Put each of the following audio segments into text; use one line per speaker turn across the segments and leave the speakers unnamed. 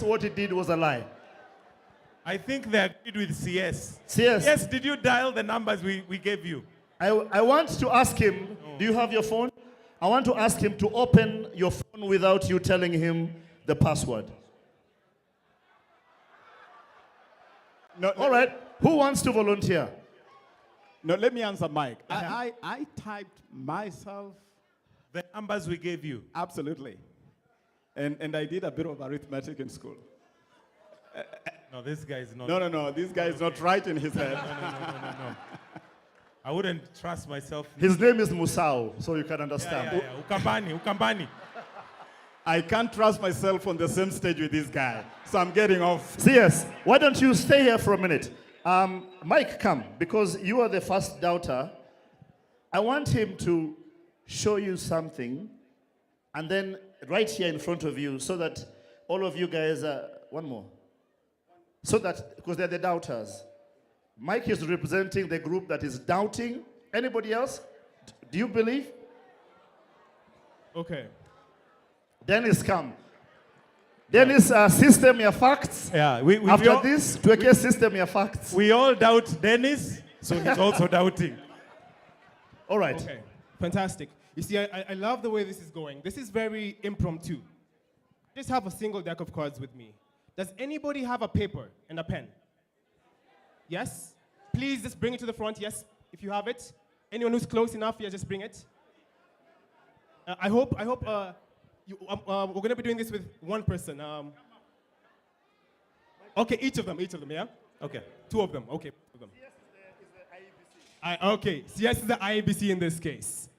what he did was a lie?
I think they agreed with CS.
CS.
Yes, did you dial the numbers we gave you?
I want to ask him, do you have your phone? I want to ask him to open your phone without you telling him the password.
No,
All right. Who wants to volunteer?
No, let me answer, Mike. I typed myself.
The numbers we gave you.
Absolutely. And I did a bit of arithmetic in school.
No, this guy is not.
No. This guy is not right in his head.
No. I wouldn't trust myself.
His name is Musao, so you can understand.
Yeah. Ukambani.
I can't trust myself on the same stage with this guy. So I'm getting off.
CS, why don't you stay here for a minute? Mike, come, because you are the first doubter. I want him to show you something, and then right here in front of you, so that all of you guys, one more. So that, because they're the doubters. Mike is representing the group that is doubting. Anybody else? Do you believe?
Okay.
Dennis, come. Dennis, system your facts.
Yeah,
After this, to a system your facts.
We all doubt Dennis, so he's also doubting.
All right.
Okay, fantastic. You see, I love the way this is going. This is very impromptu. Just have a single deck of cards with me. Does anybody have a paper and a pen? Yes? Please just bring it to the front, yes, if you have it. Anyone who's close enough, yeah, just bring it. I hope we're going to be doing this with one person. Okay, each of them, yeah? Okay, two of them, okay. Two of them. CS is the IEBC. Okay, CS is the IEBC in this case.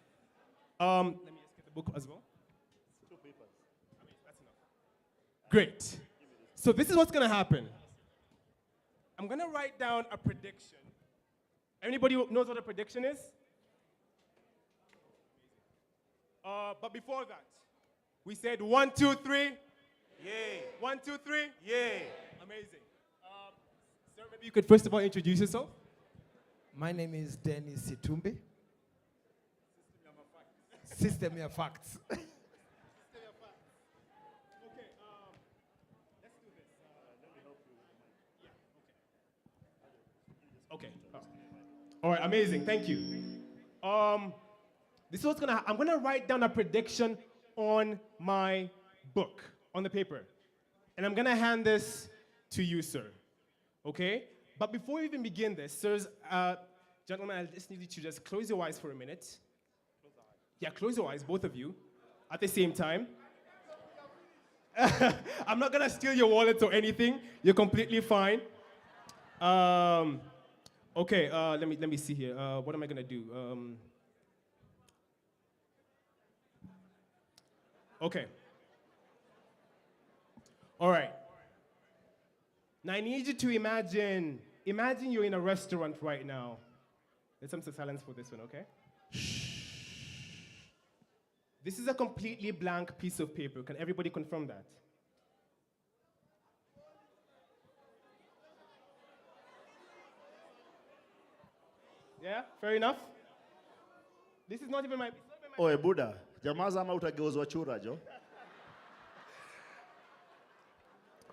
Let me just get the book as well. 2 papers. I mean, that's enough. Great. So this is what's going to happen. I'm going to write down a prediction. Anybody knows what a prediction is? But before that, we said 1, 2, 3. Yay. 1, 2, 3. Yay. Amazing. Sir, maybe you could first of all introduce yourself.
My name is Dennis Situmbe. System your facts.
Okay, let's do this. Let me help you. Yeah, okay. All right, amazing. Thank you. This is what's gonna. I'm gonna write down a prediction on my book, on the paper, and I'm gonna hand this to you, sir. Okay? But before we even begin this, sirs, gentlemen, I just need you to just close your eyes for a minute. Yeah, close your eyes, both of you, at the same time. I'm not gonna steal your wallets or anything. You're completely fine. Okay, let me see here. What am I gonna do? Okay. All right. Now I need you to imagine you're in a restaurant right now. There's some silence for this one, okay? This is a completely blank piece of paper. Can everybody confirm that? Yeah, fair enough. This is not even my.
Oe Buddha, jamaa zama utageuzwa chura jo.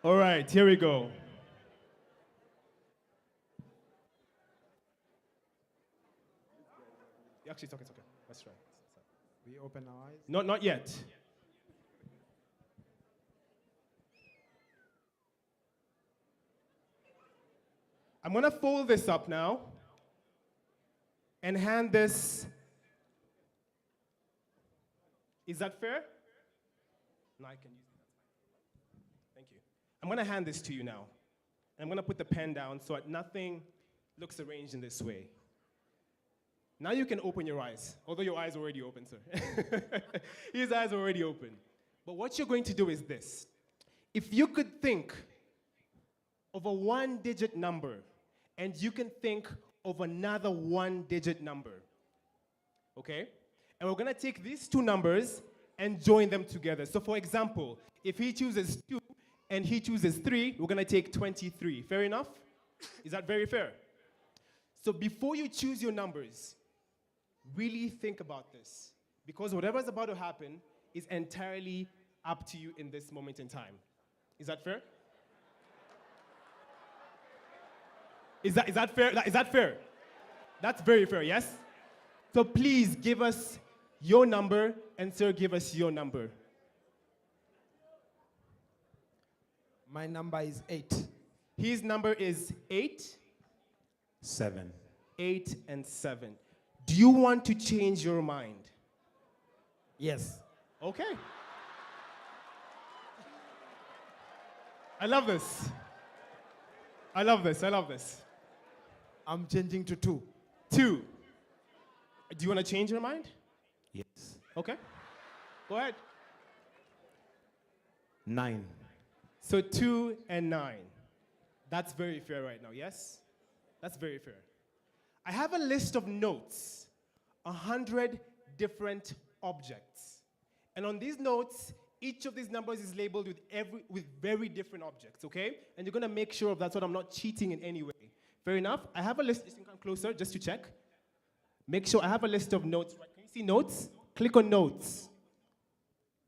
All right, here we go. Actually, it's okay. Let's try.
We open our eyes.
Not yet. I'm gonna fold this up now and hand this. Is that fair? No, I can use it. Thank you. I'm gonna hand this to you now. And I'm gonna put the pen down so that nothing looks arranged in this way. Now you can open your eyes, although your eyes are already open, sir. His eyes are already open. But what you're going to do is this. If you could think of a 1-digit number, and you can think of another 1-digit number, okay? And we're gonna take these 2 numbers and join them together. So for example, if he chooses 2 and he chooses 3, we're gonna take 23. Fair enough? Is that very fair? So before you choose your numbers, really think about this, because whatever's about to happen is entirely up to you in this moment in time. Is that fair? Is that fair? Is that fair? That's very fair, yes? So please give us your number, and sir, give us your number.
My number is 8.
His number is 8,
7.
8, and 7. Do you want to change your mind?
Yes.
Okay. I love this. I love this. I love this.
I'm changing to 2.
2. Do you want to change your mind?
Yes.
Okay. Go ahead.
9.
So 2 and 9. That's very fair right now, yes? That's very fair. I have a list of notes, 100 different objects. And on these notes, each of these numbers is labeled with very different objects, okay? And you're gonna make sure of that so that I'm not cheating in any way. Fair enough? I have a list, you can come closer just to check. Make sure I have a list of notes. Right? Can you see notes? Click on notes.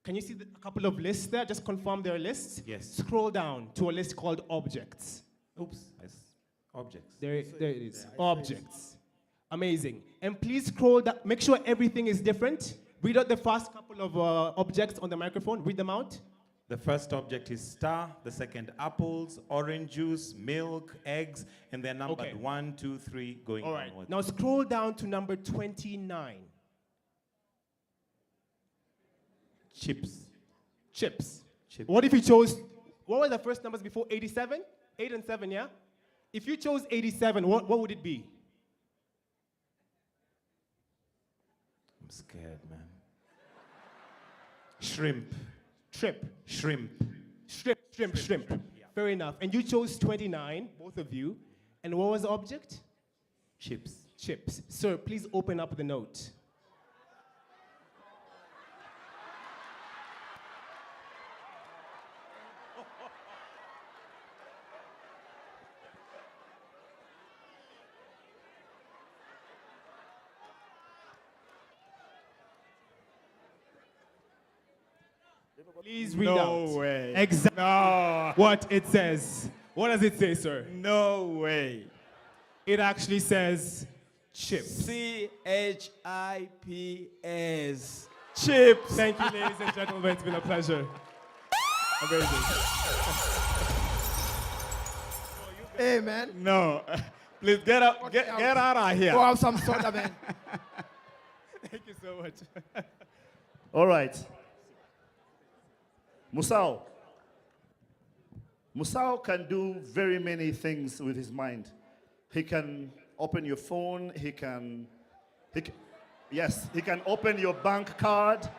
Can you see a couple of lists there? Just confirm they're lists.
Yes.
Scroll down to a list called objects.
Oops. Yes. Objects.
There it is. Objects. Amazing. And please scroll down. Make sure everything is different. Read out the first couple of objects on the microphone. Read them out.
The first object is star, the second apples, orange juice, milk, eggs, and they're numbered
Okay.
1, 2, 3, going
All right.
onwards.
Now scroll down to number 29.
Chips.
Chips.
Chips.
What if you chose, what were the first numbers before 87? 8 and 7, yeah? If you chose 87, what would it be?
I'm scared, man. Shrimp.
Trip.
Shrimp.
Shrimp.
Yeah.
Fair enough. And you chose 29, both of you. And what was the object?
Chips.
Chips. Sir, please open up the note. Please read out.
No way.
Exactly
No.
what it says. What does it say, sir?
No way.
It actually says chips.
CHIPS. Chips.
Thank you, ladies and gentlemen. It's been a pleasure. Amazing.
Hey, man.
No. Please get out. Get out of here.
Go have some soda, man.
Thank you so much.
All right. Musao. Musao can do very many things with his mind. He can open your phone. He can open your bank card.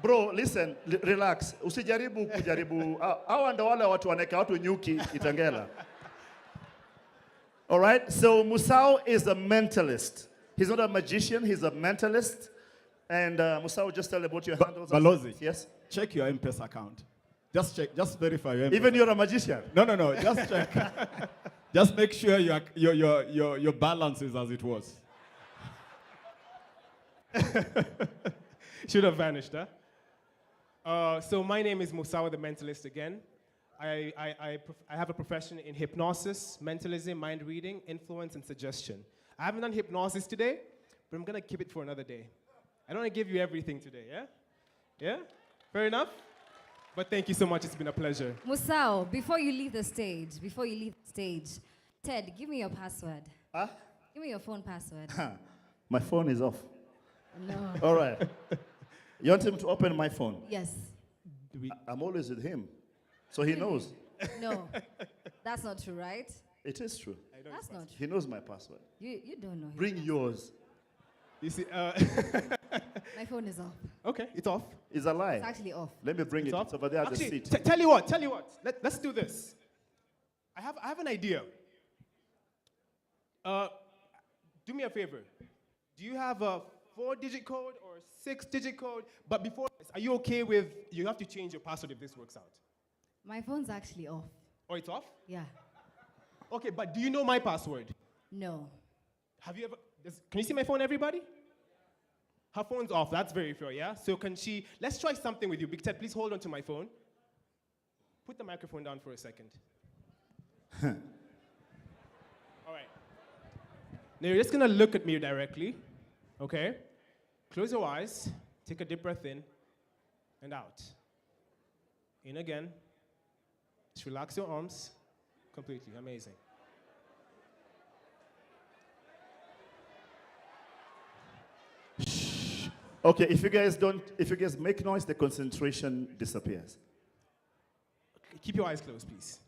Bro, listen, relax. Usijaribu kujaribu. Hawa ndo wale watu waneka watu nyuki itangela. All right? So Musao is a mentalist. He's not a magician, he's a mentalist. And Musao, just tell about your handles.
Balozi.
Yes?
Check your M-Pesa account. Just check. Just verify your M-Pesa.
Even you're a magician?
No. Just check. Just make sure your balance is as it was.
Should have vanished, huh? So my name is Musawa the Mentalist again. I have a profession in hypnosis, mentalism, mind reading, influence, and suggestion. I haven't done hypnosis today, but I'm going to keep it for another day. I don't want to give you everything today, yeah? Yeah? Fair enough? But thank you so much. It's been a pleasure.
Musao, before you leave the stage, Ted, give me your password.
Huh?
Give me your phone password.
My phone is off.
No.
All right. You want him to open my phone?
Yes.
I'm always with him. So he knows.
No. That's not true, right?
It is true.
That's not true.
He knows my password.
You don't know him.
Bring yours.
You see,
My phone is off.
okay, it's off.
It's a lie.
It's actually off.
Let me bring
It's
it.
off.
It's over there at the
Actually,
seat.
tell you what. Let's do this. I have an idea. Do me a favor. Do you have a 4-digit code or a 6-digit code? But before this, are you okay with, you have to change your password if this works out?
My phone's actually off.
Or it's off?
Yeah.
Okay, but do you know my password?
No.
Have you ever, can you see my phone, everybody? Her phone's off, that's very fair, yeah? So let's try something with you. Big Ted, please hold on to my phone. Put the microphone down for a second. Now you're just gonna look at me directly, okay? Close your eyes, take a deep breath in and out. In again. Just relax your arms completely. Amazing.
Okay, if you guys make noise, the concentration disappears.
Keep your eyes closed, please.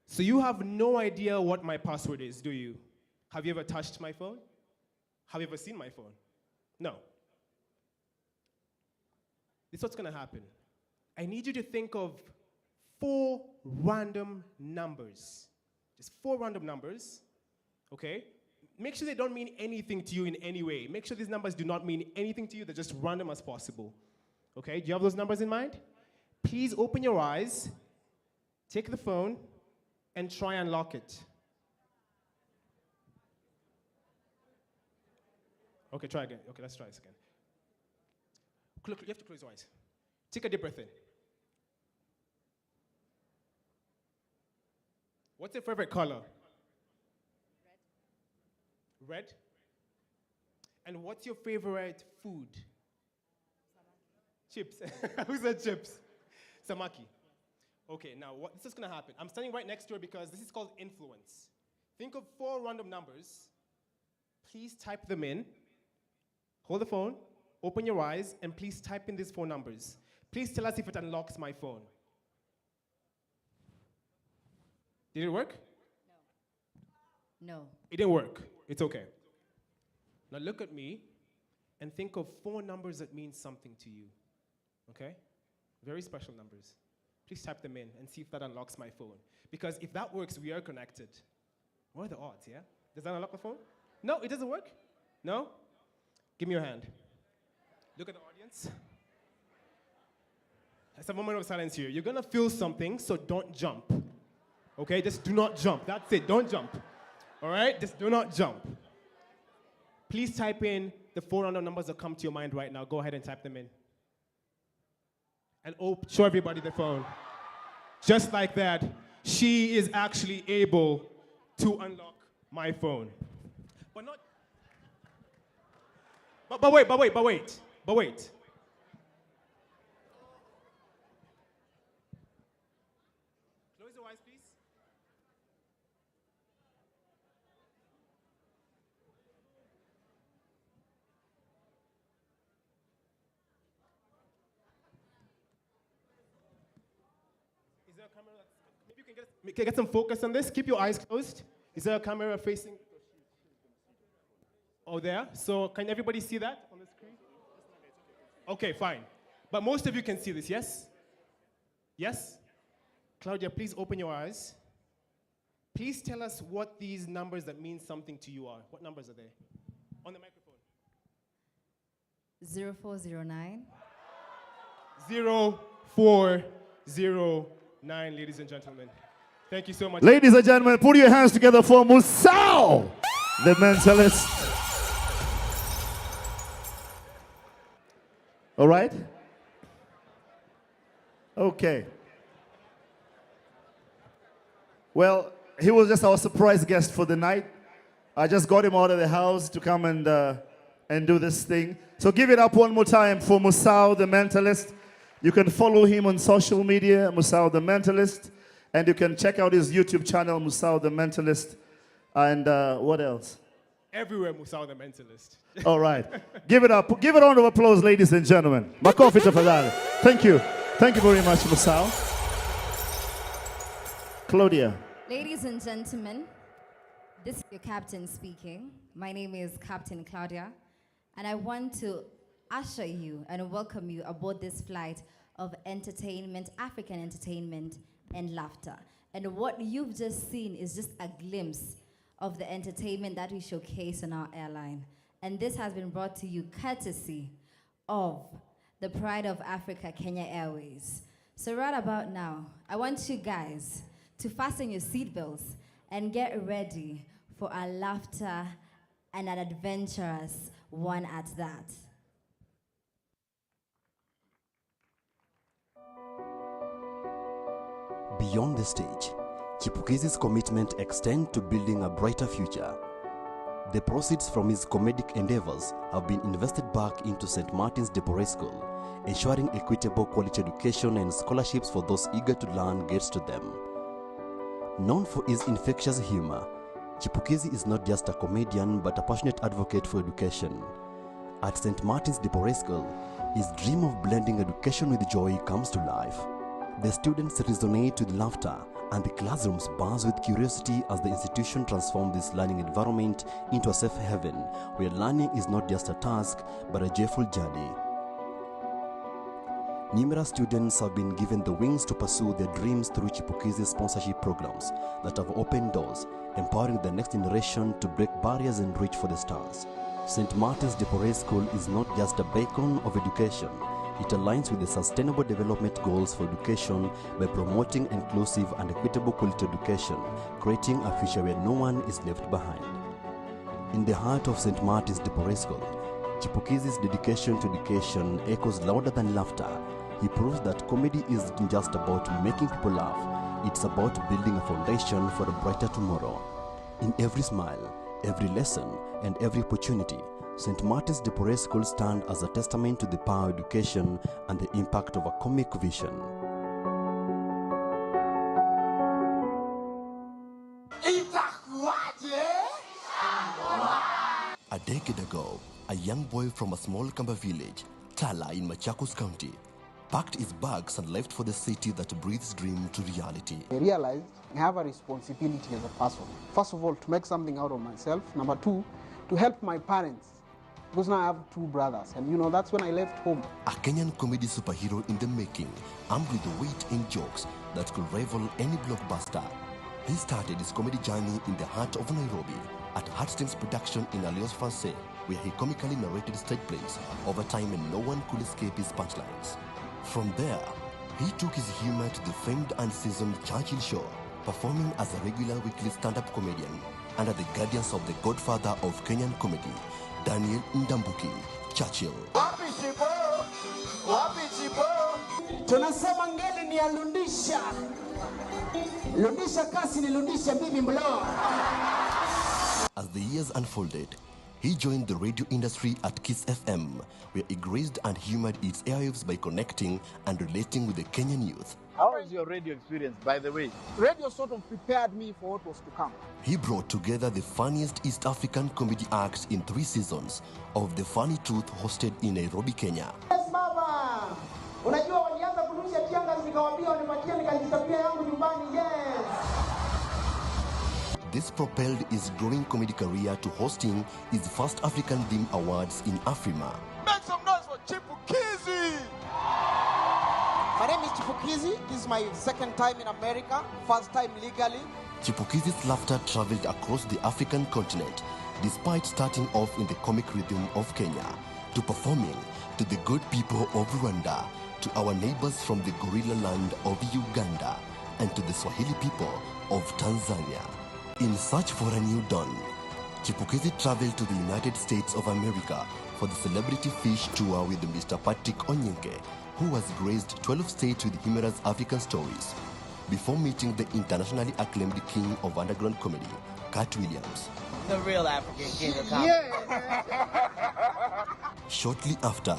So you have no idea what my password is, do you? Have you ever touched my phone? Have you ever seen my phone? No. This is what's gonna happen. I need you to think of 4 random numbers. Just 4 random numbers, okay? Make sure they don't mean anything to you in any way. Make sure these numbers do not mean anything to you. They're just random as possible. Okay, do you have those numbers in mind? Please open your eyes, take the phone, and try and lock it. Okay, try again. Okay, let's try this again. Look, you have to close your eyes. Take a deep breath in. What's your favorite color? Red? And what's your favorite food? Chips. Who said chips? Samaki. Okay, now this is gonna happen. I'm standing right next to her because this is called influence. Think of 4 random numbers. Please type them in. Hold the phone, open your eyes, and please type in these 4 numbers. Please tell us if it unlocks my phone. Did it work?
No.
It didn't work. It's okay. Now look at me and think of 4 numbers that mean something to you. Okay? Very special numbers. Please type them in and see if that unlocks my phone. Because if that works, we are connected. What are the odds, yeah? Does that unlock the phone? No, it doesn't work? No? Give me your hand. Look at the audience. It's a moment of silence here. You're gonna feel something, so don't jump. Okay, just do not jump. That's it, don't jump. All right, just do not jump. Please type in the 4 random numbers that come to your mind right now. Go ahead and type them in. And show everybody the phone. Just like that, she is actually able to unlock my phone. But not. But wait. Close your eyes, please. Is there a camera maybe you can get some focus on this? Keep your eyes closed. Is there a camera facing? Oh, there? So can everybody see that on the screen? Okay, fine. But most of you can see this, yes? Yes? Claudia, please open your eyes. Please tell us what these numbers that mean something to you are. What numbers are they? On the microphone.
0409.
0409, ladies and gentlemen. Thank you so much.
Ladies and gentlemen, put your hands together for Musau, the Mentalist. All right? Okay. Well, he was just our surprise guest for the night. I just got him out of the house to come and do this thing. So give it up one more time for Musau, the Mentalist. You can follow him on social media, Musau, the Mentalist. And you can check out his YouTube channel, Musau, the Mentalist. And what else?
Everywhere, Musau, the Mentalist.
All right. Give it up. Give a round of applause, ladies and gentlemen. Makofi tafadhali. Thank you. Thank you very much, Musau. Claudia.
Ladies and gentlemen, this is your captain speaking. My name is Captain Claudia, and I want to usher you and welcome you aboard this flight of entertainment, African entertainment, and laughter. And what you've just seen is just a glimpse of the entertainment that we showcase on our airline. And this has been brought to you courtesy of the Pride of Africa, Kenya Airways. So right about now, I want you guys to fasten your seatbelts and get ready for a laughter and an adventurous one at that.
Beyond the stage, Chipukeezy's commitment extends to building a brighter future. The proceeds from his comedic endeavors have been invested back into St. Martin's de Porres School, ensuring equitable quality education and scholarships for those eager to learn gets to them. Known for his infectious humor, Chipukeezy is not just a comedian but a passionate advocate for education. At St. Martin's de Porres School, his dream of blending education with joy comes to life. The students resonate with laughter and the classrooms buzz with curiosity as the institution transforms this learning environment into a safe haven where learning is not just a task but a joyful journey. Numerous students have been given the wings to pursue their dreams through Chipukeezy's sponsorship programs that have opened doors, empowering the next generation to break barriers and reach for the stars. St. Martin's de Porres School is not just a beacon of education. It aligns with the Sustainable Development Goals for education by promoting inclusive and equitable quality education, creating a future where no one is left behind. In the heart of St. Martin's de Porres School, Chipukeezy's dedication to education echoes louder than laughter. He proves that comedy isn't just about making people laugh, it's about building a foundation for a brighter tomorrow. In every smile, every lesson, and every opportunity, St. Martin's de Porres School stands as a testament to the power of education and the impact of a comic vision. A decade ago, a young boy from a small Kamba village, Tala in Machakos County, packed his bags and left for the city that breathes dream to reality.
I realized I have a responsibility as a person. First of all, to make something out of myself. Number two, to help my parents. Because now I have two brothers, and that's when I left home.
A Kenyan comedy superhero in the making, armed with the wit and jokes that could rival any blockbuster. He started his comedy journey in the heart of Nairobi at Heartstrings Production in Alliance Francaise, where he comically narrated stage plays over time and no one could escape his punchlines. From there, he took his humor to the famed and seasoned Churchill Show, performing as a regular weekly stand-up comedian under the guidance of the godfather of Kenyan comedy, Daniel Ndambuki, Churchill.
Tunasema ngeli ni alundisha. Lundisha kasi ni lundisha bibi mlo.
As the years unfolded, he joined the radio industry at Kiss FM, where he graced and humored its airwaves by connecting and relating with the Kenyan youth.
How was your radio experience, by the way?
Radio sort of prepared me for what was to come.
He brought together the funniest East African comedy acts in 3 seasons of The Funny Truth, hosted in Nairobi, Kenya.
Yes, Baba. Unajua walianza kurusha tianga nikawaambia wanipatie nikajitapia yangu nyumbani. Yes.
This propelled his growing comedy career to hosting his first African Theme Awards in Afrima.
Make some noise for Chipukeezy!
My name is Chipukeezy. This is my second time in America, first time legally.
Chipukeezy's laughter traveled across the African continent, despite starting off in the comic rhythm of Kenya, to performing to the good people of Rwanda, to our neighbors from the gorilla land of Uganda, and to the Swahili people of Tanzania. In search for a new dawn, Chipukeezy traveled to the United States of America for the Celebrity Fish Tour with Mr. Patrick Ofweneke, who has graced 12 states with humorous African stories, before meeting the internationally acclaimed king of underground comedy, Cat Williams.
The real African king of comedy.
Yeah.
Shortly after,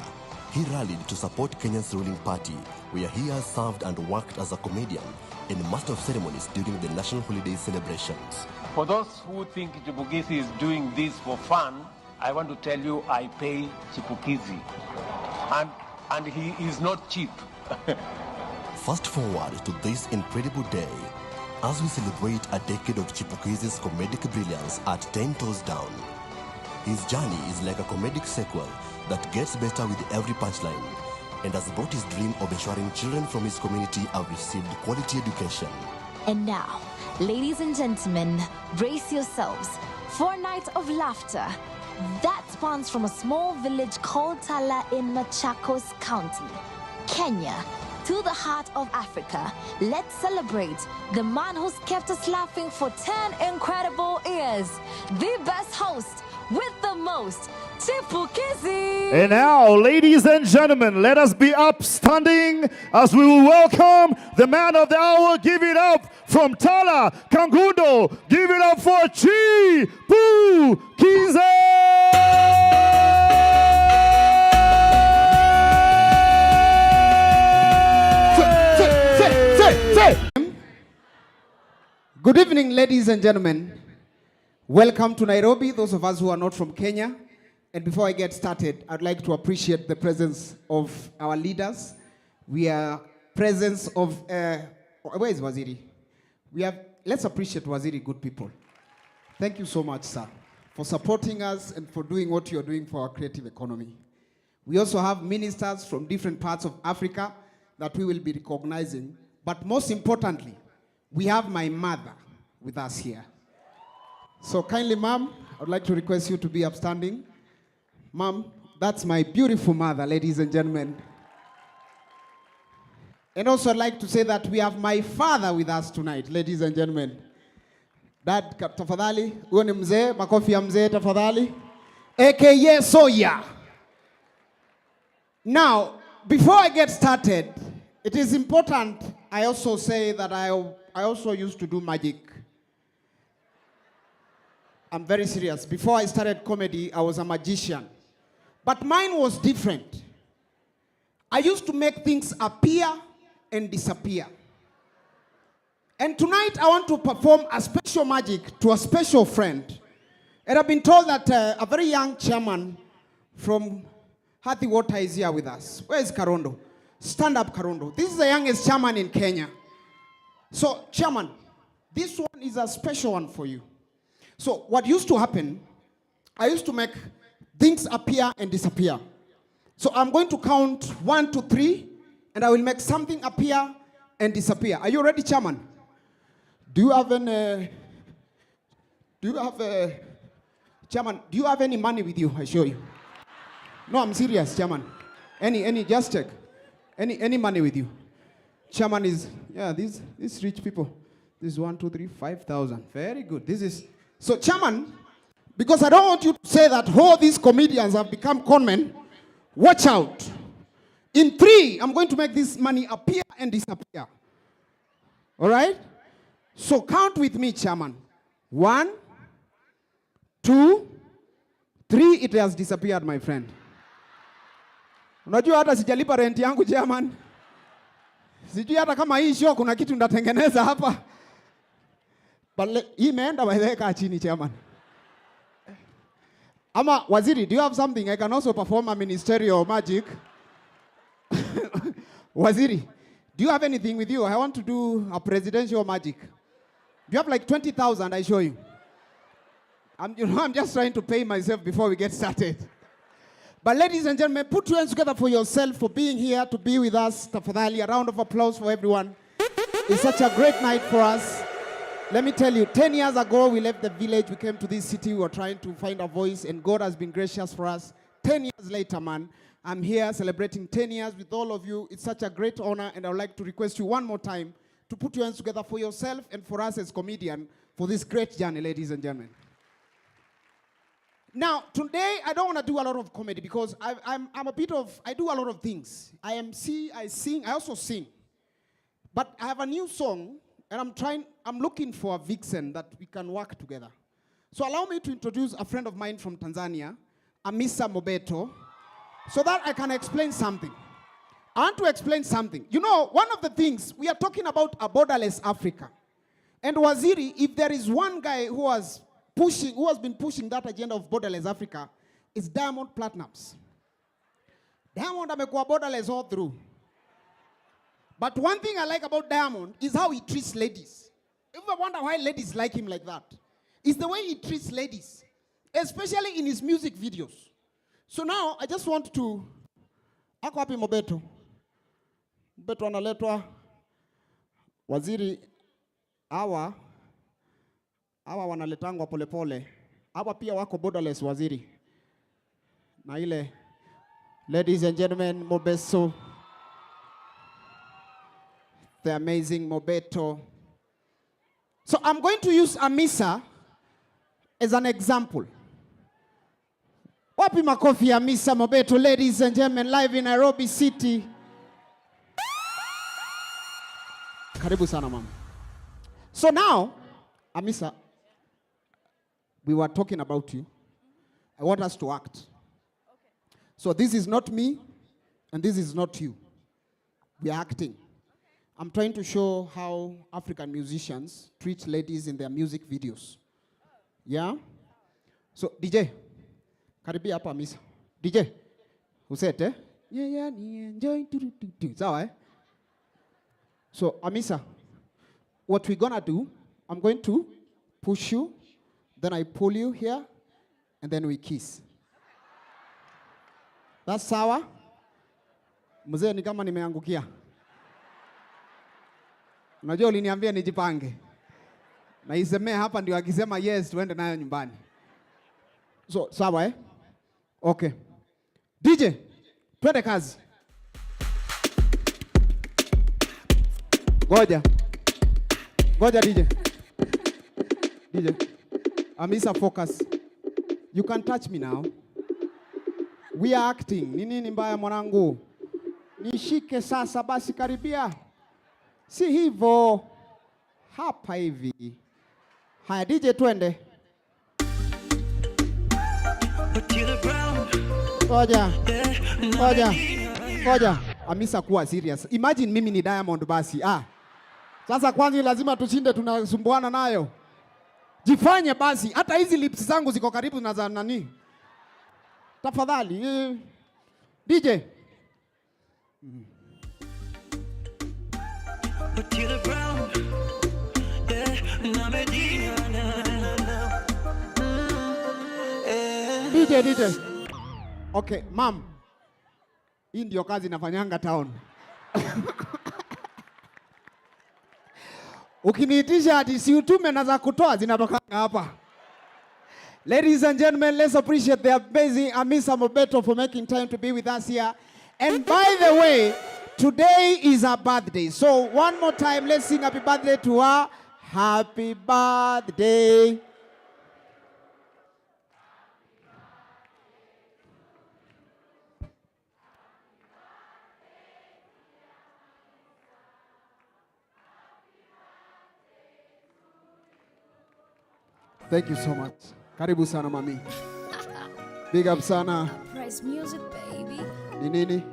he rallied to support Kenya's ruling party, where he has served and worked as a comedian and master of ceremonies during the national holiday celebrations.
For those who think Chipukeezy is doing this for fun, I want to tell you I pay Chipukeezy. And he is not cheap.
Fast forward to this incredible day, as we celebrate a decade of Chipukeezy's comedic brilliance at 10 Toes Down. His journey is like a comedic sequel that gets better with every punchline, and has brought his dream of ensuring children from his community have received quality education.
And now, ladies and gentlemen, brace yourselves for a night of laughter that spawns from a small village called Tala in Machakos County, Kenya, to the heart of Africa. Let's celebrate the man who's kept us laughing for 10 incredible years. The best host with the most, Chipukeezy.
And now, ladies and gentlemen, let us be upstanding as we will welcome the man of the hour. Give it up from Tala, Kangundo. Give it up for Chipukeezy.
Good evening, ladies and gentlemen. Welcome to Nairobi, those of us who are not from Kenya. And before I get started, I'd like to appreciate the presence of our leaders. We are presence of, where is Waziri? Let's appreciate Waziri, good people. Thank you so much, sir, for supporting us and for doing what you're doing for our creative economy. We also have ministers from different parts of Africa that we will be recognizing. But most importantly, we have my mother with us here. So kindly, ma'am, I would like to request you to be upstanding. Ma'am, that's my beautiful mother, ladies and gentlemen. And also I'd like to say that we have my father with us tonight, ladies and gentlemen. Dad, tafadhali, huyo ni mzee, makofi ya mzee tafadhali. AKA Soya. Now, before I get started, it is important I also say that I also used to do magic. I'm very serious. Before I started comedy, I was a magician. But mine was different. I used to make things appear and disappear. And tonight I want to perform a special magic to a special friend. And I've been told that a very young chairman from Hathi Water is here with us. Where is Karondo? Stand up, Karondo. This is the youngest chairman in Kenya. So, chairman, this one is a special one for you. So what used to happen, I used to make things appear and disappear. So I'm going to count 1 to 3, and I will make something appear and disappear. Are you ready, chairman? Do you have chairman, do you have any money with you? I show you. No, I'm serious, chairman. Just check. Any money with you? Chairman is, yeah, these rich people. This is 1, 2, 3, 5,000. Very good. This is, so chairman, because I don't want you to say that all these comedians have become conmen, watch out. In 3, I'm going to make this money appear and disappear. All right? So count with me, chairman. 1, 2, 3, it has disappeared, my friend. Unajua hata sijalipa rent yangu, chairman. Sijui hata kama hii show kuna kitu ndatengeneza hapa. But imeenda by the way chini, chairman. Ama Waziri, do you have something? I can also perform a ministerial magic. Waziri, do you have anything with you? I want to do a presidential magic. Do you have like 20,000? I show you. I'm just trying to pay myself before we get started. But ladies and gentlemen, put your hands together for yourself for being here to be with us. Tafadhali, a round of applause for everyone. It's such a great night for us. Let me tell you, 10 years ago, we left the village, we came to this city, we were trying to find our voice, and God has been gracious for us. 10 years later, man, I'm here celebrating 10 years with all of you. It's such a great honor, and I would like to request you one more time to put your hands together for yourself and for us as comedian for this great journey, ladies and gentlemen. Now, today, I don't want to do a lot of comedy because I do a lot of things. I sing, I also sing. But I have a new song, and I'm looking for a vixen that we can work together. So allow me to introduce a friend of mine from Tanzania, Amisa Mobeto, so that I can explain something. I want to explain something. You know, one of the things, we are talking about a borderless Africa. And Waziri, if there is one guy who has been pushing that agenda of borderless Africa, it's Diamond Platnumz. Diamond amekuwa borderless all through. But one thing I like about Diamond is how he treats ladies. If I wonder why ladies like him like that, it's the way he treats ladies, especially in his music videos. So now I just want to, ako wapi Mobeto? Mobeto analetwa. Waziri, hawa wanaletangwa polepole. Hawa pia wako borderless, Waziri. Na ile, ladies and gentlemen, Mobeto. the amazing Mobeto. So I'm going to use Amisa as an example. Wapi makofi ya Amisa Mobeto, ladies and gentlemen, live in Nairobi City. Karibu sana mama. So now, Amisa, we were talking about you. I want us to act. So this is not me, and this is not you. We are acting. I'm trying to show how African musicians treat ladies in their music videos. Yeah? So, DJ, karibia hapa Amisa. DJ, usete? Yeah, enjoy. Sawa, eh? So, Amisa, what we're gonna do, I'm going to push you, then I pull you here, and then we kiss. That's sawa? Mzee ni kama nimeangukia. Unajua uliniambia nijipange. Na isemee hapa ndio akisema yes tuende nayo nyumbani. So, sawa eh? Okay. DJ, twende kazi. Ngoja. Ngoja DJ. DJ. Amisa, focus. You can touch me now. We are acting. Ni nini mbaya mwanangu? Nishike sasa basi karibia. Si hivyo. Hapa hivi. Haya DJ twende. Ngoja. Ngoja. Ngoja. Amisa kuwa serious. Imagine mimi ni Diamond basi. Sasa kwanza lazima tushinde tunasumbuana nayo. Jifanye basi. Hata hizi lips zangu ziko karibu na za nani. Tafadhali. DJ. DJ. Okay, mom. Hii ndio kazi nafanyanga town. Ukiniitisha ati si utume na za kutoa zinatoka hapa. Ladies and gentlemen, let's appreciate the amazing Amisa Mobeto for making time to be with us here. And by the way, today is her birthday. So one more time, let's sing happy birthday to her. Happy birthday. Thank you so much. Karibu sana mami. Big up sana.
Price music, baby.
Ni nini?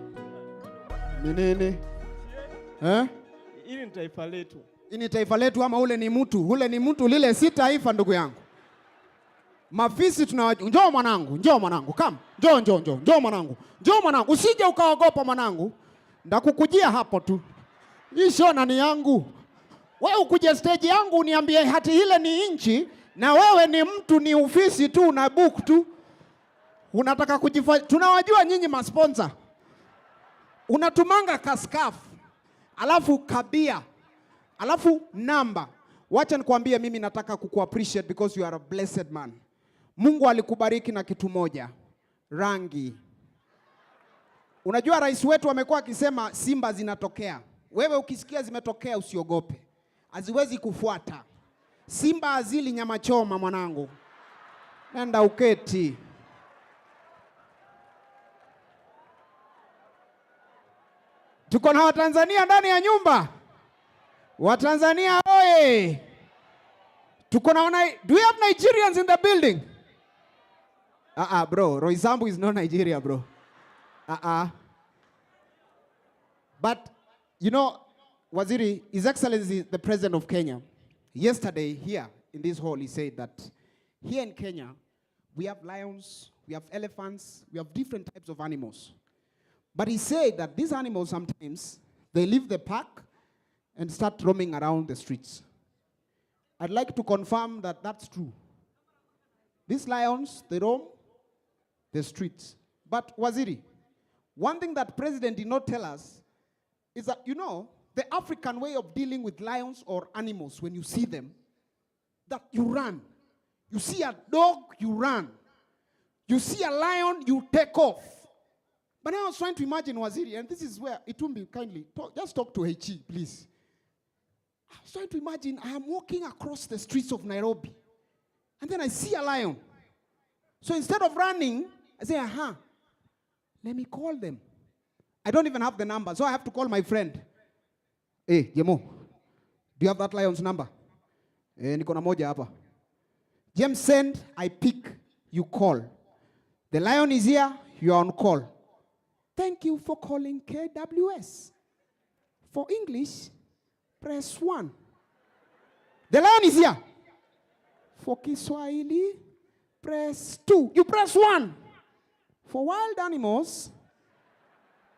Ni nini? Eh?
Hili ni taifa letu.
Hili ni taifa letu ama ule ni mtu? Ule ni mtu, lile si taifa ndugu yangu. Mafisi tunawajua. Njoo mwanangu, njoo mwanangu. Come. Njoo mwanangu. Njoo mwanangu. Usije ukaogopa mwanangu. Ndakukujia hapo tu. Hii shona ni yangu. Wewe ukuje stage yangu uniambie hati ile ni inchi na wewe ni mtu, ni ofisi tu na book tu. Unataka kujifanya. Tunawajua nyinyi masponsor. Unatumanga kaskafu. Alafu kabia. Alafu namba. Wacha nikwambie mimi nataka kukuappreciate because you are a blessed man. Mungu alikubariki na kitu moja. Rangi. Unajua rais wetu amekuwa akisema simba zinatokea. Wewe ukisikia zimetokea usiogope. Haziwezi kufuata. Simba azili nyama choma mwanangu. Nenda uketi. Tuko na Watanzania ndani ya nyumba. Watanzania oye. Tuko na do we have Nigerians in the building? Bro, Roysambu is not Nigeria, bro. But you know, Waziri, His Excellency the President of Kenya, yesterday here in this hall he said that here in Kenya we have lions, we have elephants, we have different types of animals. But he said that these animals sometimes, they leave the park and start roaming around the streets. I'd like to confirm that that's true. These lions, they roam the streets. But Waziri, one thing that President did not tell us is that, you know, the African way of dealing with lions or animals, when you see them, that you run. You see a dog, you run. You see a lion, you take off. But now I was trying to imagine Waziri, and this is where it will be kindly, just talk to HE, please. I was trying to imagine I am walking across the streets of Nairobi, and then I see a lion. So instead of running, I say, let me call them. I don't even have the number, so I have to call my friend. Hey, Jemo, do you have that lion's number? Niko na moja hapa. James send, I pick, you call. The lion is here, you are on call. Thank you for calling KWS. For English, press 1. The lion is here. For Kiswahili, press 2. You press 1. For wild animals,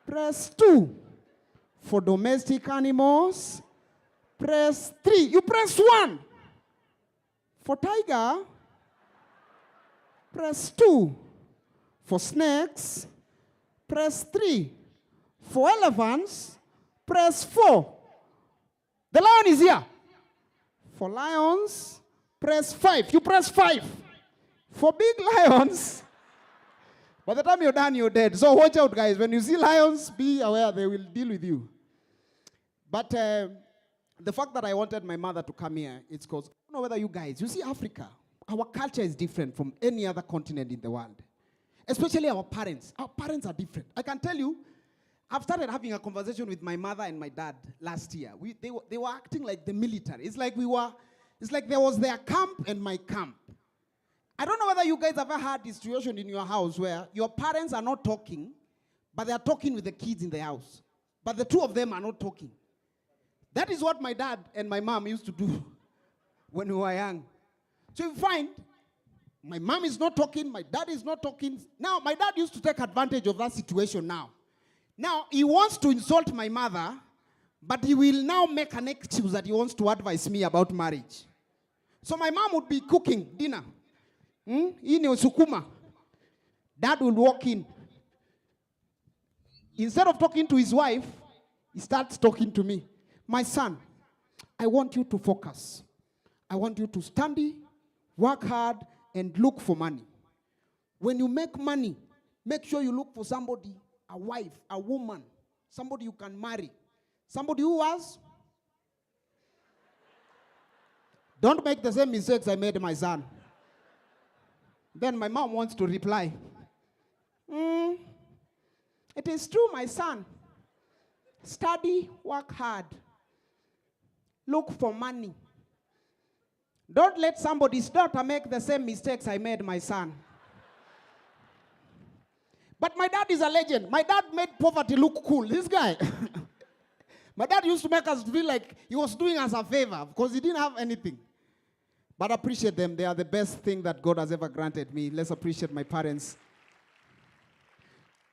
press 2. For domestic animals, press 3. You press 1. For tiger, press 2. For snakes, press 3. For elephants, press 4. The lion is here. For lions, press 5. You press 5. For big lions, by the time you're done, you're dead. So watch out, guys. When you see lions, be aware they will deal with you. But the fact that I wanted my mother to come here, it's because, I don't know whether you guys, you see Africa, our culture is different from any other continent in the world. Especially our parents. Our parents are different. I can tell you, I've started having a conversation with my mother and my dad last year. They were acting like the military. It's like there was their camp and my camp. I don't know whether you guys ever had this situation in your house where your parents are not talking, but they are talking with the kids in the house. But the two of them are not talking. That is what my dad and my mom used to do when we were young. So you find my mom is not talking, my dad is not talking. Now, my dad used to take advantage of that situation now. Now, he wants to insult my mother, but he will now make an excuse that he wants to advise me about marriage. So my mom would be cooking dinner. Hii ni usukuma. Dad will walk in. Instead of talking to his wife, he starts talking to me. My son, I want you to focus. I want you to study, work hard, and look for money. When you make money, make sure you look for somebody, a wife, a woman, somebody you can marry. Somebody who has. Don't make the same mistakes I made my son. Then my mom wants to reply. It is true, my son. Study, work hard. Look for money. Don't let somebody's daughter make the same mistakes I made my son. But my dad is a legend. My dad made poverty look cool. This guy. My dad used to make us feel like he was doing us a favor because he didn't have anything. But appreciate them. They are the best thing that God has ever granted me. Let's appreciate my parents.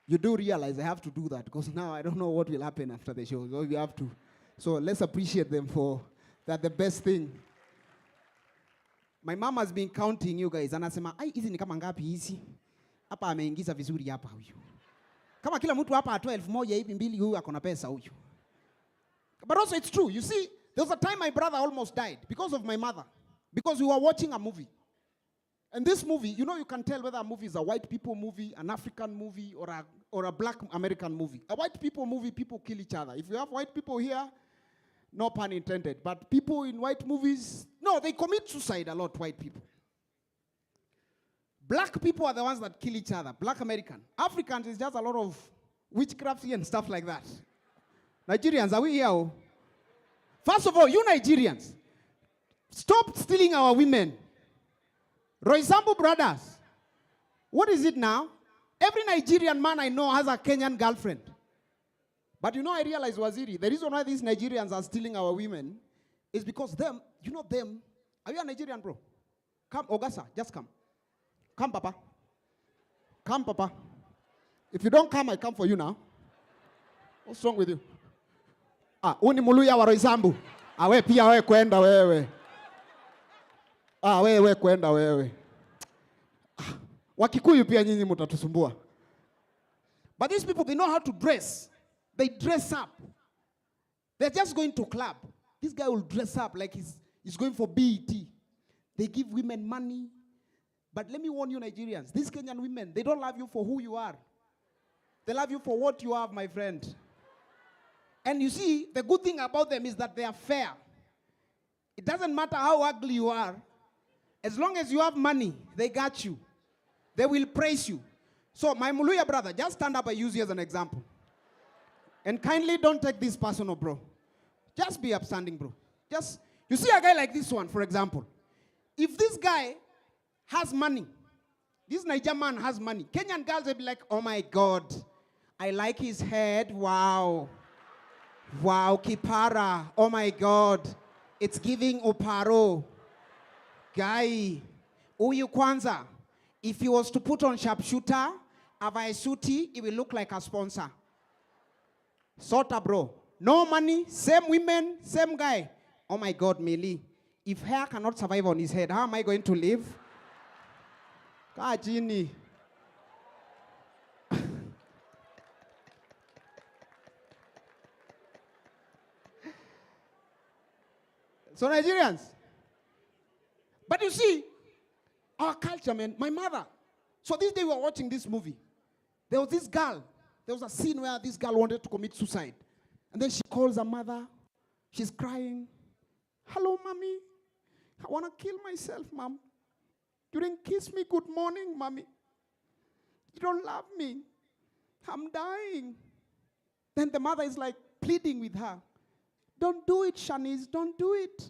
You do realize I have to do that because now I don't know what will happen after the show. So we have to. So let's appreciate them for that. The best thing. My mom has been counting you guys. Anasema, ai hizi ni kama ngapi hizi? Hapa ameingiza vizuri hapa huyu. Kama kila mtu hapa atoa 1,000 hivi mbili huyu akona pesa huyu. But also it's true. You see, there was a time my brother almost died because of my mother. Because we were watching a movie. And this movie, you know, you can tell whether a movie is a white people movie, an African movie, or a black American movie. A white people movie, people kill each other. If you have white people here, no pun intended. But people in white movies, no, they commit suicide a lot, white people. Black people are the ones that kill each other. Black American. Africans is just a lot of witchcraft and stuff like that. Nigerians, are we here? First of all, you Nigerians, stop stealing our women. Roysambu brothers. What is it now? Every Nigerian man I know has a Kenyan girlfriend. But you know, I realize, Waziri, the reason why these Nigerians are stealing our women is because them, you know them. Are you a Nigerian, bro? Come, Ogasa, just come. Come, Papa. Come, Papa. If you don't come, I come for you now. What's wrong with you? Uni muluya wa Roysambu. We pia we kwenda wewe. Wewe kwenda wewe. Wakikuyu pia nyinyi mutatusumbua. But these people, they know how to dress. They dress up. They're just going to club. This guy will dress up like he's going for BET. They give women money. But let me warn you Nigerians, these Kenyan women, they don't love you for who you are. They love you for what you have, my friend. And you see, the good thing about them is that they are fair. It doesn't matter how ugly you are. As long as you have money, they got you. They will praise you. So my Muluya brother, just stand up and use you as an example. And kindly don't take this personal, bro. Just be upstanding, bro. Just, you see a guy like this one, for example. If this guy has money, this Nigerian man has money, Kenyan girls will be like, oh my God, I like his head, wow. Wow, Kipara, oh my God, it's giving Oparo. Guy, Uyu Kwanza, if he was to put on sharpshooter, Avaisuti, it will look like a sponsor. Sorta, bro. No money, same women, same guy. Oh my God, Mili. If hair cannot survive on his head, how am I going to live? Kajini. So Nigerians. But you see, our culture, man, my mother. So this day we were watching this movie. There was this girl. There was a scene where this girl wanted to commit suicide. And then she calls her mother. She's crying. Hello, mommy. I want to kill myself, mom. You didn't kiss me good morning, mommy. You don't love me. I'm dying. Then the mother is like pleading with her. Don't do it, Shanice. Don't do it.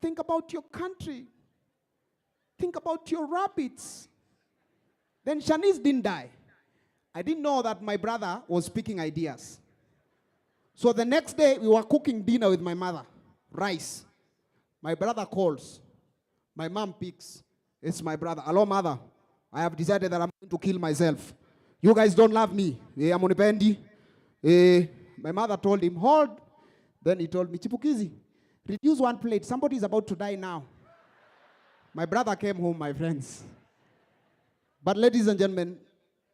Think about your country. Think about your rabbits. Then Shanice didn't die. I didn't know that my brother was speaking ideas. So the next day, we were cooking dinner with my mother. Rice. My brother calls. My mom picks. It's my brother. Hello, mother. I have decided that I'm going to kill myself. You guys don't love me. I'm on a bendy. My mother told him, hold. Then he told me, Chipukeezy, reduce one plate. Somebody is about to die now. My brother came home, my friends. But ladies and gentlemen,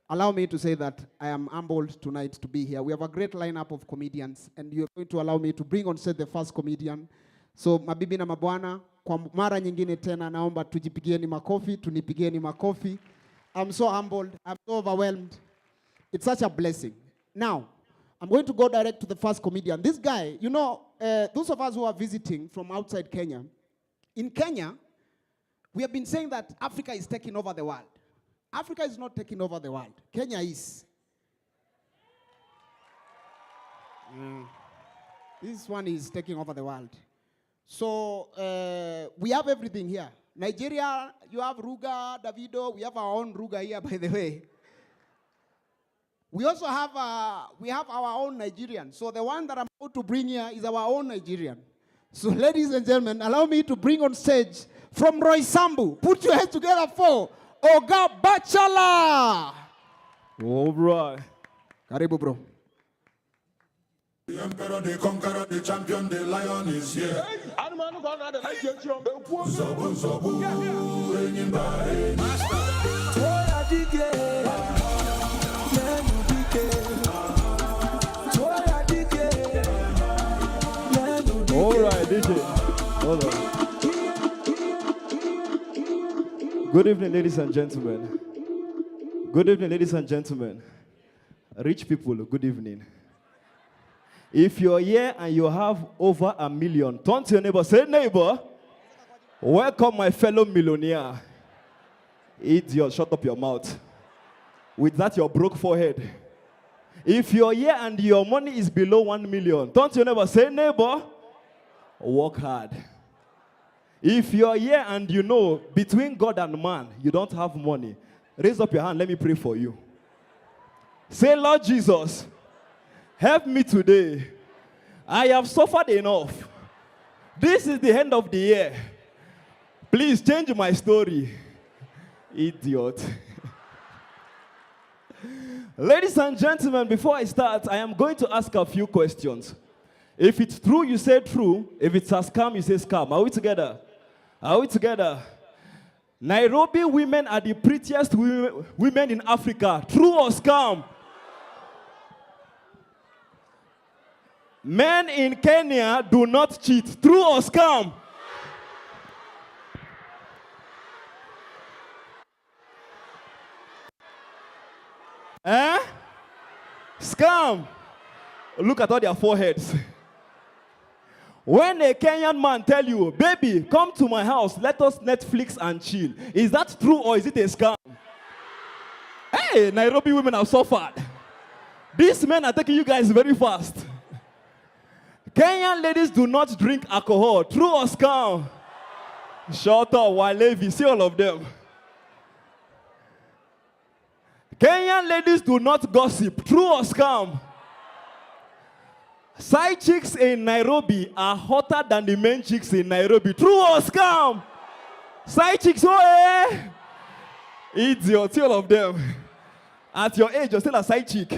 allow me to say that I am humbled tonight to be here. We have a great lineup of comedians, and you're going to allow me to bring on set the first comedian. So, mabibi na mabwana, kwa mara nyingine tena naomba tujipigieni makofi, tunipigieni makofi. I'm so humbled, I'm so overwhelmed. It's such a blessing. Now, I'm going to go direct to the first comedian. This guy, you know, those of us who are visiting from outside Kenya, in Kenya, we have been saying that Africa is taking over the world. Africa is not taking over the world. Kenya is. This one is taking over the world. So we have everything here. Nigeria, you have Ruga, Davido. We have our own Ruga here, by the way. We also have our own Nigerian. So the one that I'm about to bring here is our own Nigerian. So ladies and gentlemen, allow me to bring on stage from Roy Sambu. Put your hands together for Oga Bachala.
All right.
Karibu, bro.
The emperor, the conqueror, the champion, the lion is here. Zobu, zobu, anybody.
All right, DJ. Hold on. Good evening, ladies and gentlemen. Good evening, ladies and gentlemen. Rich people, good evening. If you're here and you have over 1 million, turn to your neighbor, say, neighbor, welcome my fellow millionaire. Idiot, shut up your mouth. With that, your broke forehead. If you're here and your money is below 1 million, turn to your neighbor, say, neighbor, work hard. If you're here and you know between God and man, you don't have money, raise up your hand, let me pray for you. Say, Lord Jesus, help me today. I have suffered enough. This is the end of the year. Please change my story. Idiot. Ladies and gentlemen, before I start, I am going to ask a few questions. If it's true, you say true. If it's a scam, you say scam. Are we together? Are we together? Nairobi women are the prettiest women in Africa. True or scam? Men in Kenya do not cheat. True or scam? Eh? Scam. Look at all their foreheads. When a Kenyan man tell you, baby, come to my house, let us Netflix and chill, is that true or is it a scam? Hey, Nairobi women have suffered. These men are taking you guys very fast. Kenyan ladies do not drink alcohol. True or scam? Shut up, Walevi, see all of them. Kenyan ladies do not gossip. True or scam? Side chicks in Nairobi are hotter than the main chicks in Nairobi. True or scam? Side chicks, oh eh? Idiot, all of them. At your age, you're still a side chick.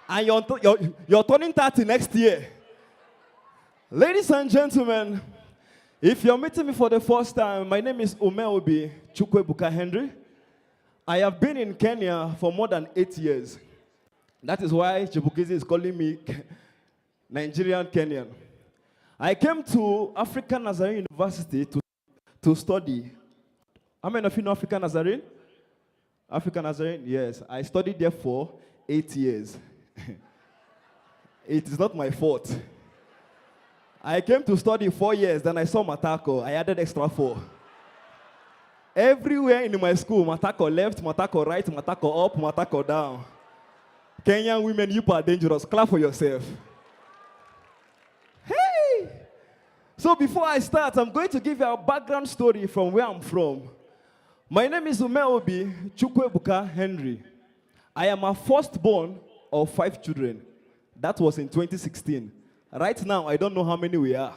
And you're turning 30 next year. Ladies and gentlemen, if you're meeting me for the first time, my name is Umeobi Chukwuebuka Henry. I have been in Kenya for more than 8 years. That is why Chipukeezy is calling me Nigerian Kenyan. I came to African Nazarene University to study. How many of you know African Nazarene? African Nazarene, yes. I studied there for 8 years. It is not my fault. I came to study 4 years, then I saw Matako. I added extra 4. Everywhere in my school, Matako left, Matako right, Matako up, Matako down. Kenyan women, you are dangerous. Clap for yourself. Hey! So before I start, I'm going to give you a background story from where I'm from. My name is Umeobi Chukwuebuka Henry. I am a firstborn of 5 children. That was in 2016. Right now, I don't know how many we are.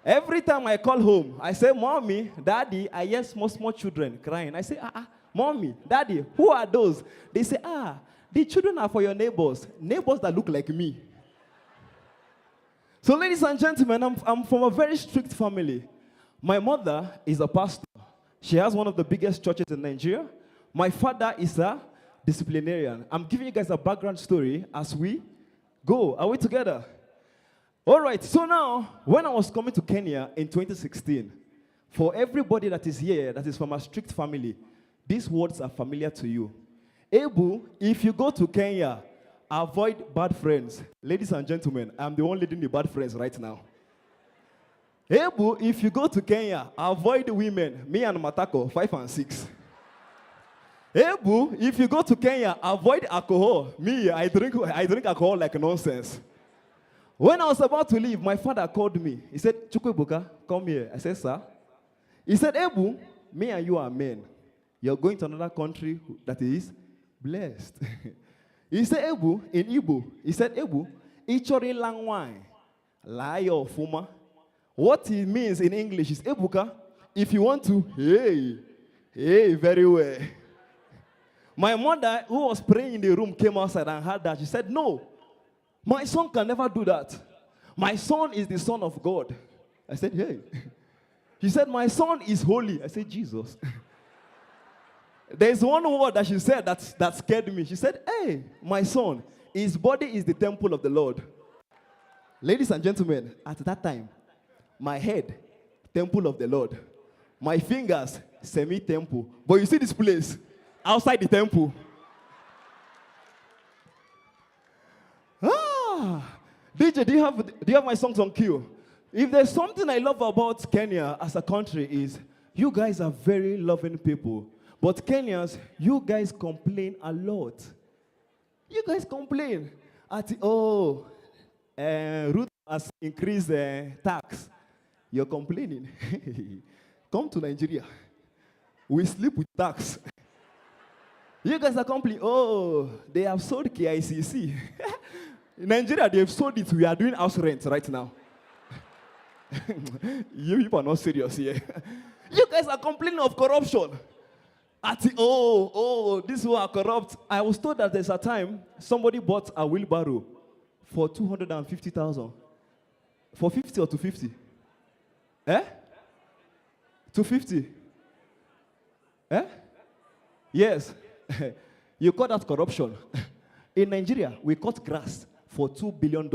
Every time I call home, I say, Mommy, Daddy, I hear small children crying. I say, Mommy, Daddy, who are those? They say, the children are for your neighbors. Neighbors that look like me. So ladies and gentlemen, I'm from a very strict family. My mother is a pastor. She has one of the biggest churches in Nigeria. My father is a disciplinarian. I'm giving you guys a background story as we go. Are we together? All right, so now, when I was coming to Kenya in 2016, for everybody that is here, that is from a strict family, these words are familiar to you. Ebu, if you go to Kenya, avoid bad friends. Ladies and gentlemen, I'm the one leading the bad friends right now. Ebu, if you go to Kenya, avoid women. Me and Matako, 5 and 6. Ebu, if you go to Kenya, avoid alcohol. Me, I drink alcohol like nonsense. When I was about to leave, my father called me. He said, Chukwuebuka, come here. I said, sir. He said, Ebu, me and you are men. You're going to another country that is blessed. He said, Ebu, in Igbo. He said, Ebu, Ichori Langwai, Layo Fuma. What it means in English is, Ebuka, if you want to, hey, very well. My mother, who was praying in the room, came outside and heard that. She said, no, my son can never do that. My son is the son of God. I said, hey. She said, my son is holy. I said, Jesus. There's one word that she said that scared me. She said, hey, my son, his body is the temple of the Lord. Ladies and gentlemen, at that time, my head, temple of the Lord. My fingers, semi-temple. But you see this place, outside the temple. DJ, do you have my songs on cue? If there's something I love about Kenya as a country is, you guys are very loving people. But Kenyans, you guys complain a lot. You guys complain. Ruth has increased tax. You're complaining. Come to Nigeria. We sleep with tax. You guys are complaining. They have sold KICC. In Nigeria, they have sold it. We are doing house rent right now. You people are not serious here. You guys are complaining of corruption. These who are corrupt. I was told that there's a time somebody bought a wheelbarrow for 250,000. For 50 or 250? 250? Yes. You call that corruption. In Nigeria, we cut grass for $2 billion.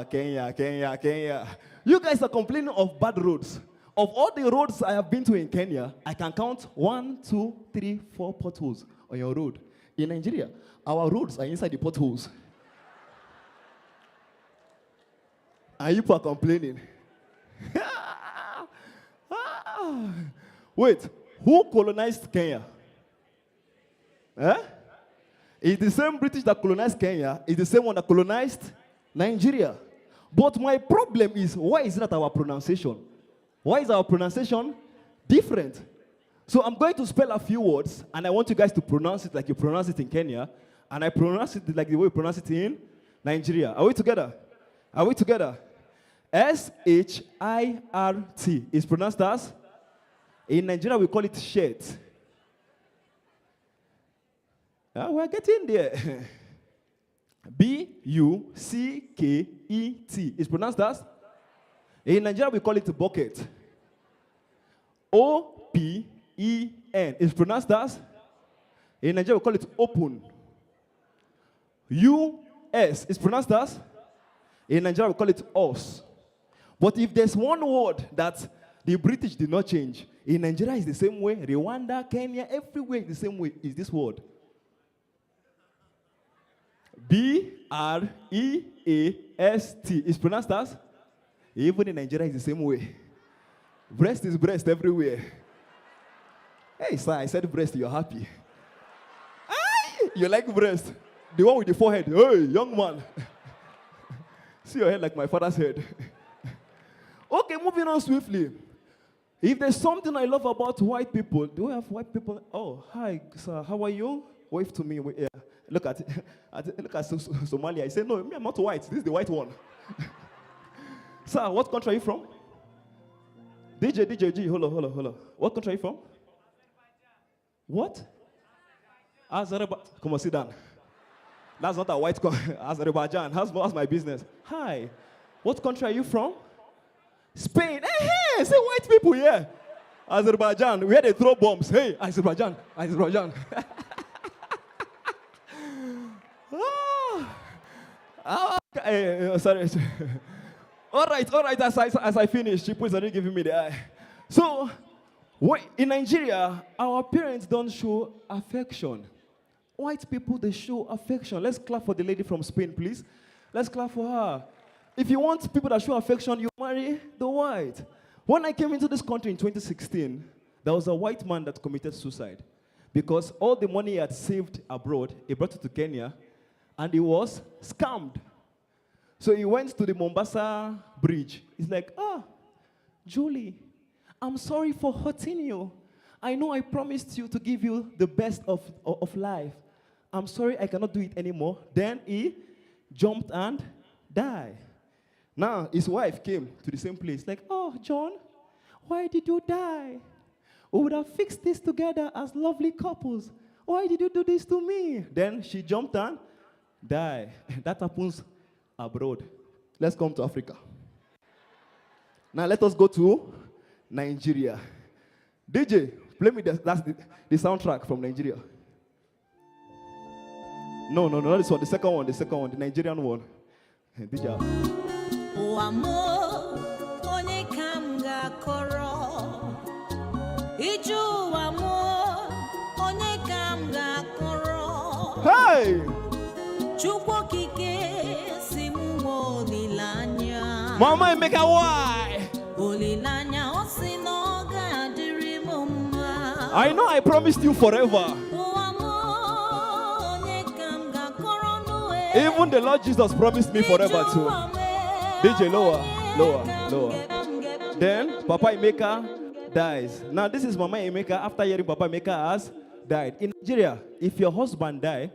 Kenya. You guys are complaining of bad roads. Of all the roads I have been to in Kenya, I can count 1, 2, 3, 4 potholes on your road. In Nigeria, our roads are inside the potholes. And you are complaining. Wait, who colonized Kenya? Eh? It's the same British that colonized Kenya. It's the same one that colonized Nigeria. But my problem is, why is that our pronunciation? Why is our pronunciation different? So I'm going to spell a few words, and I want you guys to pronounce it like you pronounce it in Kenya, and I pronounce it like the way you pronounce it in Nigeria. Are we together? Are we together? S-H-I-R-T is pronounced as, in Nigeria we call it shirt. We're getting there. B-U-C-K-E-T is pronounced as, in Nigeria we call it bucket. O-P-E-N is pronounced as, in Nigeria we call it open. U-S is pronounced as, in Nigeria we call it us. But if there's one word that the British did not change, in Nigeria is the same way, Rwanda, Kenya, everywhere is the same way, is this word. B-R-E-A-S-T is pronounced as, even in Nigeria is the same way. Breast is breast everywhere. Hey, sir, I said breast, you're happy. Aye, you like breast. The one with the forehead. Hey, young man. See your head like my father's head. Okay, moving on swiftly. If there's something I love about white people, do we have white people? Oh, hi, sir, how are you? Wave to me. Yeah. Look at Somalia. I say, no, me, I'm not white. This is the white one. Sir, what country are you from? DJ, hold on. What country are you from? What? Azerbaijan. Come on, sit down. That's not a white country. Azerbaijan. How's my business? Hi. What country are you from? Spain. Hey, say white people here. Azerbaijan. Where they throw bombs. Hey, Azerbaijan. Sorry. All right. As I finish, Chipu is already giving me the eye. So, in Nigeria, our parents don't show affection. White people, they show affection. Let's clap for the lady from Spain, please. Let's clap for her. If you want people that show affection, you marry the white. When I came into this country in 2016, there was a white man that committed suicide because all the money he had saved abroad, he brought it to Kenya, and he was scammed. So he went to the Mombasa bridge. He's like, Julie, I'm sorry for hurting you. I know I promised you to give you the best of life. I'm sorry I cannot do it anymore. Then he jumped and died. Now his wife came to the same place, like, oh, John, why did you die? We would have fixed this together as lovely couples. Why did you do this to me? Then she jumped and died. That happens abroad. Let's come to Africa. Now let us go to Nigeria. DJ, play me that's the soundtrack from Nigeria. No, not this one. The second one, the Nigerian one. DJ. Hey! Mama, make a why? I know I promised you forever. Even the Lord Jesus promised me forever too. DJ, lower. Then Papa Emeka dies. Now this is Mama Emeka after hearing Papa Emeka has died. In Nigeria, if your husband died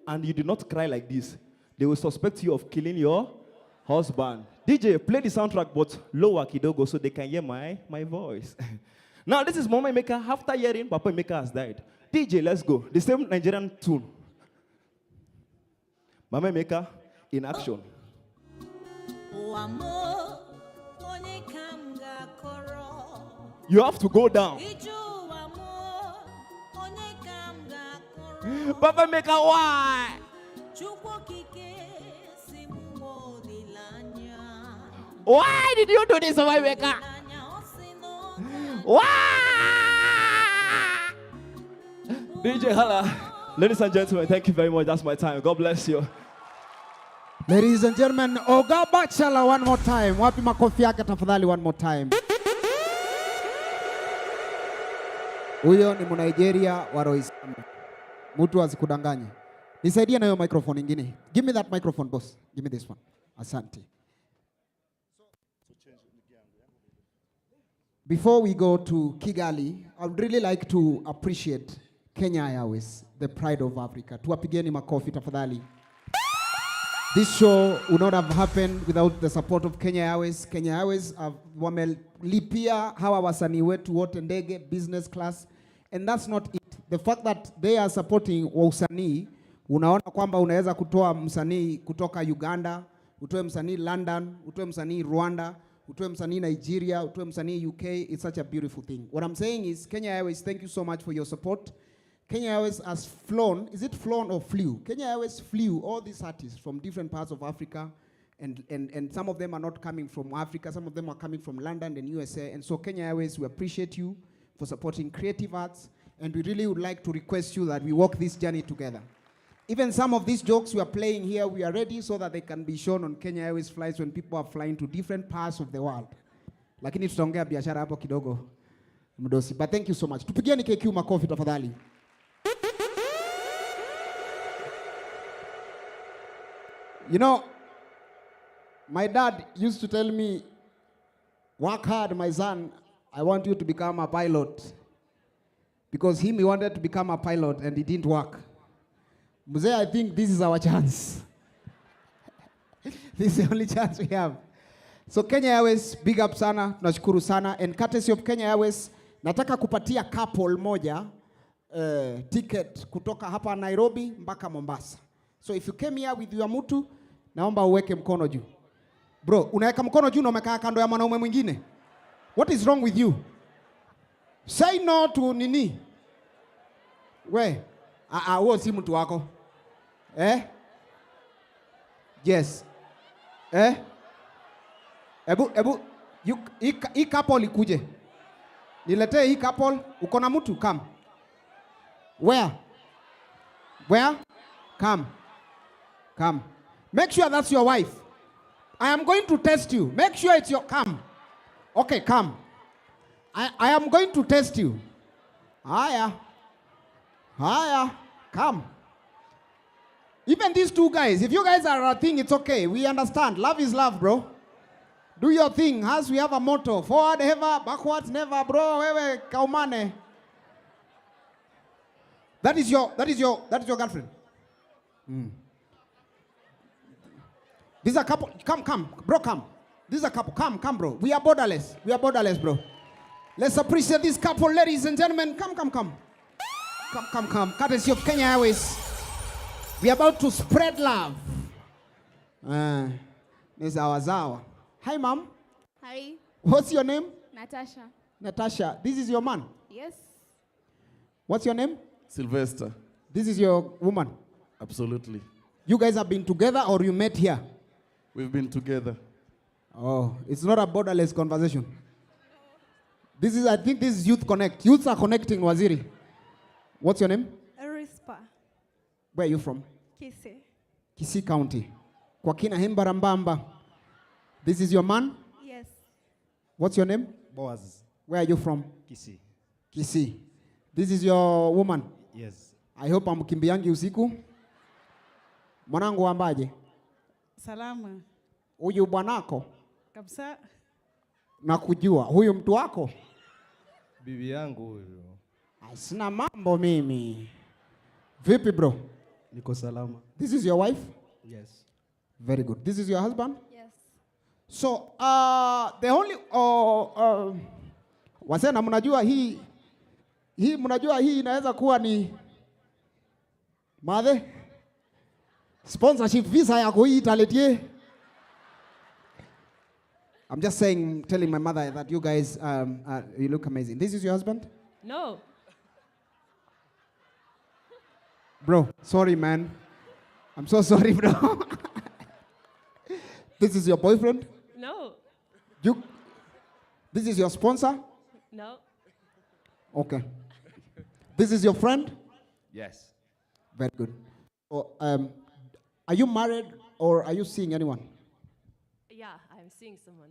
and you do not cry like this, they will suspect you of killing your husband. DJ, play the soundtrack but lower kidogo so they can hear my voice. Now this is Mama Emeka after hearing Papa Emeka has died. DJ, let's go. The same Nigerian tune. Mama Emeka in action. You have to go down. Papa Emeka, why? Why did you do this, Papa Emeka? Why? DJ Hala. Ladies and gentlemen, thank you very much. That's my time. God bless you.
Ladies and gentlemen, Oga Bachala one more time. Wapi makofi yake tafadhali one more time. Huyo ni Mnigeria wa Roysambu. Mtu asikudanganye. Nisaidie na hiyo microphone ingine. Give me that microphone, boss. Give me this one. Asante. Before we go to Kigali, I would really like to appreciate Kenya Airways, the pride of Africa. Tuwapigeni makofi tafadhali. This show would not have happened without the support of Kenya Airways. Kenya Airways wamelipia hawa wasanii wetu wote ndege business class, and that's not it. The fact that they are supporting wasanii, unaona kwamba unaweza kutoa msanii kutoka Uganda, utoe msanii London, utoe msanii Rwanda, utoe msanii Nigeria, utoe msanii UK. It's such a beautiful thing. What I'm saying is, Kenya Airways, thank you so much for your support. Kenya Airways has flown, is it flown or flew? Kenya Airways flew all these artists from different parts of Africa, and some of them are not coming from Africa, some of them are coming from London and USA. And so Kenya Airways, we appreciate you for supporting creative arts, and we really would like to request you that we walk this journey together. Even some of these jokes we are playing here, we are ready so that they can be shown on Kenya Airways flights when people are flying to different parts of the world. Lakini tutaongea biashara hapo kidogo mdosi. But thank you so much. Tupigieni KQ makofi tafadhali. You know, my dad used to tell me, work hard, my son. I want you to become a pilot. Because he wanted to become a pilot and it didn't work. Mzee, I think this is our chance. This is the only chance we have. So Kenya Airways, big up sana, tunashukuru sana. And courtesy of Kenya Airways, nataka kupatia couple moja ticket kutoka hapa Nairobi mpaka Mombasa. So if you came here with your mtu, naomba uweke mkono juu. Bro, unaweka mkono juu na umekaa kando ya mwanaume mwingine. What is wrong with you? Say no to nini? We, huo si mtu wako. Yes. Ebu, hii couple ikuje. Niletee hii couple, uko na mtu, come. Where? Come. Make sure that's your wife. I am going to test you. Make sure it's your, come. Okay, come. I am going to test you. Haya, come. Even these two guys, if you guys are a thing, it's okay. We understand. Love is love, bro. Do your thing. As we have a motto, forward ever, backwards never, bro. Wewe kaumane. That is your girlfriend. This is a couple. Come, bro, come. This is a couple. Come, bro. We are borderless, bro. Let's appreciate this couple, ladies and gentlemen. Come. Courtesy of Kenya Airways. We are about to spread love. This is our Zawa. Hi, mom.
Hi.
What's your name?
Natasha.
This is your man?
Yes.
What's your name?
Sylvester.
This is your woman?
Absolutely.
You guys have been together or you met here?
We've been together.
Oh, it's not a borderless conversation. I think this is Youthconnekt. Youths are connecting, Waziri. What's your name?
Arispa.
Where are you from? Kisii County. Kwa kina Hembarambamba. This is your man?
Yes.
What's your name?
Boaz.
Where are you from?
Kisii.
This is your woman?
Yes.
I hope amkimbiangi usiku. Mwanangu ambaje?
Salama.
Huyu bwanako?
Kabisa.
Nakujua. Huyu mtu wako?
Bibi yangu huyu.
Sina mambo mimi. Vipi bro?
Niko salama.
This is your wife?
Yes.
Very good. This is your husband?
Yes.
So, the only wasena mnajua hii mnajua hii inaweza kuwa ni madhe sponsorship visa ya kuitaletie. I'm just telling my mother that you guys you look amazing. This is your husband?
No.
Bro, sorry man. I'm so sorry, bro. This is your boyfriend?
No.
This is your sponsor?
No.
Okay. This is your friend?
Yes.
Very good. So, are you married or are you seeing anyone?
Yeah, I'm seeing someone.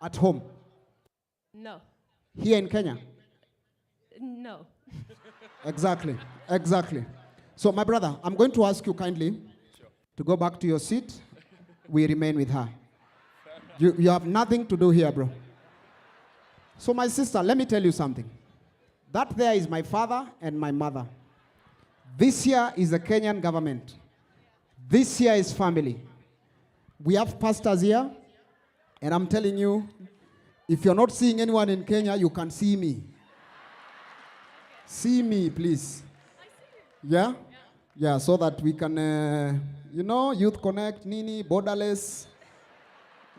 At home?
No.
Here in Kenya?
No.
Exactly, exactly. So my brother, I'm going to ask you kindly to go back to your seat. We remain with her. You have nothing to do here, bro. So my sister, let me tell you something. That there is my father and my mother. This here is the Kenyan government. This here is family. We have pastors here, and I'm telling you, if you're not seeing anyone in Kenya, you can see me. See me, please. Yeah? Yeah, so that we can, Youthconnekt, Nini, Borderless.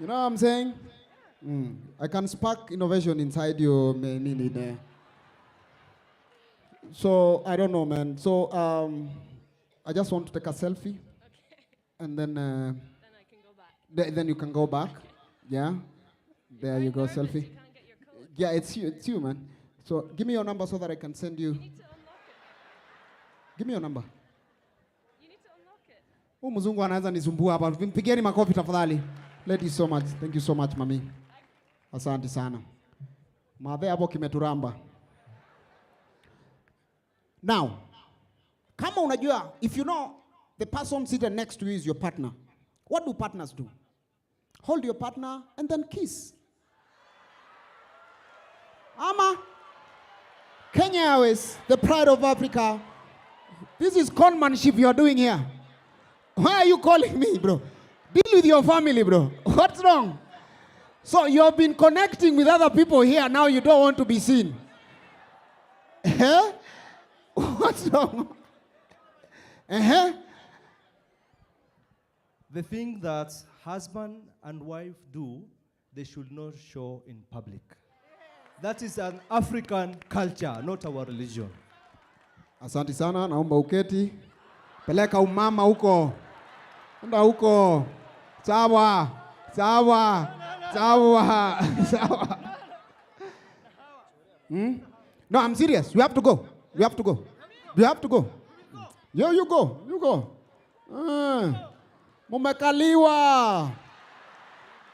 You know what I'm saying? I can spark innovation inside you, Nini, there. So, I don't know, man. So, I just want to take a selfie. Okay. And then I can go back. Then you can go back. Yeah? There you go, selfie. You can't get your code. Yeah, it's you, man. So, give me your number so that I can send you. You need to unlock it. Give me your number. You need to unlock it. Mzungu anaanza nisumbua hapa. Mpigeni makofi tafadhali. Thank you so much. Thank you so much, mami. Asante sana. Madhe hapo kimeturamba. Now, kama unajua, if you know the person seated next to you is your partner, what do partners do? Hold your partner and then kiss. Ama, Kenya Airways, the pride of Africa. This is conmanship you are doing here. Why are you calling me, bro? Deal with your family, bro. What's wrong? So you have been connecting with other people here, now you don't want to be seen. What's wrong?
The thing that husband and wife do, they should not show in public. That is an African culture, not our religion.
Asante sana, naomba uketi. Peleka umama huko. Enda huko. Sawa. Sawa. Sawa. Sawa. No, I'm serious. You have to go. You have to go. You have to go. Yo, you go. You go. Mumekaliwa.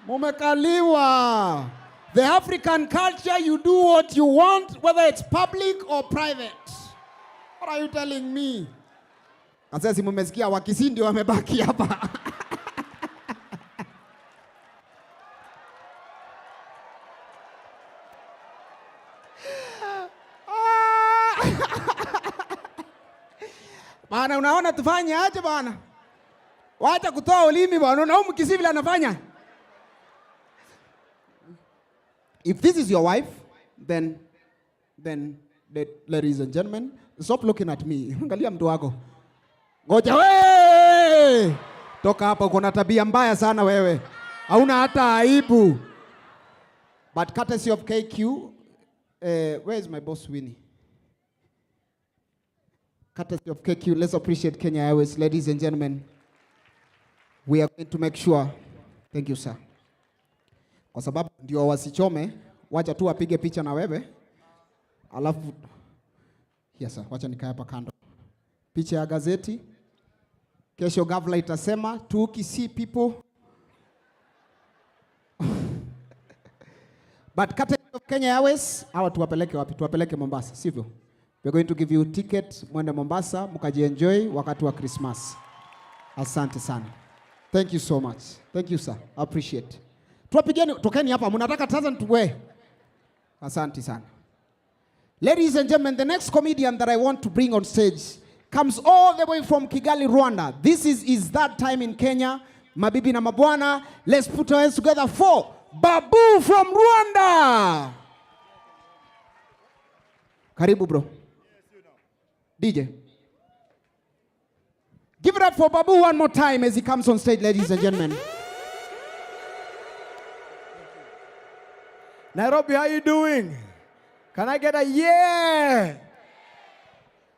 Mumekaliwa. The African culture, you do what you want, whether it's public or private. What are you telling me? Asasi mumesikia Wakisii ndio wamebaki hapa. Bana, unaona tufanye aje bana? Wacha kutoa ulimi bana. Unaona Mkisii vile anafanya? If this is your wife, then ladies and gentlemen, stop looking at me. Angalia mtu wako. Ngoja we! Toka hapa, uko na tabia mbaya sana wewe. Hauna hata aibu. But courtesy of KQ, where is my boss Winnie? Courtesy of KQ, let's appreciate Kenya Airways, ladies and gentlemen. We are going to make sure. Thank you, sir. Kwa sababu ndio wasichome, wacha tu apige picha na wewe. Alafu yes sir, wacha nikae hapa kando. Picha ya gazeti. Kesho gavla itasema two Kisii people. But courtesy of Kenya Airways, hawa tuwapeleke wapi? Tuwapeleke Mombasa, sivyo? We're going to give you ticket mwende Mombasa, mkajienjoy wakati wa Christmas. Asante sana. Thank you so much. Thank you sir. I appreciate. Tuwapigeni, tokeni hapa, mnataka tazan tuwe. Asante sana. Ladies and gentlemen, the next comedian that I want to bring on stage comes all the way from Kigali, Rwanda. This is that time in Kenya. Mabibi na mabwana, let's put our hands together for Babu from Rwanda. Karibu bro. DJ. Give it up for Babu one more time as he comes on stage, ladies and gentlemen.
Nairobi, how you doing? Can I get a yeah?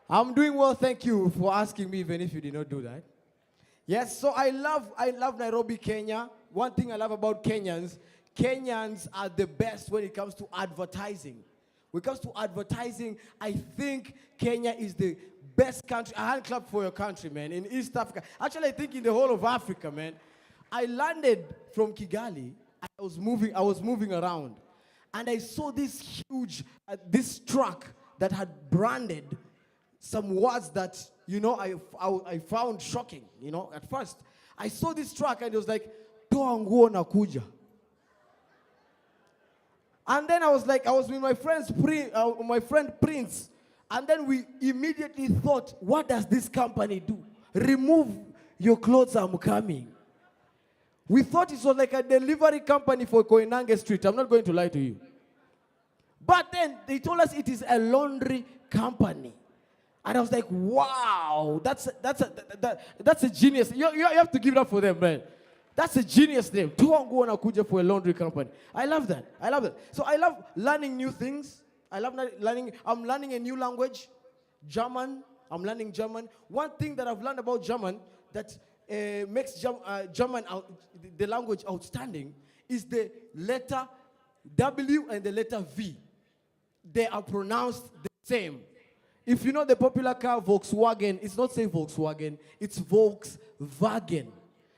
I'm doing well, thank you for asking me, even if you did not do that. Yes, so I love Nairobi, Kenya. One thing I love about Kenyans are the best when it comes to advertising. When it comes to advertising, I think Kenya is the best country. A hand clap for your country, man, in East Africa. Actually, I think in the whole of Africa, man. I landed from Kigali. I was moving around, and I saw this huge, this truck that had branded some words that, you know, I found shocking, you know, at first. I saw this truck and it was like, toa nguo na kuja. And then I was with my friend Prince, and then we immediately thought, what does this company do? Remove your clothes, I'm coming. We thought it was like a delivery company for Koinange Street. I'm not going to lie to you. But then they told us it is a laundry company. And I was like, wow, that's a genius. You have to give it up for them, man. That's a genius name. Tuangu Nakuja for a laundry company. I love that. So I love learning new things. I'm learning a new language, German. I'm learning German. One thing that I've learned about German that makes German the language outstanding is the letter W and the letter V. They are pronounced the same. If you know the popular car Volkswagen, it's not saying Volkswagen, it's Volkswagen,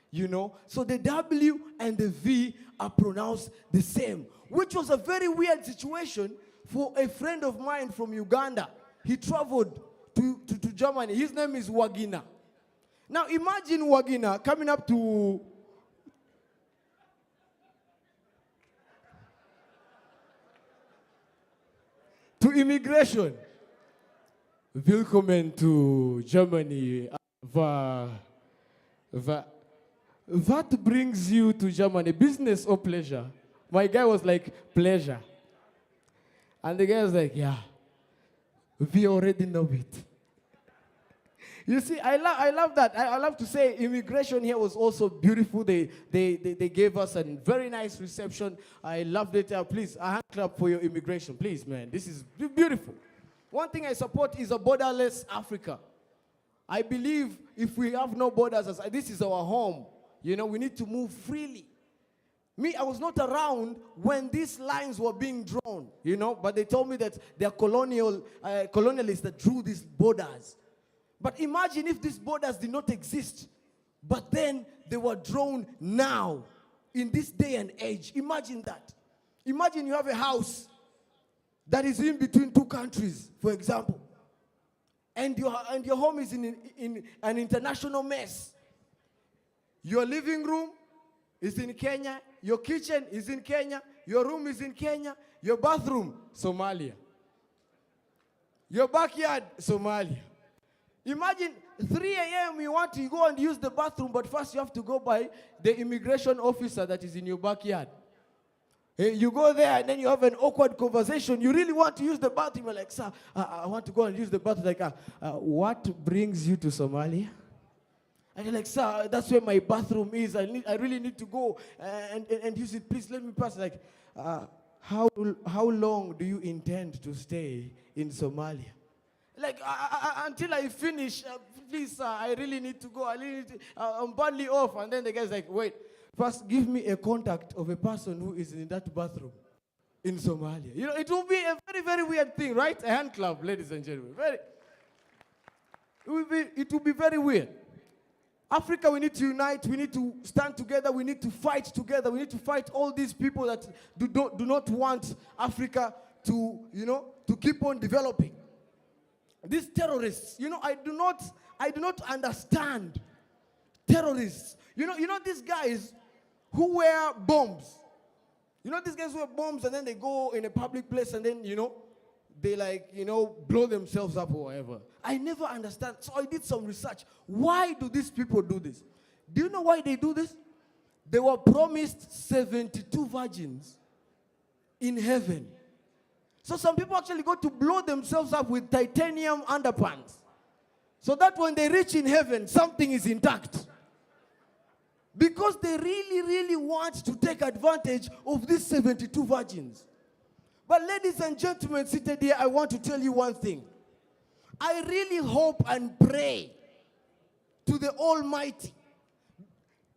you know. So the W and the V are pronounced the same, which was a very weird situation for a friend of mine from Uganda. He traveled to Germany. His name is Wagina. Now imagine Wagina coming up to immigration. Willkommen to Germany. What brings you to Germany? Business or pleasure? My guy was like, pleasure. And the guy was like, yeah, we already know it. You see, I love that. I love to say immigration here was also beautiful. They gave us a very nice reception. I loved it. Please, a hand clap for your immigration. Please, man. This is beautiful. One thing I support is a borderless Africa. I believe if we have no borders, this is our home. You know, we need to move freely. Me, I was not around when these lines were being drawn, you know, but they told me that they're colonialists that drew these borders. But imagine if these borders did not exist, but then they were drawn now, in this day and age. Imagine that. Imagine you have a house that is in between two countries, for example, and your home is in an international mess. Your living room is in Kenya, your kitchen is in Kenya, your room is in Kenya, your bathroom, Somalia. Your backyard, Somalia. Imagine 3 a.m. you want to go and use the bathroom, but first you have to go by the immigration officer that is in your backyard. You go there and then you have an awkward conversation. You really want to use the bathroom. You're like, sir, I want to go and use the bathroom. Like, what brings you to Somalia? And you're like, sir, that's where my bathroom is. I really need to go and use it. Please let me pass. Like, how long do you intend to stay in Somalia? Like, until I finish, please, sir, I really need to go. I'm badly off. And then the guy's like, wait. First, give me a contact of a person who is in that bathroom in Somalia. You know, it will be a very, very weird thing, right? A hand clap, ladies and gentlemen. It will be very weird. Africa, we need to unite. We need to stand together. We need to fight together. We need to fight all these people that do not want Africa to, you know, to keep on developing. These terrorists, you know, I do not understand terrorists. You know these guys who wear bombs. You know these guys wear bombs and then they go in a public place and then, you know, they like, you know, blow themselves up or whatever. I never understand. So I did some research. Why do these people do this? Do you know why they do this? They were promised 72 virgins in heaven. So some people actually go to blow themselves up with titanium underpants, so that when they reach in heaven, something is intact. Because they really, really want to take advantage of these 72 virgins. But ladies and gentlemen seated here, I want to tell you one thing. I really hope and pray to the Almighty,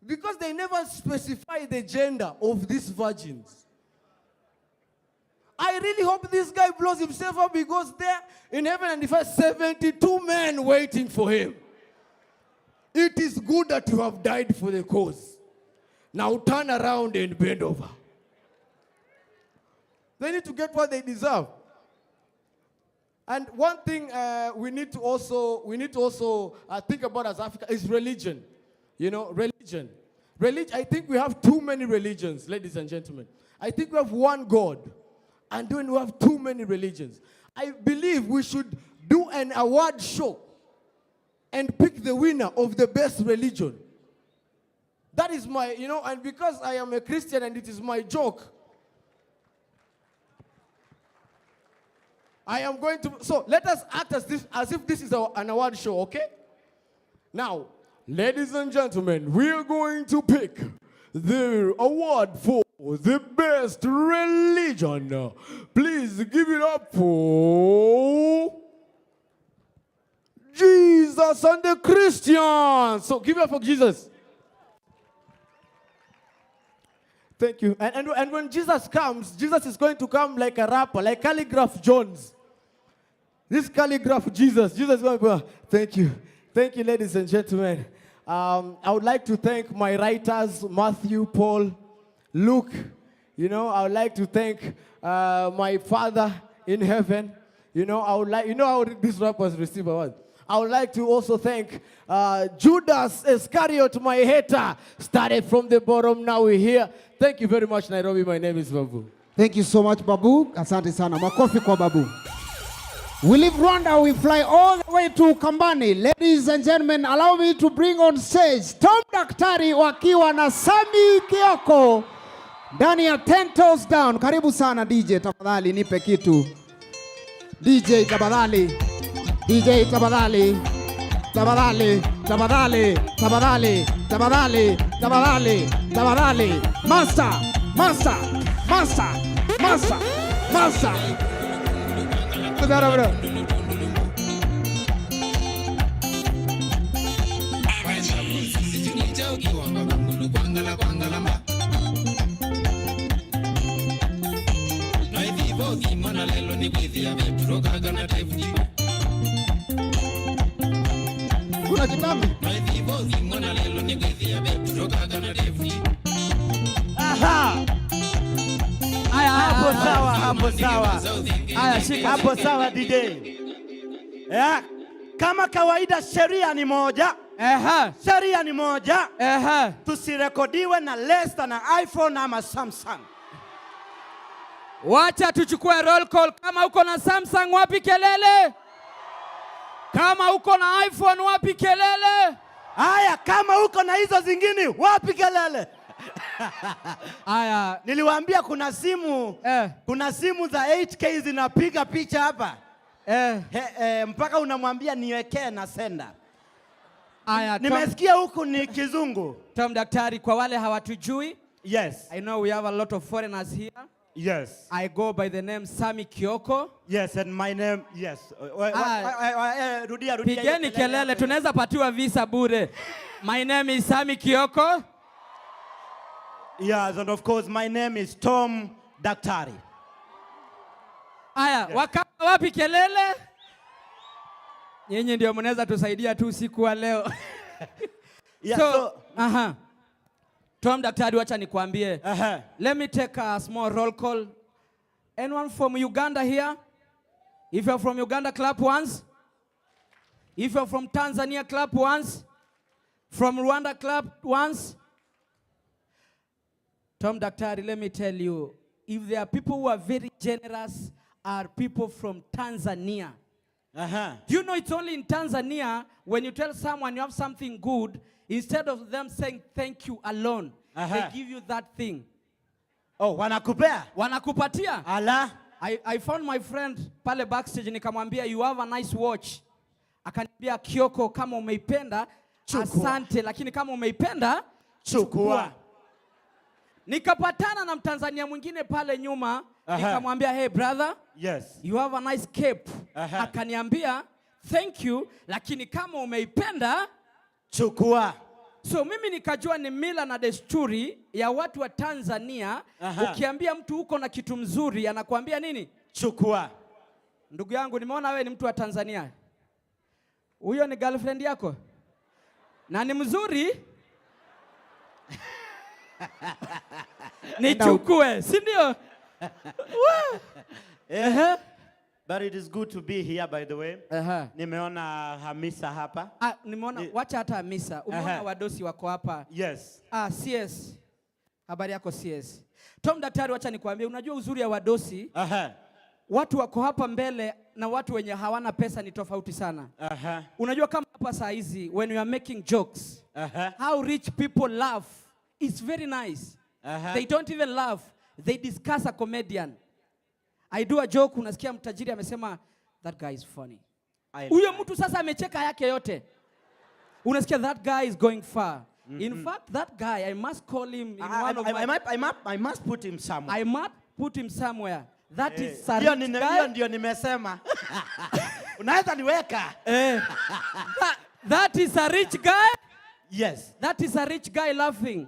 because they never specify the gender of these virgins. I really hope this guy blows himself up because there in heaven and if I 72 men waiting for him. It is good that you have died for the cause. Now turn around and bend over. They need to get what they deserve. And one thing we need to also think about as Africa is religion. You know, religion. I think we have too many religions, ladies and gentlemen. I think we have one God, and then we have too many religions. I believe we should do an award show and pick the winner of the best religion. That is my, and because I am a Christian and it is my joke, I am going to, so let us act as if this is an award show, okay? Now, ladies and gentlemen, we are going to pick the award for the best religion. Please give it up for Jesus and the Christians. So give it up for Jesus. Thank you. And when Jesus comes, Jesus is going to come like a rapper, like Calligraph Jones. This Calligraph Jesus is going to go, thank you. Thank you, ladies and gentlemen. I would like to thank my writers, Matthew, Paul, Luke. I would like to thank my Father in heaven. I would like, how these rappers receive awards. I would like to also thank Judas Iscariot, my hater. Started from the bottom, now we're here. Thank you very much, Nairobi. My name is Babu.
Thank you so much, Babu. Asante sana. Makofi kwa Babu. We leave Rwanda, we fly all the way to Kambani. Ladies and gentlemen, allow me to bring on stage Tom Daktari wakiwa na Sami Kioko ndani ya 10 Toes Down. Karibu sana DJ, tafadhali nipe kitu. DJ tafadhali. DJ tafadhali. Tafadhali, tafadhali, tafadhali, tafadhali, tafadhali, tafadhali. Master, master, master, master, master. Bro. Kuna kitambi.
Aha. Aya, hapo sawa, hapo sawa. Aya, shika hapo sawa DJ. Kama kawaida sheria ni moja. Sheria ni moja. Tusirekodiwe na Lesta na iPhone ama Samsung.
Wacha tuchukue roll call. Kama uko na Samsung wapi kelele? Kama uko na iPhone wapi kelele?
Aya, kama uko na hizo zingine wapi kelele?
Aya,
niliwaambia kuna simu kuna simu za 8K zinapiga picha hapa. Mpaka unamwambia niwekee na senda.
Aya,
nimesikia huku ni kizungu.
Tom Daktari, kwa wale hawatujui.
Yes.
I know we have a lot of foreigners here.
Yes.
I go by the name Sami Kioko.
Yes, and my name, yes. Rudia.
Pigeni kelele, tunaweza patiwa visa bure. My name is Sami Kioko.
Yes, and of course my name is Tom Daktari.
Aya, wakapa wapi kelele? Nyinyi ndio mnaweza tusaidia tu siku wa leo. Tom Daktari, wacha nikwambie. Let me take a small roll call. Anyone from Uganda here? If you're from Uganda, clap once. If you're from Tanzania, clap once. From Rwanda, clap once. Tom Daktari, let me tell you, if there are people who are very generous, are people from Tanzania. You know it's only in Tanzania, when you tell someone you have something good, instead of them saying thank you alone, they give you that thing.
Oh, wanakupea?
Wanakupatia.
Ala.
I found my friend pale backstage, nikamwambia you have a nice watch. Akaniambia Kioko, kama umeipenda, asante, lakini kama umeipenda, chukua. Nikapatana na Mtanzania mwingine pale nyuma, nikamwambia hey brother,
yes,
you have a nice cape. Akaniambia thank you, lakini kama umeipenda,
chukua.
So mimi nikajua ni mila na desturi ya watu wa Tanzania. Ukiambia mtu uko na kitu mzuri anakuambia nini?
Chukua.
Ndugu yangu, nimeona wewe ni mtu wa Tanzania. Huyo ni girlfriend yako? Na ni mzuri? Nichukue, si ndio?
But it is good to be here, by the way. Nimeona Hamisa hapa.
Nimeona, wacha hata Hamisa. Umeona wadosi wako hapa.
Yes.
CS. Habari yako CS. Tom Daktari, wacha nikwambie, unajua uzuri ya wadosi? Watu wako hapa mbele na watu wenye hawana pesa ni tofauti sana. Unajua kama hapa saa hizi, when you are making jokes, how rich people laugh, it's very nice. They don't even laugh. They discuss a comedian. I do a joke, unasikia mtajiri amesema, that guy is funny. Huyo mtu sasa amecheka yake yote. Unasikia, that guy is going far. In fact, that guy, I must call him in one of my...
I must put him somewhere.
I must put him somewhere. That is a rich guy.
Ndio nimesema. Unaweza niweka.
That is a rich guy.
Yes.
That is a rich guy laughing.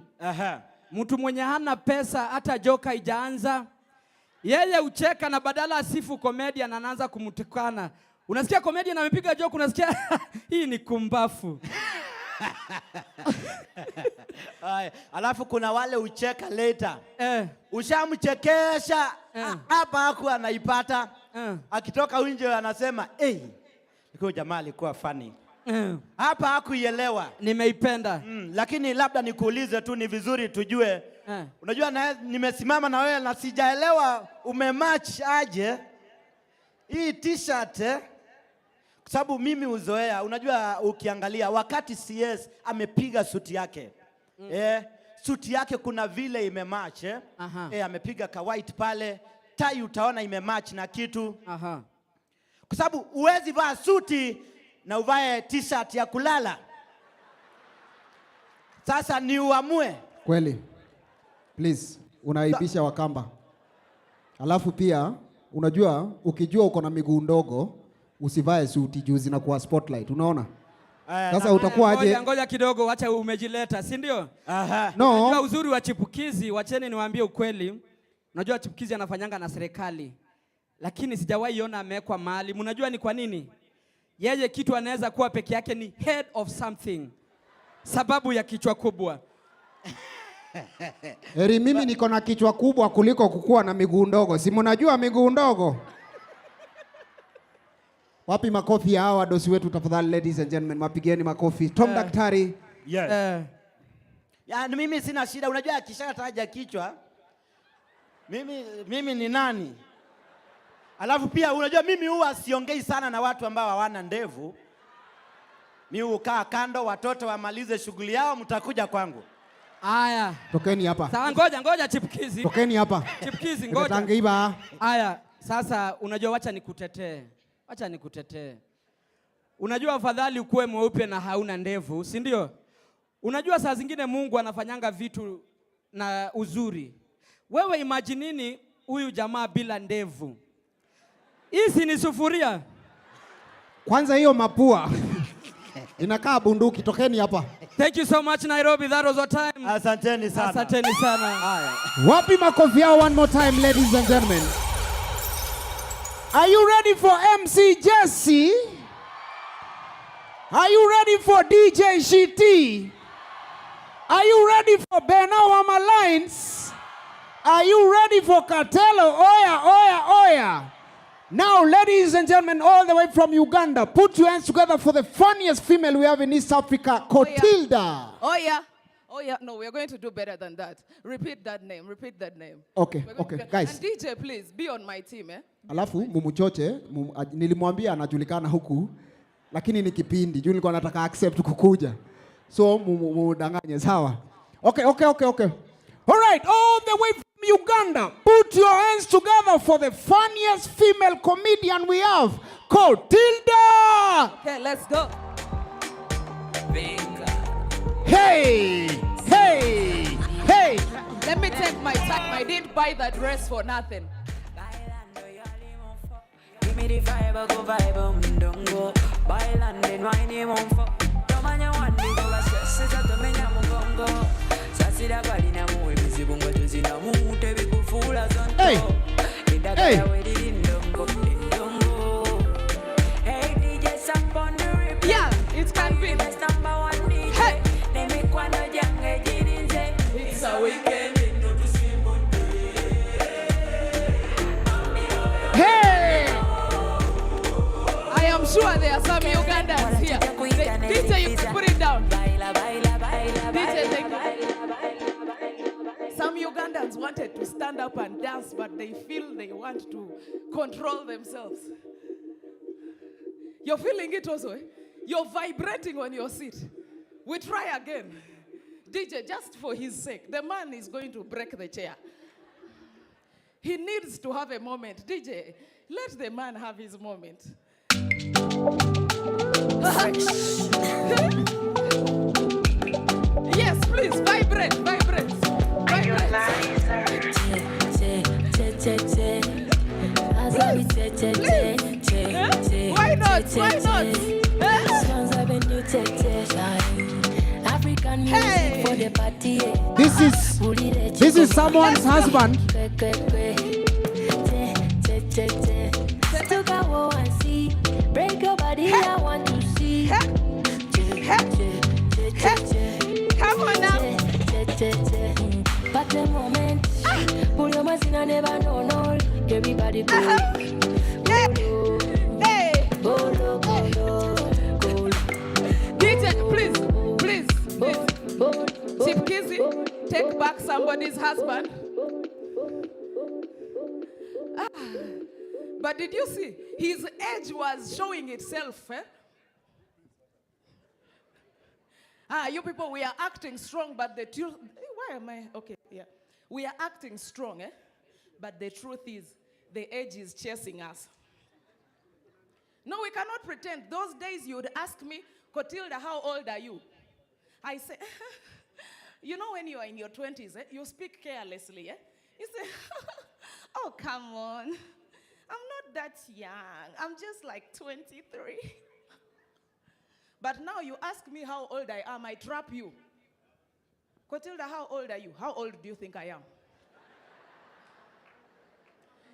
Mtu mwenye hana pesa, hata joka haijaanza. Yeye ucheka na badala asifu comedian anaanza kumtukana. Unasikia comedian amepiga joke, unasikia hii ni kumbafu.
Alafu kuna wale ucheka later. Ushamchekesha hapa haku anaipata. Akitoka nje anasema, "Huyo jamaa alikuwa funny." Hapa hakuielewa.
Nimeipenda.
Lakini labda nikuulize tu, ni vizuri tujue. Unajua nimesimama na wewe na sijaelewa umematch aje hii t-shirt kwa sababu mimi uzoea. Unajua ukiangalia wakati CS amepiga suti yake. Suti yake kuna vile imematch amepiga ka white pale, tai utaona imematch na kitu. Kwa sababu uwezi vaa suti na uvae t-shirt ya kulala. Sasa ni uamue.
Kweli. Please, unaibisha Wakamba. Alafu pia, unajua, ukijua uko na miguu ndogo, usivae suti juu zinakuwa spotlight, unaona? Sasa utakuwa aje?
Ngoja kidogo, acha umejileta, si ndio?
No.
Unajua uzuri wa Chipukeezy, wacheni niwaambie ukweli. Unajua Chipukeezy anafanyanga na serikali. Lakini sijawahi iona amewekwa mahali. Mnajua ni kwa nini? Yeye kitu anaweza kuwa peke yake ni head of something. Sababu ya kichwa kubwa.
Heri mimi niko na kichwa kubwa kuliko kukua na miguu ndogo. Si mnajua miguu ndogo? Wapi makofi ya hawa wadosi wetu tafadhali, ladies and gentlemen, mapigeni makofi. Tom Daktari.
Yes. Yaani mimi sina shida, unajua akishataja kichwa mimi ni nani? Alafu pia unajua mimi huwa siongei sana na watu ambao hawana ndevu. Mimi hukaa kando, watoto wamalize shughuli yao, mtakuja kwangu.
Aya.
Tokeni hapa.
Sawa, ngoja Chipukeezy.
Tokeni hapa.
Chipukeezy, ngoja.
Tutangeiba.
Aya, sasa unajua wacha nikutetee. Unajua afadhali ukuwe mweupe na hauna ndevu, si ndio? Unajua saa zingine Mungu anafanyanga vitu na uzuri. Wewe imaginini huyu jamaa bila ndevu. Hizi ni sufuria.
Kwanza hiyo mapua inakaa bunduki. Tokeni hapa.
Thank you so much Nairobi, that was our time.
Asanteni sana.
Asanteni sana. Haya.
Wapi makofi yao one more time, ladies and gentlemen. Are you ready for MC Jesse? Are you ready for DJ Shiti? Are you ready for Benawa Malines? Are you ready for Cartello? Oya. Now, ladies and gentlemen, all the way from Uganda, put your hands together for the funniest female we have in East Africa, Cotilda.
Oh yeah, no, we are going to do better than that. Repeat that name.
Okay, guys.
And DJ, please, be on my team,
Alafu, mumuchoche, nilimwambia anajulikana huku, lakini ni kipindi, juu nilikuwa nataka accept kukuja. So, mudanganye, sawa. Okay. All right, all the way from Uganda, put your hands together for the funniest female comedian we have, Cotilda!
Okay, let's go.
Hey!
Let me take my time. I didn't buy that dress for nothing.
Give me the vibe, go vibe, don't go. Bailando, no hay ni monfo. Toma ya one, digo, la stress, esa tu me llama. ndongo sasira balina mu ebizibu nga tuzinamu tebikufuula zonto eddagala we liri ndongo endongo. Hey DJ Samp on the replay.
Yeah, it can be.
Best number one DJ. Hey. Nemikwano gyange girinze.
It's a weekend. Hey! I am sure there are some Ugandans here. DJ, you can put it down. DJ, thank you. Some Ugandans wanted to stand up and dance, but they feel they want to control themselves. You're feeling it also, eh? You're vibrating on your seat. We try again. DJ, just for his sake, the man is going to break the chair. He needs to have a moment. DJ, let the man have his moment. Yes, please, vibrate, vibrate. Why not? Why not? Hey!
This is someone's husband.
Break your body, I want to see.
Come on now.
But the moment, pull your machine, I never know, no. Everybody go.
Hey. DJ, please. Chipukeezy, take back somebody's husband. But did you see? His age was showing itself. Eh? You people, we are acting strong, but the truth... Why am I... Okay, yeah. We are acting strong, eh? But the truth is, the age is chasing us. No, we cannot pretend. Those days you would ask me, Cotilda, how old are you? I say, you know when you are in your 20s, eh? You speak carelessly, eh? You say, oh, come on. I'm not that young. I'm just like 23. But now you ask me how old I am, I trap you. Cotilda, how old are you? How old do you think I am?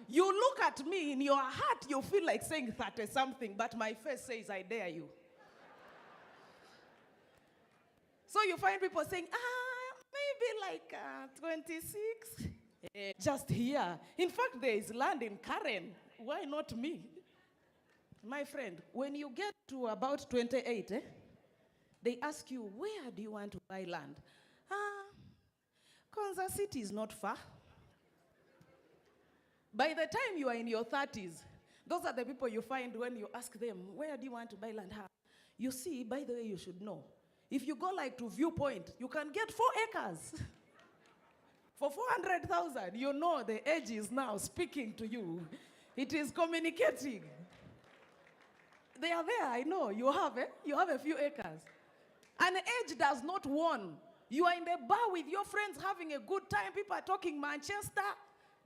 You look at me, in your heart, you feel like saying 30-something, but my face says, I dare you. So you find people saying, maybe like 26. Just here. In fact, there is land in Karen. Why not me? My friend, when you get to about 28, they ask you, where do you want to buy land? Kansas City is not far. By the time you are in your 30s, those are the people you find when you ask them, where do you want to buy land? You see, by the way, you should know. If you go like to Viewpoint, you can get 4 acres. For 400,000, you know the age is now speaking to you. It is communicating. They are there, I know. You have a few acres. And age does not warn. You are in the bar with your friends having a good time. People are talking Manchester,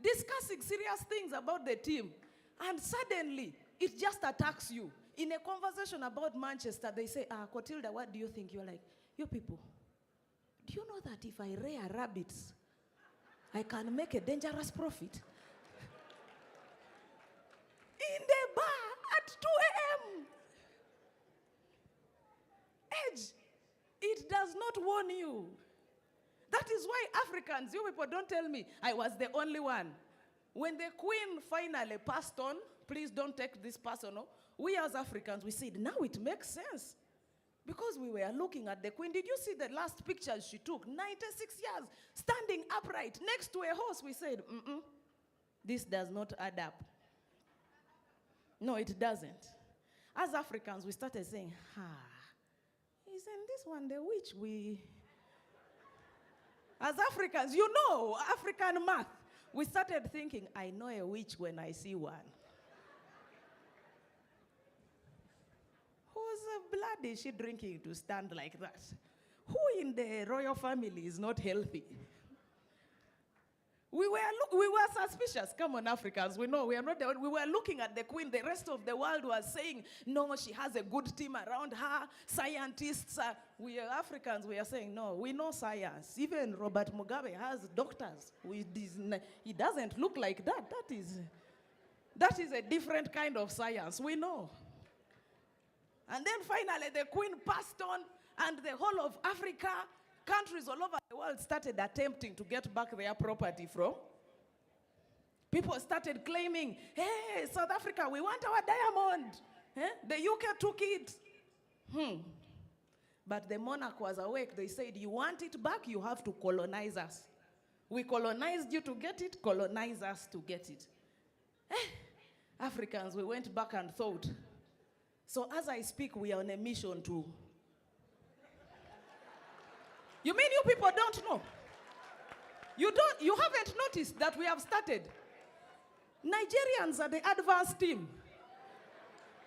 discussing serious things about the team. And suddenly, it just attacks you. In a conversation about Manchester, they say, Cotilda, what do you think? You're like, you people, do you know that if I rear rabbits, I can make a dangerous profit? In the bar at 2 a.m. Age, it does not warn you. That is why Africans, you people don't tell me I was the only one. When the Queen finally passed on, please don't take this personal, we as Africans, we said, now it makes sense. Because we were looking at the Queen. Did you see the last pictures she took? 96 years, standing upright next to a horse. We said, this does not add up. No, it doesn't. As Africans, we started saying, isn't this one the witch we... As Africans, you know, African math. We started thinking, I know a witch when I see one. Whose blood is she drinking to stand like that? Who in the royal family is not healthy? We were suspicious. Come on, Africans. We know we are not the one. We were looking at the queen. The rest of the world was saying, no, she has a good team around her. Scientists. We are Africans. We are saying, no, we know science. Even Robert Mugabe has doctors. He doesn't look like that. That is a different kind of science. We know. And then finally, the queen passed on, and the whole of Africa, countries all over the world started attempting to get back their property from. People started claiming, hey, South Africa, we want our diamond. The UK took it. But the monarch was awake. They said, you want it back, you have to colonize us. We colonized you to get it, colonize us to get it. Africans, we went back and thought. So as I speak, we are on a mission to. You mean you people don't know? You haven't noticed that we have started. Nigerians are the advanced team.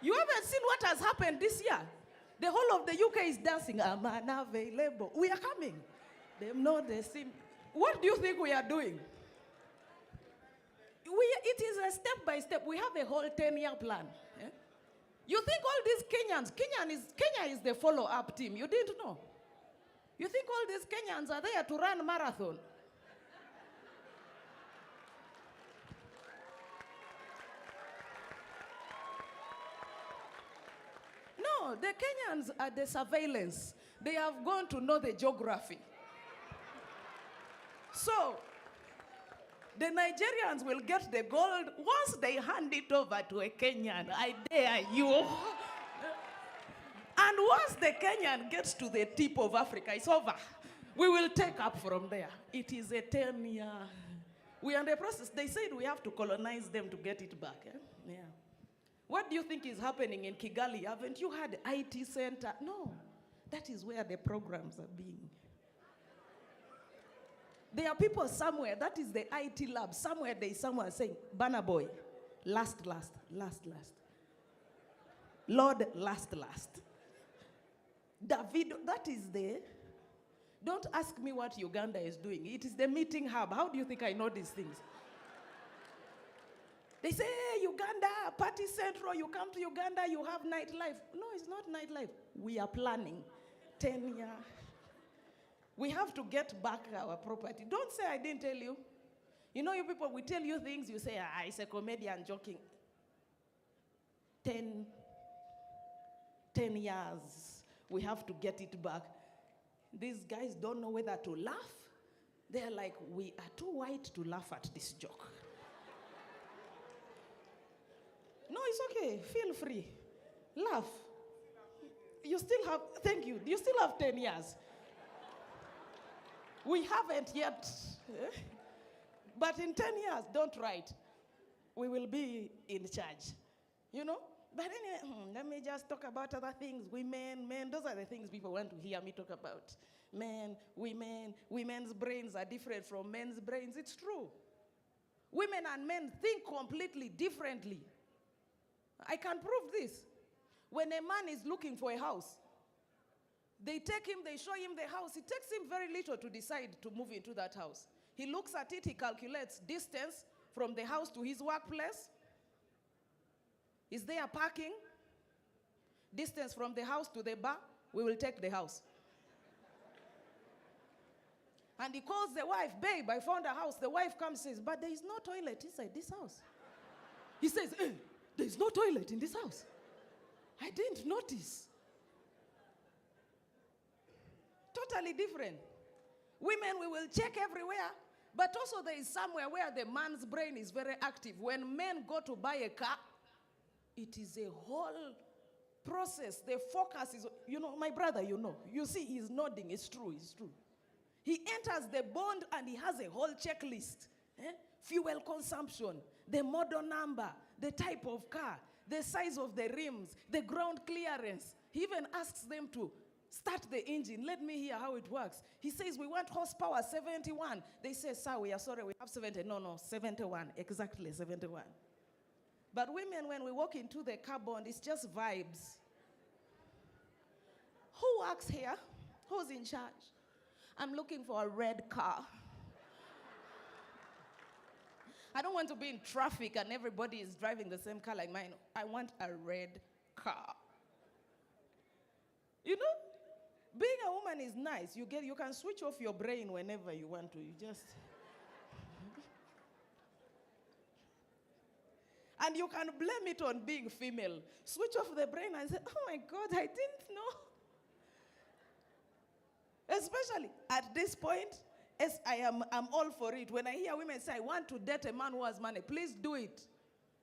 You haven't seen what has happened this year. The whole of the UK is dancing. I'm unavailable. We are coming. They know they see. What do you think we are doing? It is a step by step. We have a whole 10-year plan. You think all these Kenyans, Kenya is the follow-up team. You didn't know. You think all these Kenyans are there to run marathon? No, the Kenyans are the surveillance. They have gone to know the geography. So, the Nigerians will get the gold once they hand it over to a Kenyan. I dare you. And once the Kenyan gets to the tip of Africa, it's over. We will take up from there. It is a 10-year. We are in the process. They said we have to colonize them to get it back. Yeah. What do you think is happening in Kigali? Haven't you had IT center? No. That is where the programs are being. There are people somewhere, that is the IT lab. Somewhere there is someone saying, Banner boy, last. Lord, last. David, that is there. Don't ask me what Uganda is doing. It is the meeting hub. How do you think I know these things? They say, hey, Uganda, Party Central, you come to Uganda, you have nightlife. No, it's not nightlife. We are planning 10 years. We have to get back our property. Don't say I didn't tell you. You know, you people, we tell you things, you say, it's a comedian joking. 10 years, we have to get it back. These guys don't know whether to laugh. They're like, we are too white to laugh at this joke. No, it's okay. Feel free. Laugh. You still have, thank you. You still have 10 years. We haven't yet. But in 10 years, don't write. We will be in charge. You know? But anyway, let me just talk about other things. Women, men, those are the things people want to hear me talk about. Men, women, women's brains are different from men's brains. It's true. Women and men think completely differently. I can prove this. When a man is looking for a house, they take him, they show him the house. It takes him very little to decide to move into that house. He looks at it, he calculates distance from the house to his workplace. Is there parking? Distance from the house to the bar? We will take the house. And he calls the wife, babe, I found a house. The wife comes and says, but there is no toilet inside this house. He says, there is no toilet in this house. I didn't notice. Totally different. Women, we will check everywhere, but also there is somewhere where the man's brain is very active. When men go to buy a car, it is a whole process. The focus is, you know, my brother, you know. You see, he's nodding. It's true, it's true. He enters the bond and he has a whole checklist. Fuel consumption, the model number, the type of car, the size of the rims, the ground clearance. He even asks them to start the engine. Let me hear how it works. He says, we want horsepower 71. They say, sir, we are sorry, we have 70. No, 71, exactly 71. But women, when we walk into the car bond, it's just vibes. Who works here? Who's in charge? I'm looking for a red car. I don't want to be in traffic and everybody is driving the same car like mine. I want a red car. You know, being a woman is nice. You can switch off your brain whenever you want to. You just... And you can blame it on being female. Switch off the brain and say, oh my God, I didn't know. Especially at this point, as I'm all for it. When I hear women say, I want to date a man who has money, please do it.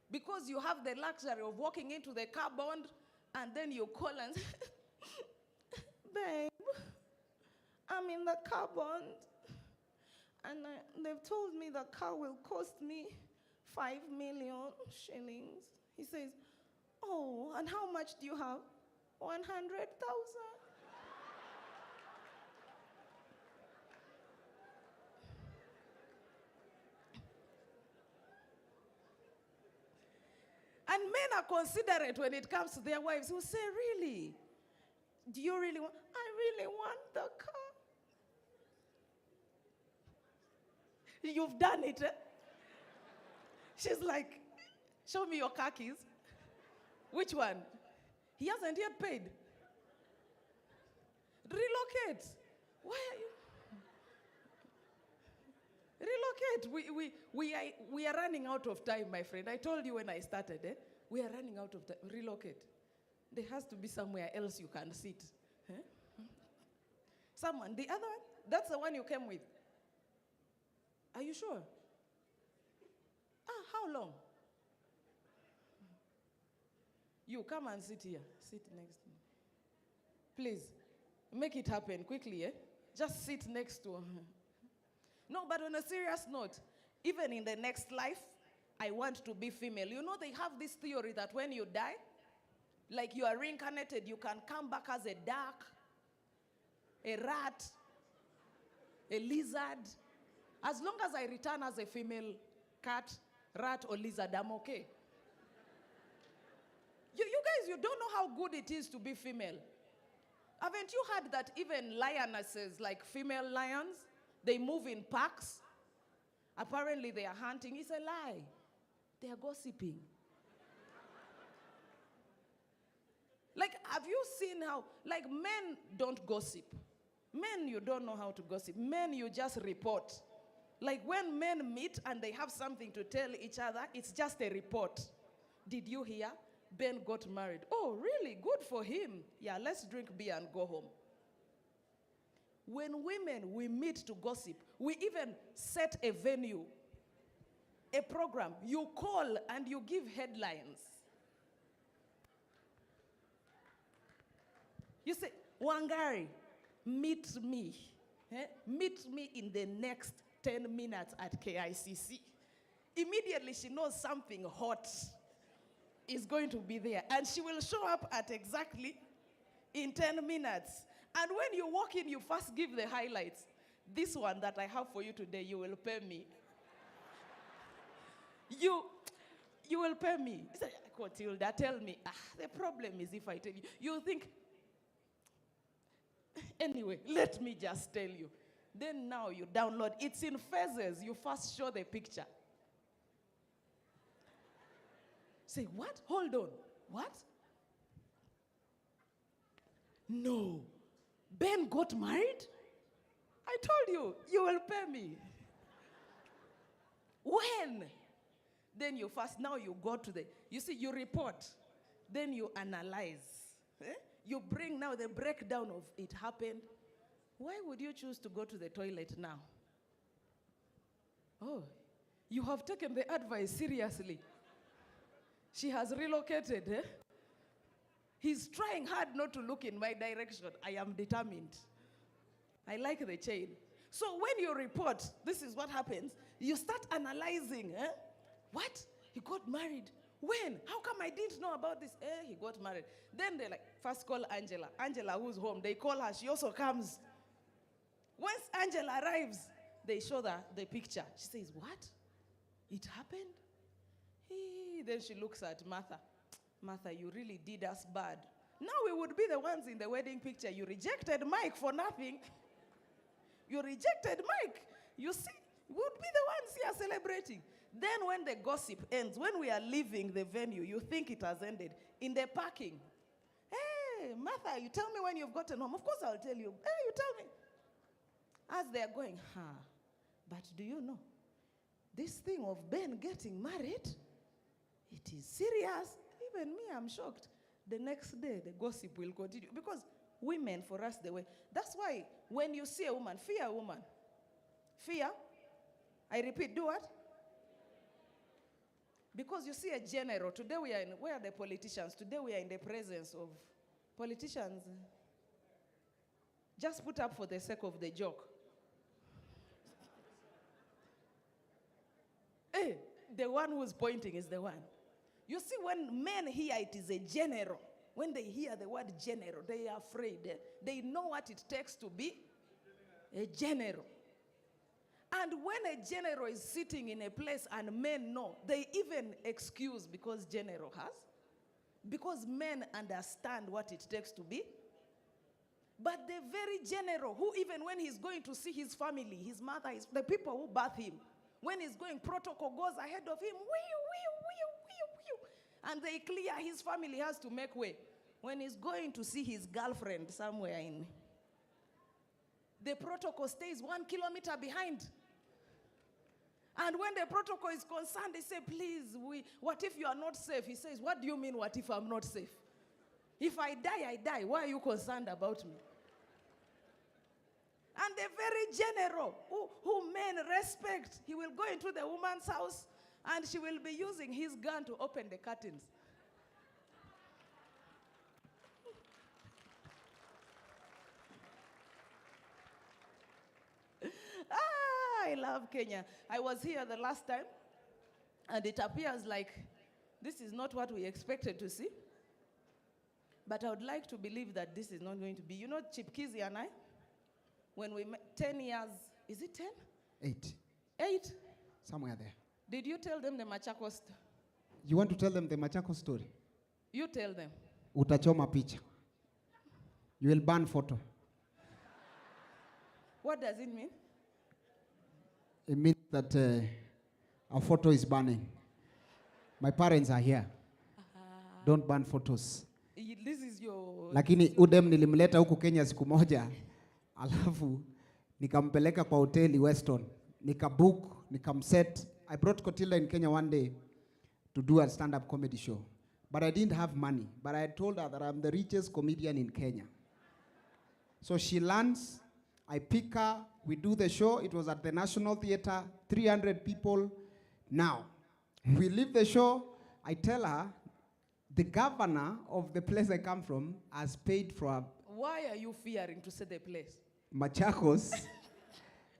Because you have the luxury of walking into the car bond and then you call and say, babe, I'm in the car bond. And they've told me the car will cost me 5 million shillings. He says, oh, and how much do you have? 100,000. And men are considerate when it comes to their wives who say, really? Do you really want? I really want the car. You've done it, eh? She's like, show me your car keys. Which one? He hasn't yet paid. Relocate. Why are you? Relocate. We are running out of time, my friend. I told you when I started, eh? We are running out of time. Relocate. There has to be somewhere else you can sit. Eh? Someone. The other one? That's the one you came with. Are you sure? How long? You come and sit here. Sit next to me. Please, make it happen quickly, eh? Just sit next to her. No, but on a serious note, even in the next life, I want to be female. You know, they have this theory that when you die, like you are reincarnated, you can come back as a duck, a rat, a lizard. As long as I return as a female cat, rat, or lizard, I'm okay. You guys, you don't know how good it is to be female. Haven't you heard that even lionesses, like female lions, they move in packs? Apparently they are hunting. It's a lie. They are gossiping. Like, have you seen how, like, men don't gossip. Men, you don't know how to gossip. Men, you just report. Like when men meet and they have something to tell each other, it's just a report. Did you hear? Ben got married. Oh, really? Good for him. Yeah, let's drink beer and go home. When women, we meet to gossip, we even set a venue, a program. You call and you give headlines. You say, Wangari, meet me. Meet me in the next 10 minutes at KICC. Immediately she knows something hot is going to be there. And she will show up at exactly in 10 minutes. And when you walk in, you first give the highlights. This one that I have for you today, you will pay me. You will pay me. He said, Cotilda, tell me. The problem is if I tell you, you think, anyway, let me just tell you. Then now you download. It's in phases. You first show the picture. Say, what? Hold on. What? No. Ben got married? I told you, you will pay me. When? Then you first, now you go to the, you see, you report. Then you analyze. You bring now the breakdown of it happened. Why would you choose to go to the toilet now? Oh, you have taken the advice seriously. She has relocated, eh? He's trying hard not to look in my direction. I am determined. I like the chain. So when you report, this is what happens. You start analyzing, eh? What? He got married. When? How come I didn't know about this? He got married. Then they like, first call Angela. Angela, who's home, they call her. She also comes. Once Angela arrives, they show the picture. She says, what? It happened? Then she looks at Martha. Martha, you really did us bad. Now we would be the ones in the wedding picture. You rejected Mike for nothing. You rejected Mike. You see, would be the ones here celebrating. Then when the gossip ends, when we are leaving the venue, you think it has ended. In the parking, hey, Martha, you tell me when you've gotten home. Of course I'll tell you. Hey, you tell me. As they're going, but do you know, this thing of Ben getting married, it is serious. Even me, I'm shocked. The next day, the gossip will continue. Because women, for us, that's why when you see a woman, fear a woman. Fear. I repeat, do what? Because you see a general. Today we are where are the politicians? Today we are in the presence of politicians. Just put up for the sake of the joke. Hey, the one who's pointing is the one. You see, when men hear it is a general, when they hear the word general, they are afraid. They know what it takes to be a general. And when a general is sitting in a place and men know, they even excuse because general has. Because men understand what it takes to be. But the very general, who even when he's going to see his family, his mother, the people who birth him, when he's going, protocol goes ahead of him. And they clear, his family has to make way. When he's going to see his girlfriend somewhere in, the protocol stays 1 kilometer behind. And when the protocol is concerned, they say, please, what if you are not safe? He says, what do you mean, what if I'm not safe? If I die, I die. Why are you concerned about me? And the very general who men respect, he will go into the woman's house and she will be using his gun to open the curtains. I love Kenya. I was here the last time, and it appears like this is not what we expected to see. But I would like to believe that this is not going to be. You know Chipukeezy and I? When we met 10 years, is it 10?
8.
8?
Somewhere there.
Did you tell them the Machakos?
You want to tell them the Machakos story?
You tell them.
Utachoma picha. You will ban photo.
What does it mean?
It means that a photo is banning. My parents are here. Don't ban photos.
This is your...
Lakini udem nilimleta huku Kenya siku moja. Alafu nikampeleka kwa hoteli Weston. Nikabook, nikamset. I brought Cotilda in Kenya one day to do a stand-up comedy show. But I didn't have money. But I told her that I'm the richest comedian in Kenya. So she lands, I pick her, we do the show. It was at the National Theatre, 300 people. Now, we leave the show, I tell her, the governor of the place I come from has paid for a...
Why are you fearing to say the place?
Machakos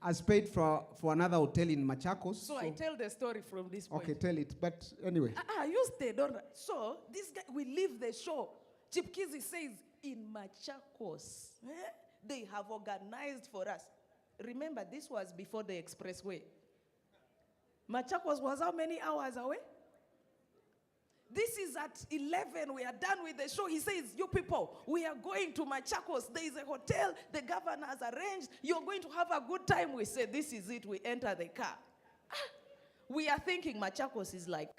has paid for another hotel in Machakos.
So I tell the story from this point.
Okay, tell it, but anyway.
You stay, don't... So, this guy, we leave the show. Chipukeezy says, in Machakos, they have organized for us. Remember, this was before the expressway. Machakos was how many hours away? This is at 11. We are done with the show. He says, you people, we are going to Machakos. There is a hotel. The governor has arranged. You're going to have a good time. We said, this is it. We enter the car. We are thinking Machakos is like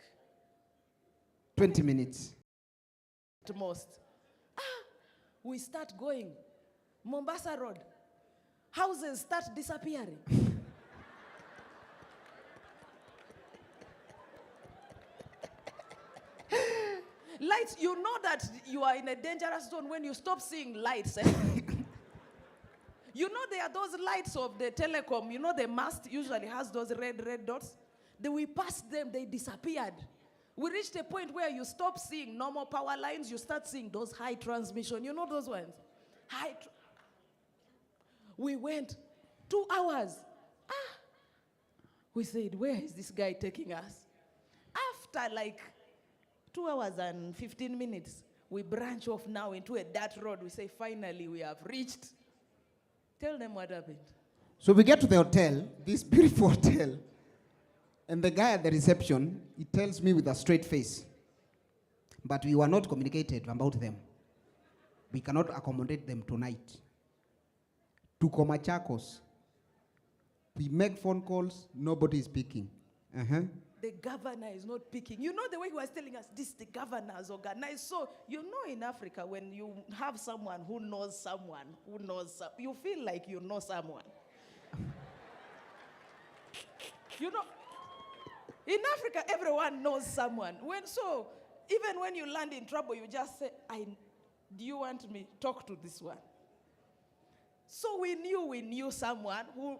20 minutes.
At most. We start going. Mombasa Road. Houses start disappearing. Lights, you know that you are in a dangerous zone when you stop seeing lights. You know there are those lights of the telecom, you know the mast usually has those red dots. We passed them, they disappeared. We reached a point where you stop seeing normal power lines, you start seeing those high transmission, you know those ones? We went 2 hours. We said, where is this guy taking us? After like 2 hours and 15 minutes, we branch off now into a dirt road. We say, finally, we have reached. Tell them what happened.
So we get to the hotel, this beautiful hotel, and the guy at the reception, he tells me with a straight face, but we were not communicated about them. We cannot accommodate them tonight. Tuko Machakos. We make phone calls, nobody is picking.
The governor is not picking. You know the way he was telling us, this the governor's organized. So, you know in Africa, when you have someone who knows someone, you feel like you know someone. You know, in Africa, everyone knows someone. Even when you land in trouble, you just say, do you want me to talk to this one? So we knew someone who,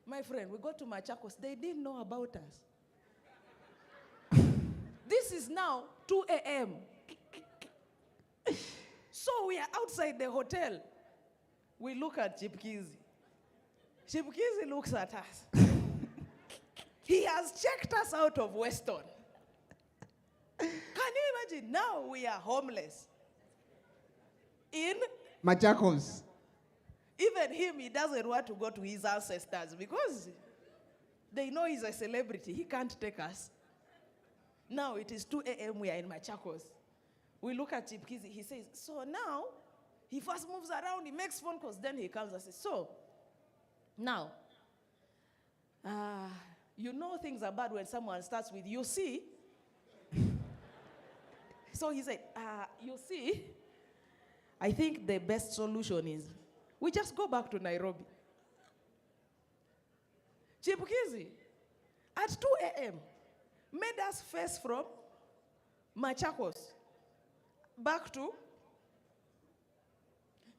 my friend, we go to Machakos, they didn't know about us. This is now 2 a.m. So we are outside the hotel. We look at Chipukeezy. Chipukeezy looks at us. He has checked us out of Weston. Can you imagine? Now we are homeless. In
Machakos.
Even him, he doesn't want to go to his ancestors because they know he's a celebrity. He can't take us. Now it is 2 a.m. We are in Machakos. We look at Chipukeezy. He says, so now, he first moves around. He makes phone calls. Then he comes and says, so, now, you know things are bad when someone starts with, you see. So he said, you see, I think the best solution is we just go back to Nairobi. Chipukeezy, at 2 a.m., made us face from Machakos back to.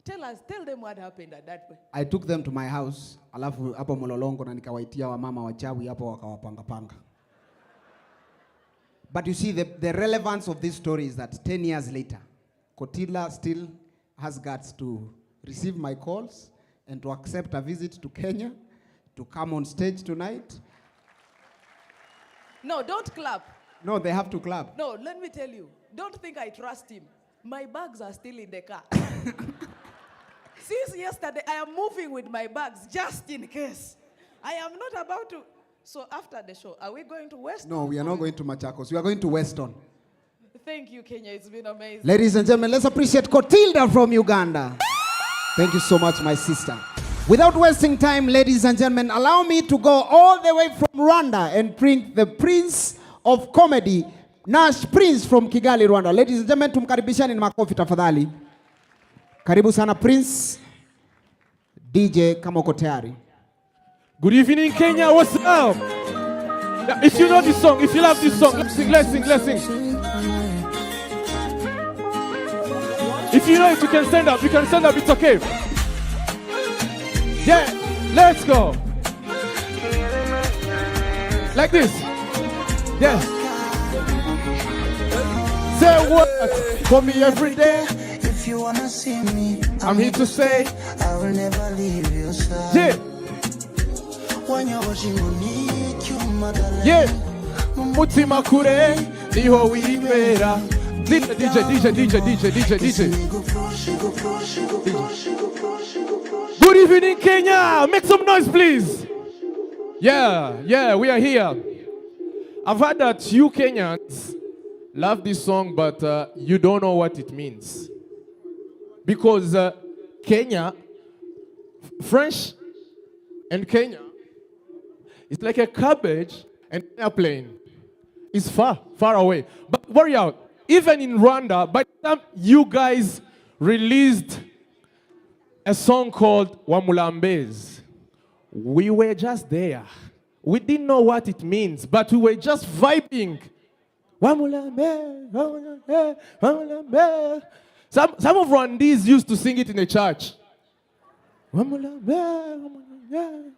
Tell them what happened at that point.
I took them to my house, alafu hapo Mlolongo na nikawaitia wamama wachawi hapo wakawapanga-panga. But you see, the relevance of this story is that 10 years later, Cotilda still has guts to receive my calls and to accept a visit to Kenya, to come on stage tonight.
No, don't clap.
No, they have to clap.
No, let me tell you. Don't think I trust him. My bags are still in the car. Since yesterday, I am moving with my bags just in case. I am not about to. So after the show, are we going to Weston?
No, we are not going to Machakos. We are going to Weston.
Thank you, Kenya. It's been amazing.
Ladies and gentlemen, let's appreciate Cotilda from Uganda. Thank you so much, my sister. Without wasting time, ladies and gentlemen, allow me to go all the way from Rwanda and bring the Prince of Comedy, Nash Prince from Kigali, Rwanda. Ladies and gentlemen, tumkaribishani na makofi tafadhali. Karibu sana Prince. DJ kama uko tayari.
Good evening, Kenya. What's up? If you know this song, if you love this song, let's sing, let's sing, let's sing. If you know it, you can stand up. You can stand up. It's okay. Yeah, let's go. Like this. Yes. Say what for me every day.
If you wanna see me,
I'm here to say
I will never leave your side.
Yeah.
When you're watching me,
yeah. Mutima kure niho wibera. DJ. Good evening, Kenya. Make some noise, please. Yeah, we are here. I've heard that you Kenyans love this song, but you don't know what it means. Because Kenya, French and Kenya, it's like a cabbage and an airplane. It's far away. But worry out. Even in Rwanda, by the time you guys released a song called Wamulambez, we were just there. We didn't know what it means, but we were just vibing. Wamulambez, Wamulambez, Wamulambez. Some of Rwandese used to sing it in a church. Wamulambez,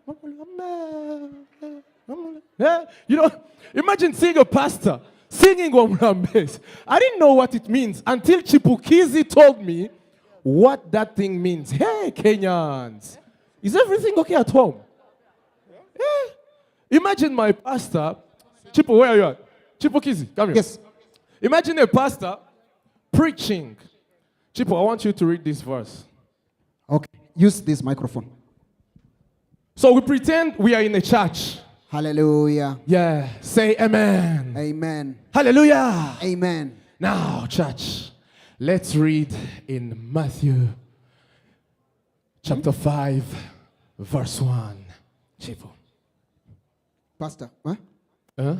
Wamulambez, Wamulambez. You know, imagine seeing a pastor singing Wamulambez. I didn't know what it means until Chipukeezy told me what that thing means. Hey, Kenyans, is everything okay at home? Imagine my pastor. Chipu, where are you at? Chipukeezy, come here.
Yes.
Imagine a pastor preaching. Chipu, I want you to read this verse.
Okay, use this microphone.
So we pretend we are in a church.
Hallelujah.
Yeah, say amen.
Amen.
Hallelujah.
Amen.
Now, church, let's read in Matthew chapter 5, verse 1. Chipo.
Pastor, huh?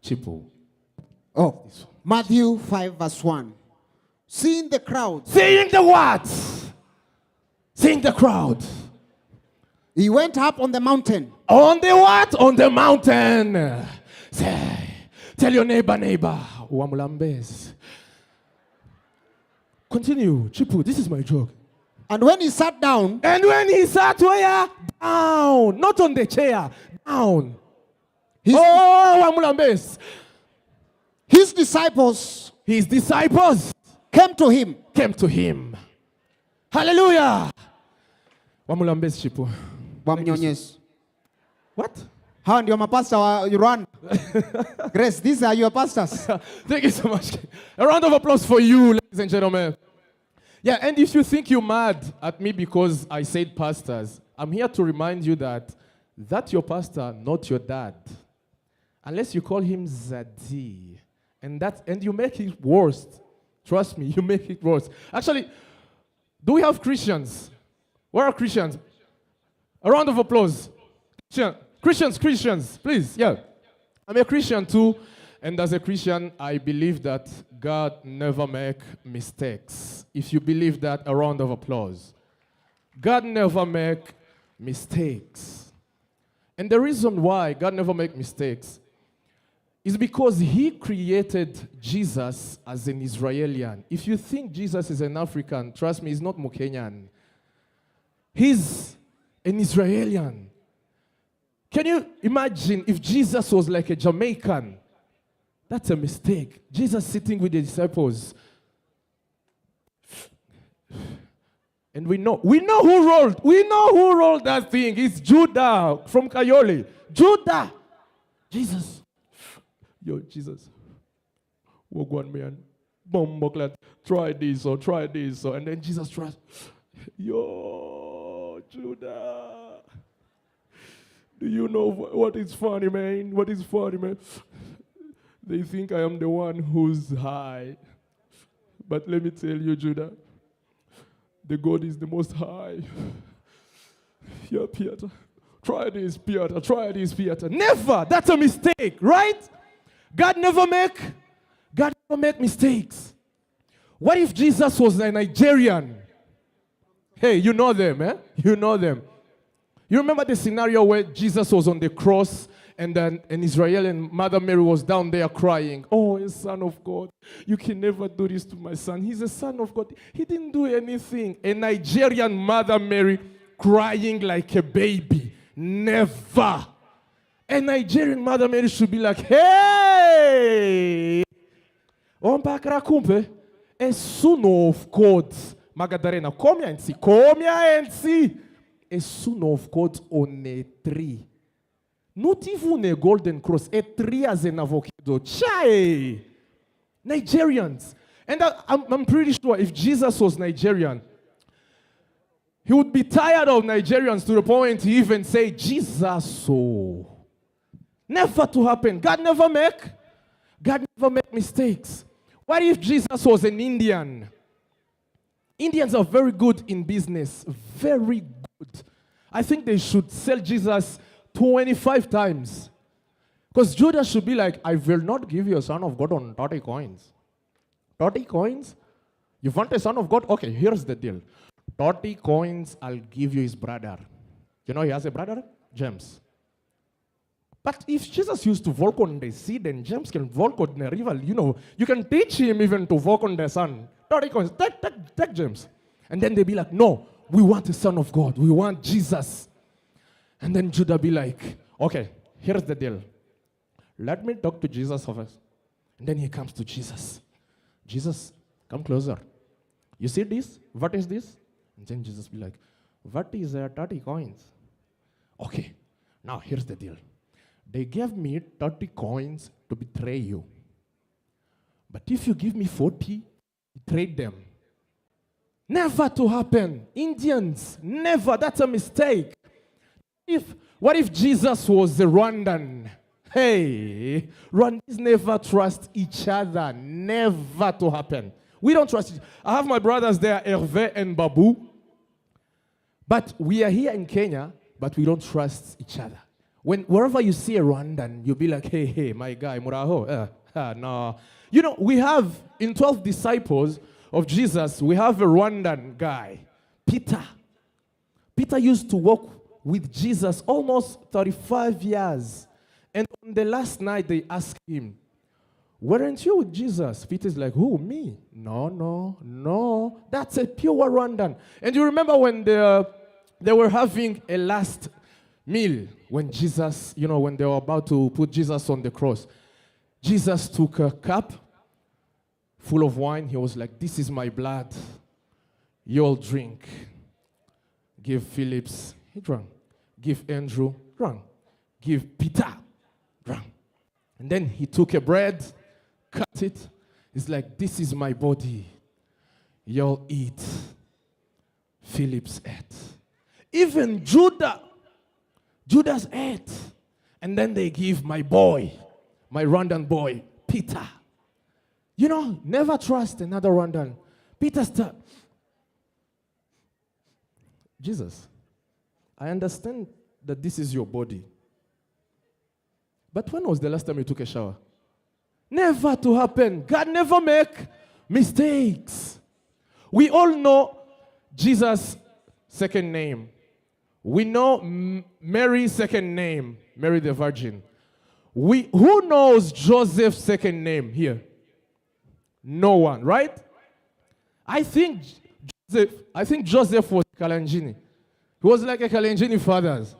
Chipo.
Oh, Matthew 5, verse 1. Seeing the crowd.
Seeing the what? Seeing the crowd.
He went up on the mountain.
On the what? On the mountain. Say, tell your neighbor, Wamulambes. Continue, Chipu, this is my joke.
And when he sat down.
And when he sat where? Down. Not on the chair. Down. Wamulambes.
His disciples.
His disciples.
Came to him.
Came to him. Hallelujah. Wamulambes, Chipu.
Wamnyonyes.
What?
How and your pastor you run? Grace, these are your pastors.
Thank you so much. A round of applause for you, ladies and gentlemen. Yeah, and if you think you're mad at me because I said pastors, I'm here to remind you that that's your pastor, not your dad. Unless you call him Zadi. And you make it worse. Trust me, you make it worse. Actually, do we have Christians? Where are Christians? A round of applause. Christians, please, yeah. I'm a Christian too, and as a Christian, I believe that God never makes mistakes. If you believe that, a round of applause. God never makes mistakes. And the reason why God never makes mistakes is because he created Jesus as an Israelian. If you think Jesus is an African, trust me, he's not Kenyan. He's an Israelian. Can you imagine if Jesus was like a Jamaican? That's a mistake. Jesus sitting with the disciples. And we know who rolled that thing. It's Judah from Kayole. Judah. Jesus. Yo, Jesus. Walk one man. Try this or and then Jesus tries. Yo, Judah. Do you know what is funny, man? What is funny, man? They think I am the one who's high. But let me tell you, Judah, the God is the most high. Yeah, Peter. Try this, Peter. Never! That's a mistake, right? God never make mistakes. What if Jesus was a Nigerian? Hey, you know them, eh? You know them. You remember the scenario where Jesus was on the cross and then an Israeli and Mother Mary was down there crying, oh, a son of God, you can never do this to my son. He's a son of God. He didn't do anything. A Nigerian Mother Mary crying like a baby. Never. A Nigerian Mother Mary should be like, hey, a son of God. Magadarena, come here and see. A son of God on a tree. Not even a golden cross, a tree as an avocado. Chai! Nigerians. And I'm pretty sure if Jesus was Nigerian, he would be tired of Nigerians to the point he even say, Jesus, oh. Never to happen. God never make mistakes. What if Jesus was an Indian? Indians are very good in business. Very good. I think they should sell Jesus 25 times. Because Judas should be like, I will not give you a son of God on 30 coins. 30 coins? You want a son of God? Okay, here's the deal. 30 coins, I'll give you his brother. You know he has a brother? James. But if Jesus used to walk on the sea, then James can walk on the river. You know, you can teach him even to walk on the sun. 30 coins, take James. And then they be like, no, we want a son of God. We want Jesus. And then Judah be like, okay, here's the deal. Let me talk to Jesus first. And then he comes to Jesus. Jesus, come closer. You see this? What is this? And then Jesus be like, what is 30 coins? Okay, now here's the deal. They gave me 30 coins to betray you. But if you give me 40, trade them. Never to happen. Indians, never. That's a mistake. What if Jesus was a Rwandan? Hey, Rwandans never trust each other. Never to happen. We don't trust each other. I have my brothers there, Hervé and Babu. But we are here in Kenya, but we don't trust each other. Wherever you see a Rwandan, you'll be like, hey, my guy, Muraho. No. You know, we have, in 12 disciples of Jesus, we have a Rwandan guy, Peter. Peter used to walk with Jesus almost 35 years. And on the last night, they asked him, weren't you with Jesus? Peter's like, who, me? No. That's a pure Rwandan. And you remember when they were having a last meal, when Jesus, when they were about to put Jesus on the cross, Jesus took a cup full of wine. He was like, this is my blood. You all drink. Give Phillips, he drank. Give Andrew, drank. Give Peter, drank. And then he took a bread, cut it. It's like, this is my body. Y'all eat. Phillips ate. Even Judas ate. And then they give my boy, my Rwandan boy, Peter. Never trust another Rwandan. Peter Jesus, I understand that this is your body. But when was the last time you took a shower? Never to happen. God never make mistakes. We all know Jesus' second name. We know Mary's second name, Mary the Virgin. Who knows Joseph's second name here? No one, right? I think Joseph was Kalenjini. He was like a Kalenjini fathers.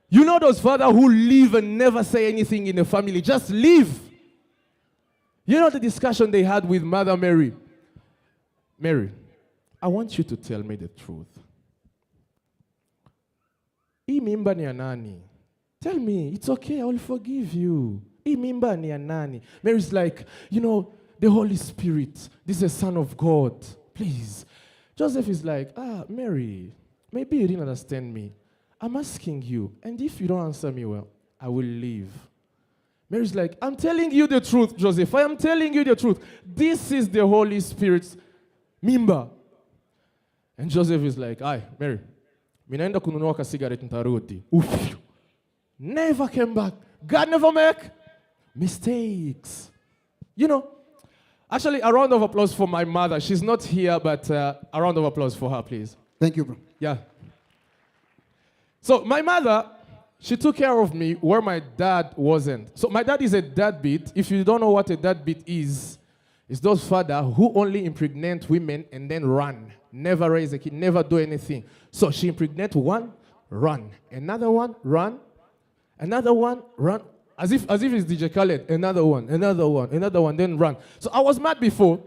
You know those fathers who live and never say anything in the family, just live. You know the discussion they had with Mother Mary. Mary, I want you to tell me the truth. Hii mimba ni ya nani? Tell me, it's okay, I will forgive you. Hii mimba ni ya nani? Mary's like, the Holy Spirit, this is the Son of God. Please. Joseph is like, Mary, maybe you didn't understand me. I'm asking you, and if you don't answer me well, I will leave. Mary's like, I'm telling you the truth, Joseph. I am telling you the truth. This is the Holy Spirit's mimba. And Joseph is like, Mary, minaenda kununua ka cigarette ntarudi. Never came back. God never make mistakes. Actually, a round of applause for my mother. She's not here, but a round of applause for her, please.
Thank you, bro.
Yeah. So my mother, she took care of me where my dad wasn't. So my dad is a deadbeat. If you don't know what a deadbeat is, it's those fathers who only impregnate women and then run. Never raise a kid, never do anything. So she impregnates one, run. Another one, run. Another one, run. As if it's DJ Khaled. Another one, then run. So I was mad before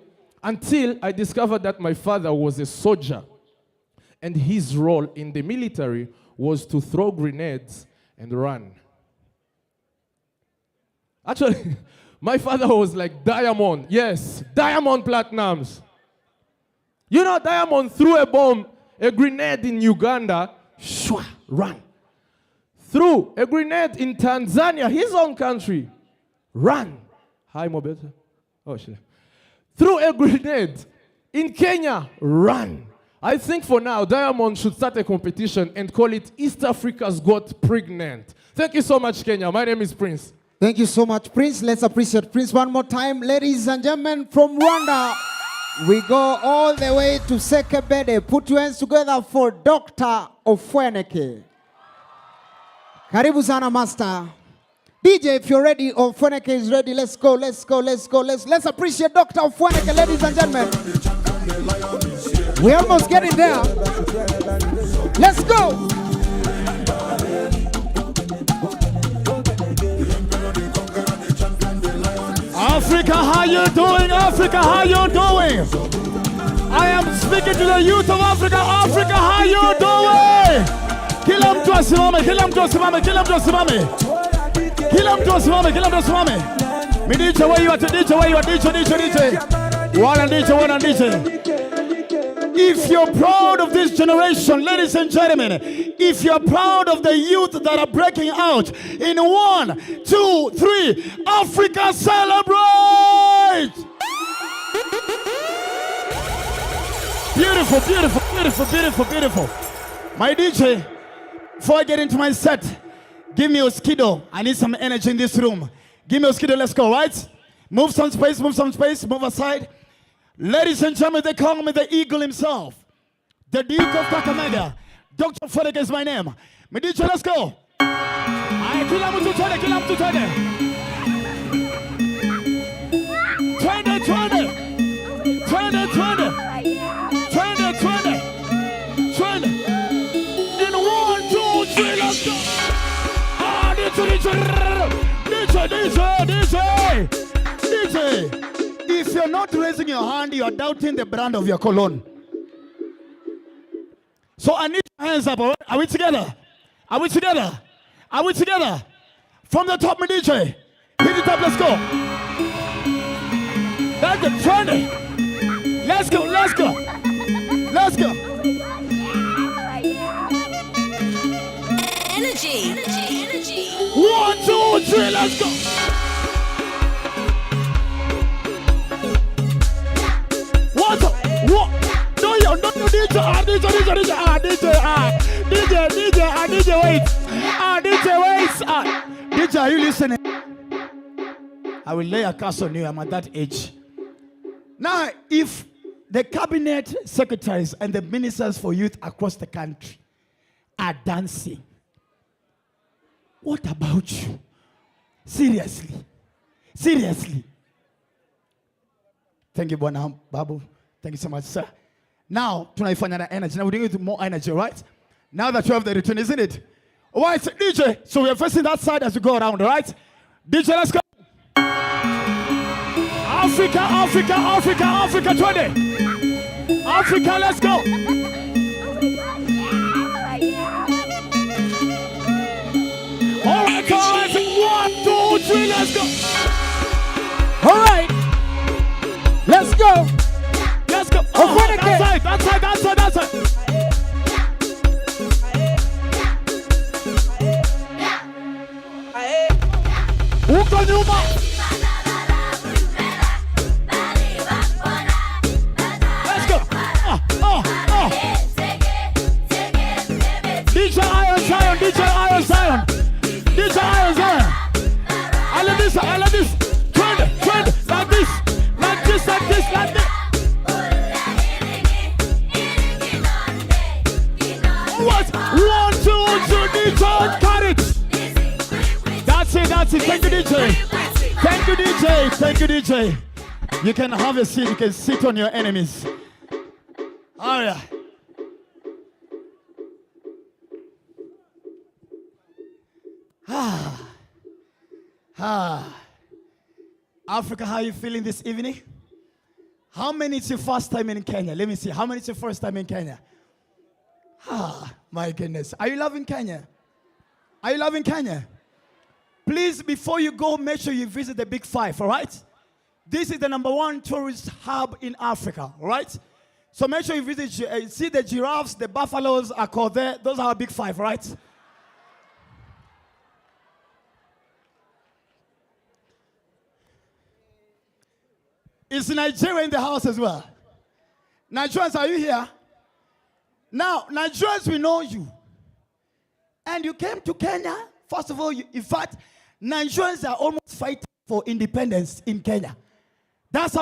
until I discovered that my father was a soldier. And his role in the military was to throw grenades and run. Actually, my father was like Diamond. Yes, Diamond Platinums. Diamond threw a grenade in Uganda, run. Threw a grenade in Tanzania, his own country, run. Hi, Mobeta. Oh, shit. Threw a grenade in Kenya, run. I think for now, Diamond should start a competition and call it East Africa's Got Pregnant. Thank you so much, Kenya. My name is Prince.
Thank you so much, Prince. Let's appreciate Prince one more time. Ladies and gentlemen, from Rwanda, we go all the way to Sekebede. Put your hands together for Dr. Ofweneke. Karibu sana, Master. DJ, if you're ready, Ofweneke is ready. Let's go. Let's appreciate Dr. Ofweneke, ladies and gentlemen. We're almost getting there. Let's go.
Africa, how you doing? Africa, how you doing? I am speaking to the youth of Africa. Africa, how you doing? Kila mtu asimame, kila mtu asimame, kila mtu asimame. Kila mtu asimame, kila mtu asimame. Me DJ, where you at? DJ, where you at? DJ. One and DJ. If you're proud of this generation, ladies and gentlemen, if you're proud of the youth that are breaking out in 1, 2, 3, Africa celebrate! Beautiful, beautiful, beautiful, beautiful, beautiful. My DJ, before I get into my set, give me a skiddo. I need some energy in this room. Give me a skiddo, let's go, right? Move some space, move aside. Ladies and gentlemen, they call me the eagle himself. The Duke of Kakamega. Dr. Ofweneke is my name. My DJ, let's go. Aye, kila mtu twende. 20. In 1, 2, 3, let's go. Ah, DJ. If you're not raising your hand, you're doubting the brand of your cologne. So I need your hands up, all right? Are we together? From the top, my DJ. Hit it up, let's go. That's the 20. Let's go. 1, 2, 3, let's go. What? No, DJ, wait. DJ, are you listening? I will lay a curse on you. I'm at that age. Now, if the cabinet secretaries and the ministers for youth across the country are dancing, what about you? Seriously. Thank you, Babu. Thank you so much, sir. Now, tunaifanya na energy. Now we're doing it with more energy, right? Now that you have the return, isn't it? All right, DJ. So we are facing that side as we go around, all right? DJ, let's go. Africa, 20. Africa, let's go. All right. 1, 2, 3, let's go.
All right. Let's go.
Oh, that side. Uko nyuma. Let's go. DJ Iron Zion. I love this. Trend. Like this. What? 1, 2, 3, DJ, cut it. That's it. Thank you, DJ. You can have a seat. You can sit on your enemies. All right. Africa, how are you feeling this evening? How many is your first time in Kenya? Let me see. How many is your first time in Kenya? My goodness. Are you loving Kenya? Please, before you go, make sure you visit the Big Five, all right? This is the #1 tourist hub in Africa, all right? So make sure you visit, see the giraffes, the buffaloes are called there. Those are our Big Five, all right? Is Nigeria in the house as well? Nigerians, are you here? Now, Nigerians, we know you. And you came to Kenya. First of all, in fact, Nigerians are almost fighting for independence in Kenya. That's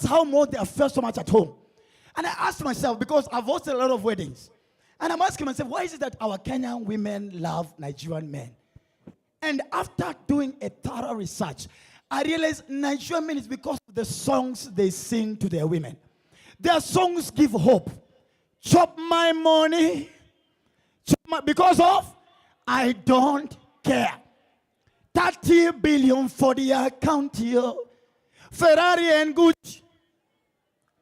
how more they felt so much at home. And I asked myself, because I've hosted a lot of weddings, and I'm asking myself, why is it that our Kenyan women love Nigerian men? And after doing a thorough research, I realized Nigerian men is because of the songs they sing to their women. Their songs give hope. Chop my money. Because of, I don't care. 30 billion for the account here. Ferrari and Gucci.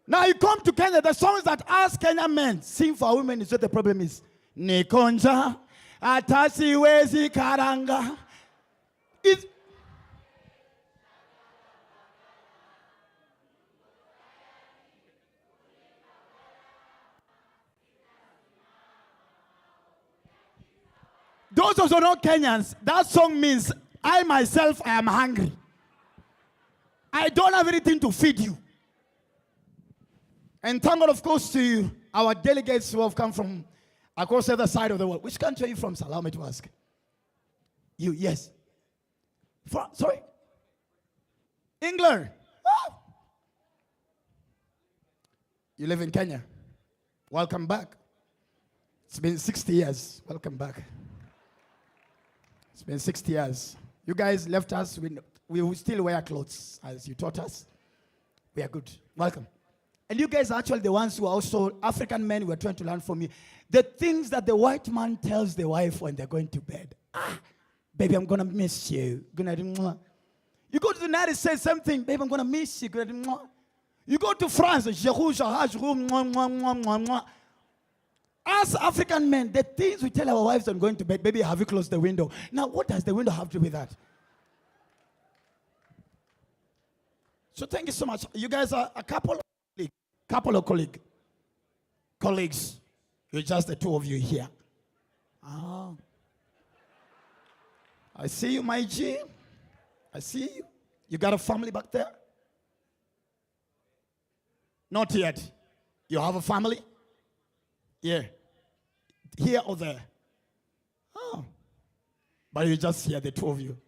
Now you come to Kenya, the songs that us Kenyan men sing for women is what the problem is. Nikonja, atasi wezi karanga. Those also not Kenyans, that song means, I myself, I am hungry. I don't have anything to feed you. And thank God, of course, to our delegates who have come from
Across the other side of the world. Which country are you from, sir? Allow me to ask. You, yes. Sorry? England. Ah. You live in Kenya. Welcome back. It's been 60 years. Welcome back. It's been 60 years. You guys left us. We still wear clothes, as you taught us. We are good. Welcome. And you guys are actually the ones who are also African men who are trying to learn from you. The things that the white man tells the wife when they're going to bed. Ah, baby, I'm going to miss you. You go to the United States, same thing. Baby, I'm going to miss you. You go to France. As African men, the things we tell our wives when going to bed, baby, have you closed the window? Now, what does the window have to do with that? So thank you so much. You guys are a couple of colleagues. You're just the two of you here. Oh. I see you, my G. I see you. You got a family back there? Not yet. You have a family? Yeah. Here or there? Oh. But you just here, the two of you.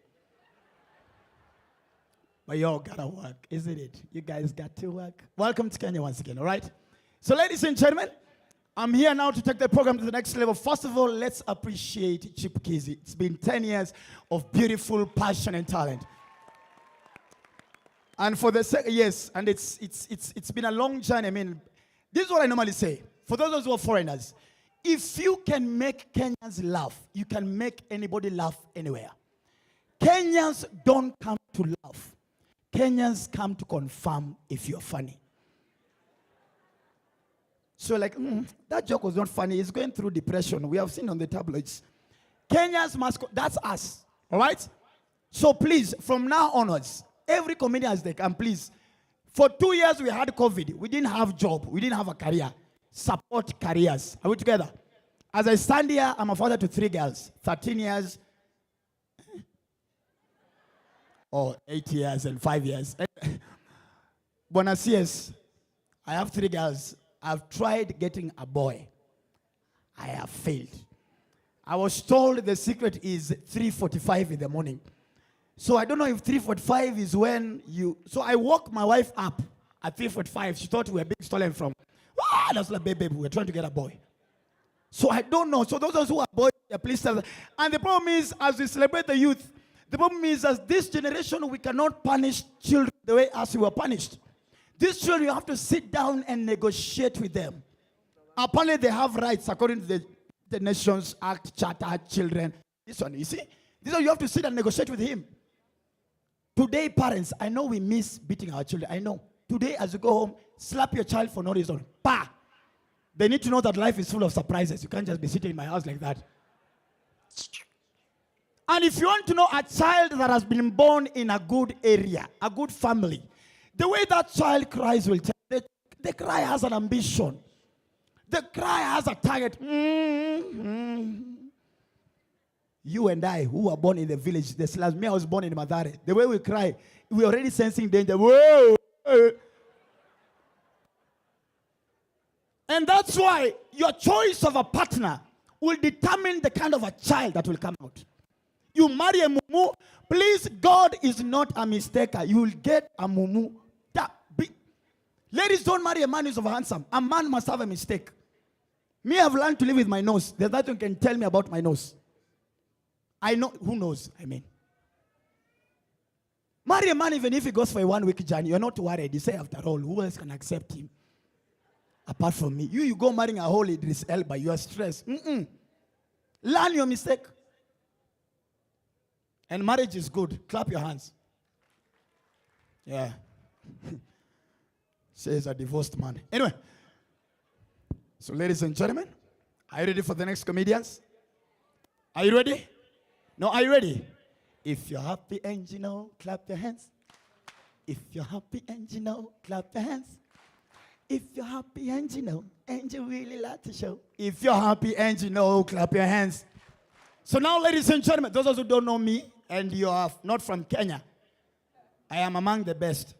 But you all gotta work, isn't it? You guys got to work. Welcome to Kenya once again, all right? So ladies and gentlemen, I'm here now to take the program to the next level. First of all, let's appreciate Chipukeezy. It's been 10 years of beautiful passion and talent. And for the yes, and it's been a long journey. I mean, this is what I normally say. For those who are foreigners, if you can make Kenyans laugh, you can make anybody laugh anywhere. Kenyans don't come to laugh. Kenyans come to confirm if you're funny. So like, that joke was not funny. He's going through depression. We have seen on the tabloids. Kenyans must, that's us. All right? So please, from now onwards, every comedian has they can, please. For 2 years, we had COVID. We didn't have job. We didn't have a career. Support careers. Are we together? As I stand here, I'm a father to 3 girls. 13 years. Or 8 years and 5 years. Buenos Aires, I have 3 girls. I've tried getting a boy. I have failed. I was told the secret is 3:45 in the morning. So I don't know if 3:45 is when you... So I woke my wife up at 3:45. She thought we were being stolen from. Ah, that's like, baby, we're trying to get a boy. So I don't know. So those who are boys, please tell them. And the problem is, as we celebrate the youth, the problem is, as this generation, we cannot punish children the way as we were punished. These children, you have to sit down and negotiate with them. Apparently, they have rights according to the Nations Act, Charter, children. This one, you see? This one, you have to sit and negotiate with him. Today, parents, I know we miss beating our children. I know. Today, as you go home, slap your child for no reason. Bah! They need to know that life is full of surprises. You can't just be sitting in my house like that. And if you want to know a child that has been born in a good area, a good family, the way that child cries will tell you. The cry has an ambition. The cry has a target. You and I, who were born in the village, the Slaz, me, I was born in Madare. The way we cry, we're already sensing danger. Whoa! And that's why your choice of a partner will determine the kind of a child that will come out. You marry a mumu, please, God is not a mistaker. You will get a mumu. Ladies, don't marry a man who's handsome. A man must have a mistake. Me, I've learned to live with my nose. There's nothing you can tell me about my nose. I know, who knows, I mean. Marry a man even if he goes for a 1 week journey. You're not worried. You say, after all, who else can accept him? Apart from me. You go marrying a whole Idris Elba, you are stressed. Learn your mistake. And marriage is good. Clap your hands. Yeah. Says a divorced man. Anyway. So ladies and gentlemen, are you ready for the next comedians? Are you ready? No, are you ready? If you're happy and you know, clap your hands. If you're happy and you know, clap your hands. If you're happy and you know, and you really like to show. If you're happy and you know, clap your hands. So now, ladies and gentlemen, those who don't know me, and you are not from Kenya, I am among the best.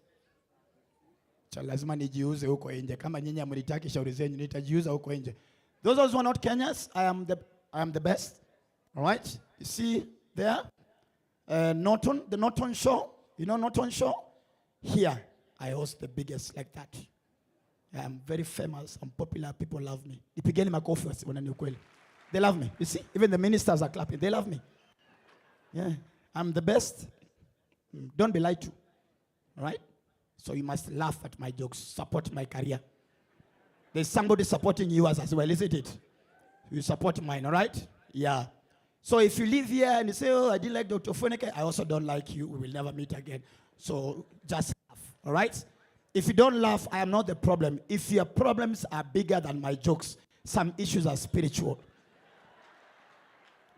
Lazima nijiuze huko nje. Kama nyinyi hamnitaki shauri zenyu, nitajiuza huko nje.
Those of us who are not Kenyans, I am the best. All right? You see there? Norton, the Norton Show. You know Norton Show? Here, I host the biggest like that. I am very famous. I'm popular. People love me. They love me. You see? Even the ministers are clapping. They love me. Yeah. I'm the best. Don't be lied to. All right? So you must laugh at my jokes. Support my career. There's somebody supporting yours as well, isn't it? You support mine, all right? Yeah. So if you live here and you say, oh, I didn't like Dr. Ofweneke, I also don't like you. We will never meet again. So just laugh, all right? If you don't laugh, I am not the problem. If your problems are bigger than my jokes, some issues are spiritual.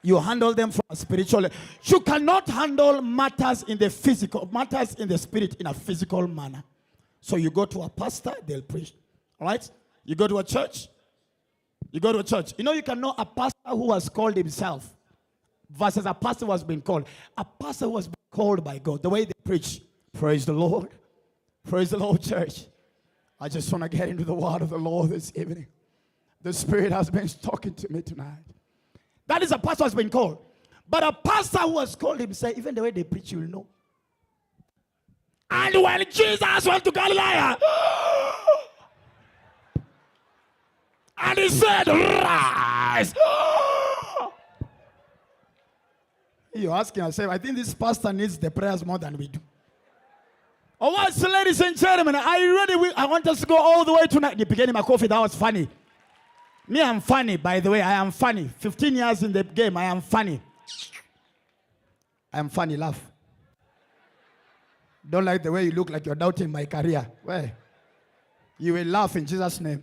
You handle them from a spiritual. You cannot handle matters in the physical, matters in the spirit in a physical manner. So you go to a pastor, they'll preach. All right? You go to a church. You go to a church. You know, you can know a pastor who has called himself versus a pastor who has been called. A pastor who has been called by God. The way they preach. Praise the Lord. Praise the Lord, church. I just want to get into the word of the Lord this evening. The Spirit has been talking to me tonight. That is a pastor who has been called. But a pastor who has called himself, even the way they preach, you'll know. And when Jesus went to Galilee, and he said, rise. You're asking yourself, I think this pastor needs the prayers more than we do. All right, so ladies and gentlemen, I want us to go all the way tonight. The beginning of my coffee, that was funny. Me, I'm funny, by the way. I am funny. 15 years in the game, I am funny. I am funny, laugh. Don't like the way you look like you're doubting my career. Well, you will laugh in Jesus' name.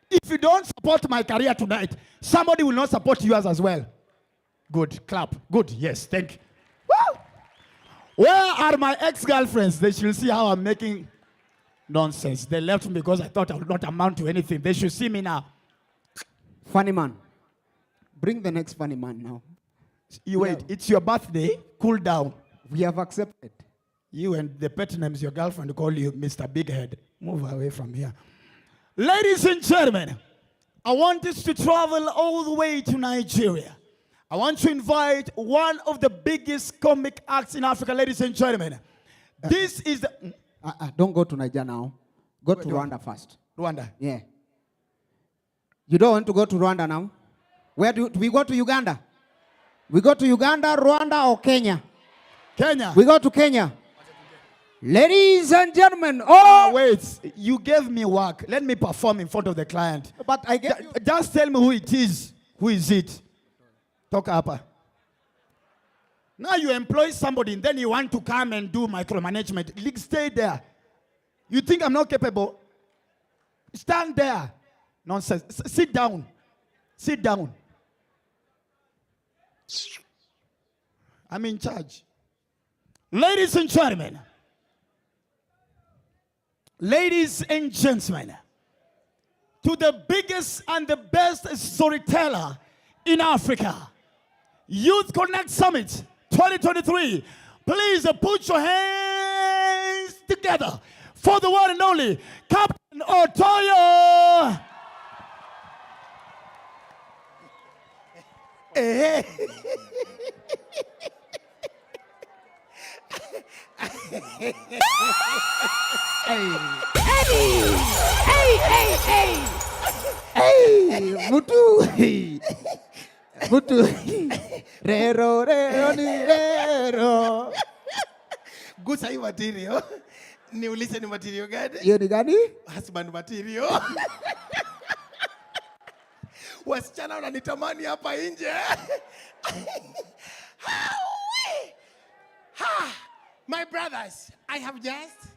If you don't support my career tonight, somebody will not support yours as well. Good, clap. Good, yes, thank you. Woo! Where are my ex-girlfriends? They should see how I'm making nonsense. They left me because I thought I would not amount to anything. They should see me now.
Funny man. Bring the next funny man now.
You wait, it's your birthday. Cool down.
We have accepted.
You and the pet names your girlfriend call you Mr. Big Head. Move away from here. Ladies and gentlemen, I want us to travel all the way to Nigeria. I want to invite one of the biggest comic acts in Africa, ladies and gentlemen. This is the...
Don't go to Nigeria now. Go to Rwanda first.
Rwanda?
Yeah. You don't want to go to Rwanda now? Where do we go to Uganda? We go to Uganda, Rwanda, or Kenya?
Kenya.
We go to Kenya. Ladies and gentlemen,
wait. You gave me work. Let me perform in front of the client.
But I gave you...
Just tell me who it is. Who is it? Talk up. Now you employ somebody and then you want to come and do micromanagement. Stay there. You think I'm not capable? Stand there. Nonsense. Sit down. Sit down. I'm in charge. Ladies and gentlemen. Ladies and gentlemen. To the biggest and the best storyteller in Africa. Youthconnekt Summit 2023. Please put your hands together for the one and only Captain Otoyo. Hey.
Hey, Mutu. Mutu. Rero, rero, ni rero.
Gusa hii material. Niulize ni material gani?
Hiyo ni gani?
Husband material. Wasichana wananitamani hapa nje. My brothers, I have just,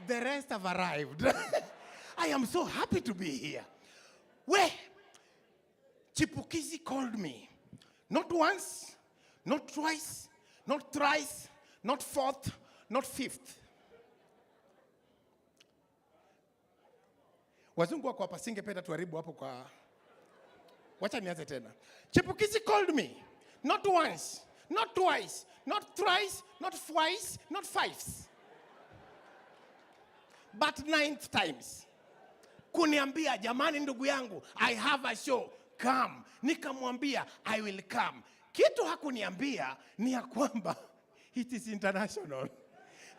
the rest have arrived. I am so happy to be here. Where? Chipukeezy called me. Not once, not twice, not thrice, not fourth, not fifth. Wazungu wako hapa, singependa tuharibu hapo kwa... Wacha nianze tena. Chipukeezy called me. Not once, not twice, not thrice, not twice, not fives. But 9th times. kuniambia jamani ndugu yangu, I have a show, come. Nikamwambia I will come. Kitu hakuniambia ni ya kwamba it is international.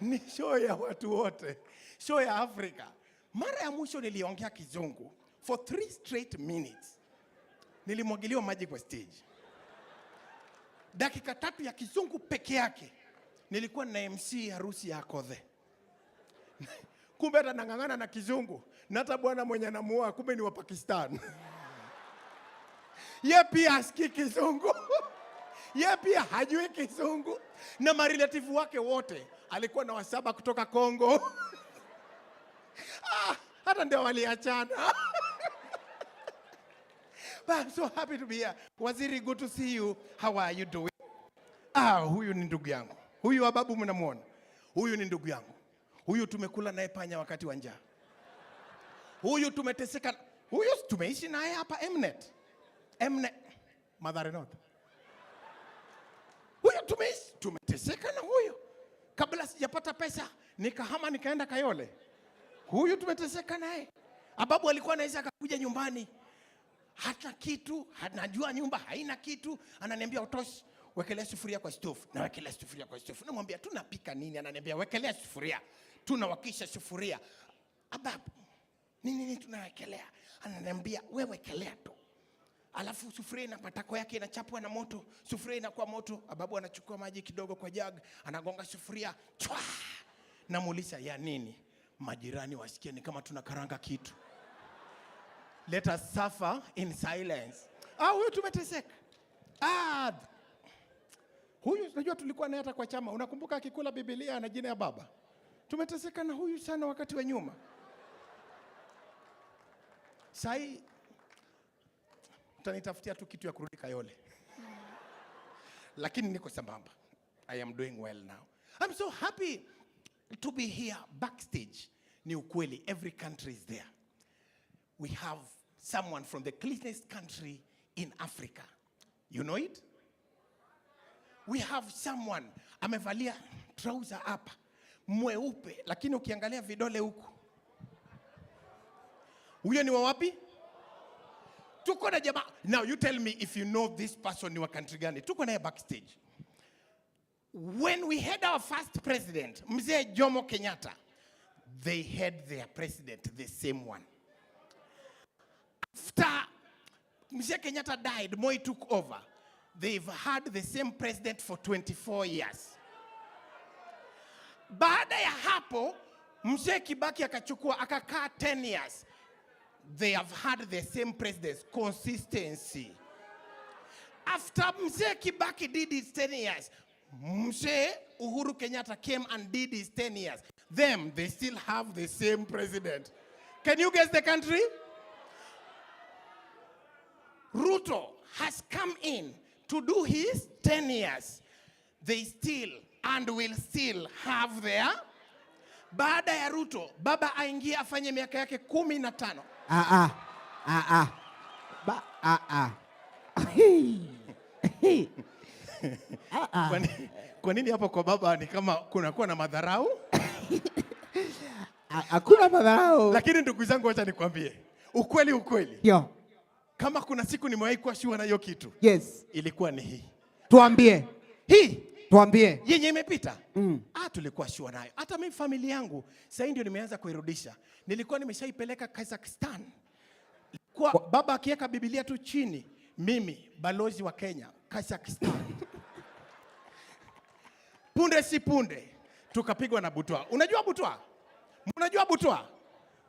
Ni show ya watu wote, show ya Afrika. Mara ya mwisho niliongea kizungu for 3 straight minutes. Nilimwagiliwa maji kwa stage. Dakika 3 ya kizungu peke yake. Nilikuwa na MC harusi ya Kodhe. Kumbe hata nangangana na kizungu. Na hata bwana mwenye anamuoa kumbe ni wa Pakistan. Ye pia asikii kizungu. Ye pia hajui kizungu. Na marelative wake wote alikuwa na wasaba kutoka Kongo. Hata ndio waliachana. But I'm so happy to be here. Waziri, good to see you. How are you doing? Huyu ni ndugu yangu. Huyu wa Babu mnamuona. Huyu ni ndugu yangu. Huyu tumekula naye panya wakati wa njaa. Huyu tumeteseka. Huyu tumeishi naye hapa Mnet. Mathare North. Huyu tumeteseka na huyu. Kabla sijapata pesa, nikahama nikaenda Kayole. Huyu tumeteseka naye. Babu alikuwa anaweza akakuja nyumbani. Hata kitu, anajua nyumba haina kitu, ananiambia utoshi, wekelea sufuria kwa stove. Na wekelea sufuria kwa stove. Namwambia tunapika nini? Ananiambia wekelea sufuria. Tunawakisha sufuria. Babu, nini tunawekelea? Ananiambia wewe wekelea tu. Alafu sufuria na matako yake inachapwa na moto. Sufuria inakuwa moto. Babu anachukua maji kidogo kwa jug, anagonga sufuria. Chwa! Namuuliza ya nini? Majirani wasikie ni kama tunakaranga kitu. Let us suffer in silence. Huyu tumeteseka. Huyu unajua tulikuwa naye hata kwa chama. Unakumbuka akikula Biblia na jina ya baba? Tumeteseka na huyu sana wakati wa nyuma. Sai utanitafutia tu kitu ya kurudi Kayole. Lakini niko sambamba. I am doing well now. I'm so happy to be here backstage. Ni ukweli, every country is there. We have someone from the cleanest country in Africa. You know it? We have someone amevalia trouser hapa mweupe, lakini ukiangalia vidole huku. Huyo ni wa wapi? Tuko na jamaa. Now you tell me if you know this person ni wa country gani. Tuko na backstage. When we had our first president, Mzee Jomo Kenyatta, they had their president, the same one. After Mzee Kenyatta died, Moi took over. They've had the same president for 24 years. Baada ya hapo, Mzee Kibaki akachukua akakaa 10 years. They have had the same president, consistency. After Mzee Kibaki did his 10 years, Mzee Uhuru Kenyatta came and did his 10 years. They still have the same president. Can you guess the country? Ruto has come in to do his 10 years. They still and will still have their. Baada ya Ruto, baba aingia afanye miaka yake 15. Kwa nini hapo kwa baba ni kama kunakuwa na madharau?
Hakuna madharau.
Lakini ndugu zangu acha nikwambie. Ukweli.
Yo.
Kama kuna siku nimewahi kuwa shua na hiyo kitu.
Yes.
Ilikuwa ni hii.
Tuambie.
Hii.
Tuambie.
Yenye imepita. Tulikuwa shua nayo. Hata mimi familia yangu sasa ndio nimeanza kuirudisha. Nilikuwa nimeshaipeleka Kazakhstan. Kwa baba akiweka Biblia tu chini, mimi balozi wa Kenya, Kazakhstan. Punde si punde tukapigwa na butwa. Unajua butwa? Mnajua butwa?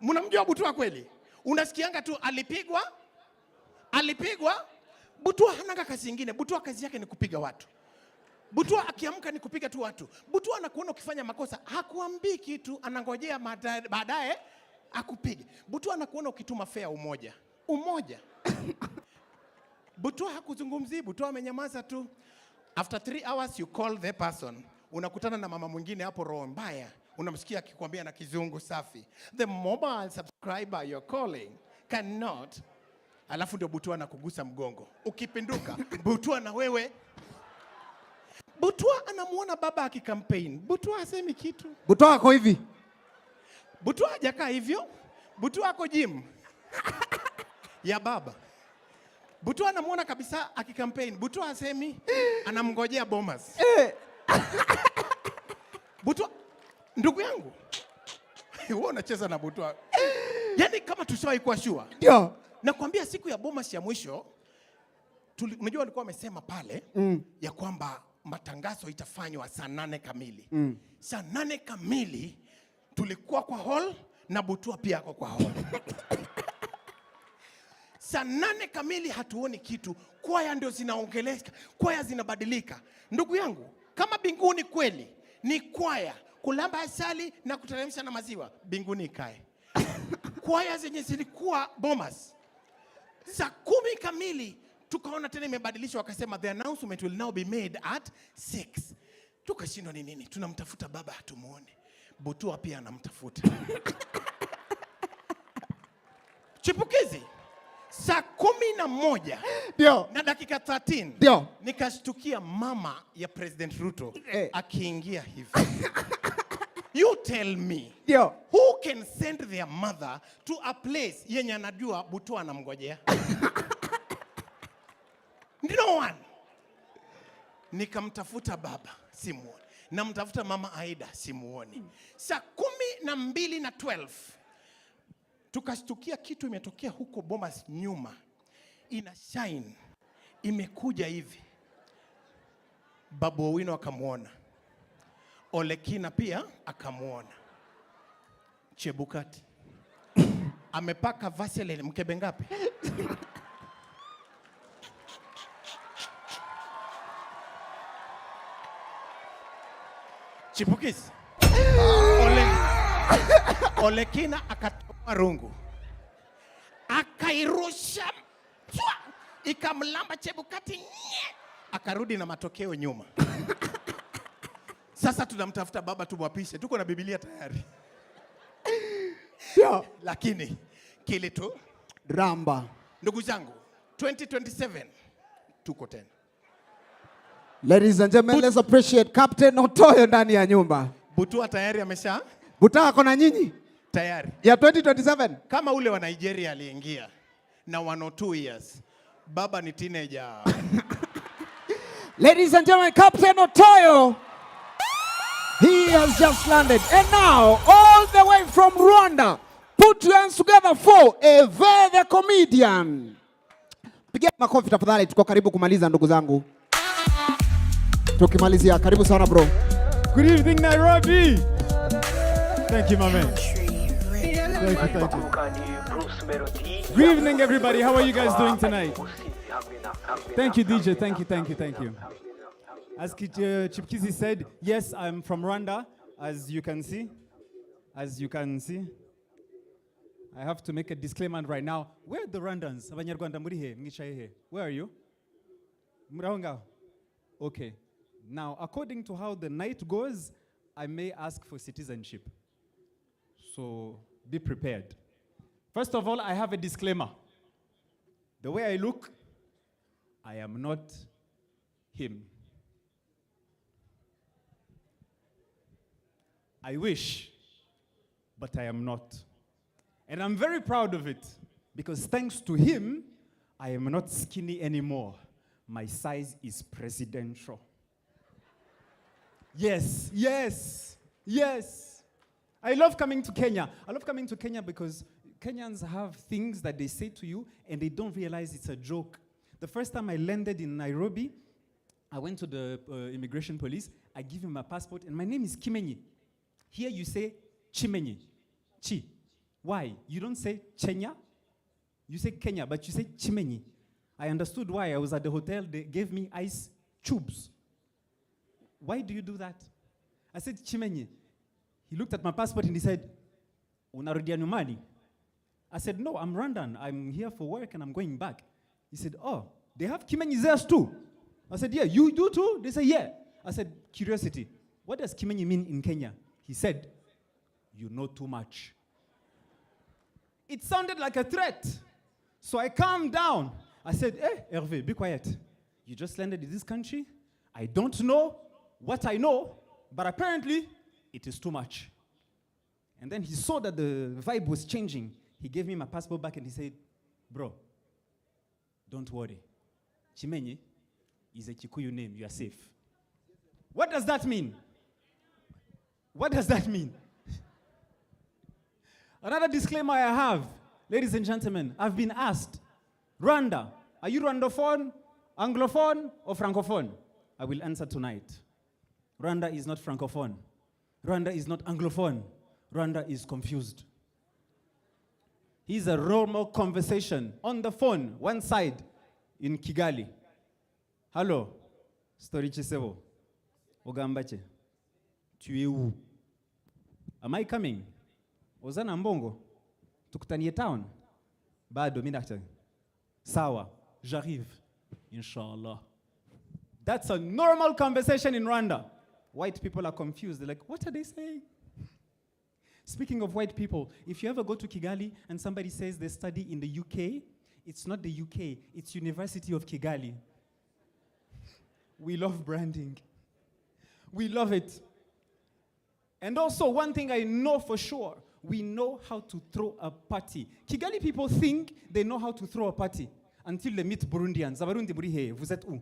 Mnamjua butwa kweli? Unasikianga tu alipigwa. Butwa hananga kazi nyingine. Butwa kazi yake ni kupiga watu. Butwa akiamka ni kupiga tu watu. Butwa anakuona ukifanya makosa, hakuambii kitu, anangojea baadaye akupige. Butwa anakuona ukituma fare umoja. Butwa hakuzungumzi, Butwa amenyamaza tu. After 3 hours you call the person. Unakutana na mama mwingine hapo roho mbaya. Unamsikia akikwambia na kizungu safi. The mobile subscriber you're calling cannot. Alafu ndio Butwa anakugusa mgongo. Ukipinduka, Butwa na wewe. Butwa anamuona baba akikampaign. Butwa hasemi kitu.
Butwa ako hivi.
Butwa hajakaa hivyo. Butwa ako gym. ya baba. Butua anamuona kabisa akikampaign. Butua asemi anamngojea Bomas. Butua, ndugu yangu, wewe unacheza na Butua. Yaani kama tushawahi kuwa sure.
Ndio.
Nakwambia siku ya Bomas ya mwisho, unajua walikuwa wamesema pale ya kwamba matangazo itafanywa saa 8 kamili. Saa 8 kamili tulikuwa kwa hall na Butua pia ako kwa hall. Saa 8 kamili hatuoni kitu. Kwaya ndio zinaongeleka, kwaya zinabadilika. Ndugu yangu, kama binguni kweli ni kwaya kulamba asali na kuteremsha na maziwa, binguni ikae. Kwaya zenye zilikuwa Bomas, saa 10 kamili tukaona tena imebadilishwa, wakasema the announcement will now be made at 6. Tukashindwa ni nini? Tunamtafuta baba hatumuone. Butua pia anamtafuta. Chipukeezy, saa 11
ndio
na dakika 13
ndio
nikashtukia mama ya President Ruto akiingia hivi. You tell me, who can send their mother to a place yenye anajua Butua anamngojea? No one. Nikamtafuta baba, simuoni. Namtafuta mama Aida, simuoni. Saa 12:12 tukashtukia kitu imetokea huko Bomas nyuma. Ina shine. Imekuja hivi. Babu Owino akamuona. Olekina pia akamuona. Chebukati amepaka Vaseline mkebe ngapi? Chipukeezy. Olekina akatoa rungu. Akairusha. Ikamlamba Chebukati. Akarudi na matokeo nyuma. Sasa tunamtafuta baba tumwapishe. Tuko na Biblia tayari. Lakini kile tu
Ramba.
Ndugu zangu, 2027 tuko tena.
Ladies and gentlemen, let's appreciate Captain Otoyo ndani ya nyumba.
Butua tayari amesha?
Butua ako na nyinyi?
Tayari.
Ya 2027?
Kama ule wa Nigeria aliingia na 102 years. Baba ni teenager.
Ladies and gentlemen, Captain Otoyo. He has just landed. And now, all the way from Rwanda, put your hands together for Eve the comedian. Pigia makofi tafadhali, tuko karibu kumaliza ndugu zangu. Tukimalizia, karibu sana bro.
Good evening Nairobi. Thank you my man. Thank you. Good evening everybody. How are you guys doing tonight? Thank you DJ. Thank you. As Chipukeezy said, yes, I'm from Rwanda, as you can see. I have to make a disclaimer right now. Where are the Rwandans? Where are you? Okay. Now, according to how the night goes, I may ask for citizenship. So, be prepared. First of all, I have a disclaimer. The way I look, I am not him. I wish, but I am not. And I'm very proud of it, because thanks to him, I am not skinny anymore. My size is presidential. Yes. I love coming to Kenya. I love coming to Kenya because Kenyans have things that they say to you and they don't realize it's a joke. The first time I landed in Nairobi, I went to the immigration police. I give him my passport and my name is Kimenyi. Here you say Chimenyi. Chi. Why? You don't say Chenya. You say Kenya, but you say Chimenyi. I understood why. I was at the hotel. They gave me ice tubes. Why do you do that? I said, Chimenyi. He looked at my passport and he said, Unarudia nyumbani? I said, no, I'm Rwandan. I'm here for work and I'm going back. He said, oh, they have Kimenyi there too? I said, yeah, you do too? They said, yeah. I said, curiosity, what does Kimenyi mean in Kenya? He said, you know too much. It sounded like a threat. So I calmed down. I said, hey, Hervé, be quiet. You just landed in this country. I don't know what I know, but apparently it is too much. And then he saw that the vibe was changing.
He gave me my passport back and he said, bro, don't worry. Chimenyi is a Kikuyu name. You are safe. What does that mean? What does that mean? Another disclaimer I have, ladies and gentlemen, I've been asked, Rwanda, are you Rwandophone, Anglophone, or Francophone? I will answer tonight. Rwanda is not Francophone. Rwanda is not Anglophone. Rwanda is confused. He's a normal conversation on the phone, one side, in Kigali. Hello, Story Chisebo. Ogambache. Tu es où? Am I coming? Ozana Mbongo. Tukutanie town. Bado minakta. Sawa. J'arrive. Inshallah. That's a normal conversation in Rwanda. White people are confused. They're like, what are they saying? Speaking of white people, if you ever go to Kigali and somebody says they study in the UK, it's not the UK, it's University of Kigali. We love branding. We love it. And also, one thing I know for sure, we know how to throw a party. Kigali people think they know how to throw a party until they meet Burundians. Abarundi burihe, vous êtes où?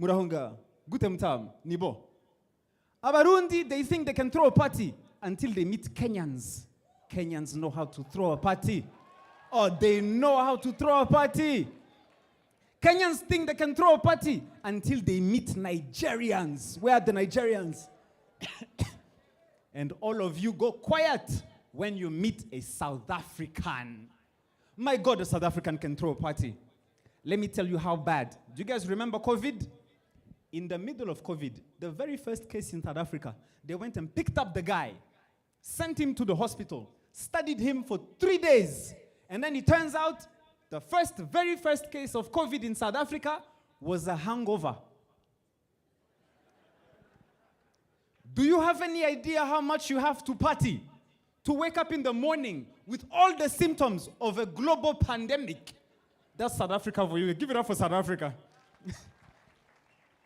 Murahunga, gutem tam, nibo. Abarundi, they think they can throw a party until they meet Kenyans. Kenyans know how to throw a party. Or they know how to throw a party. Kenyans think they can throw a party until they meet Nigerians. Where are the Nigerians? And all of you go quiet when you meet a South African. My God, a South African can throw a party. Let me tell you how bad. Do you guys remember COVID? In the middle of COVID, the very first case in South Africa, they went and picked up the guy, sent him to the hospital, studied him for 3 days. And then it turns out the very first case of COVID in South Africa was a hangover. Do you have any idea how much you have to party to wake up in the morning with all the symptoms of a global pandemic? That's South Africa for you. Give it up for South Africa.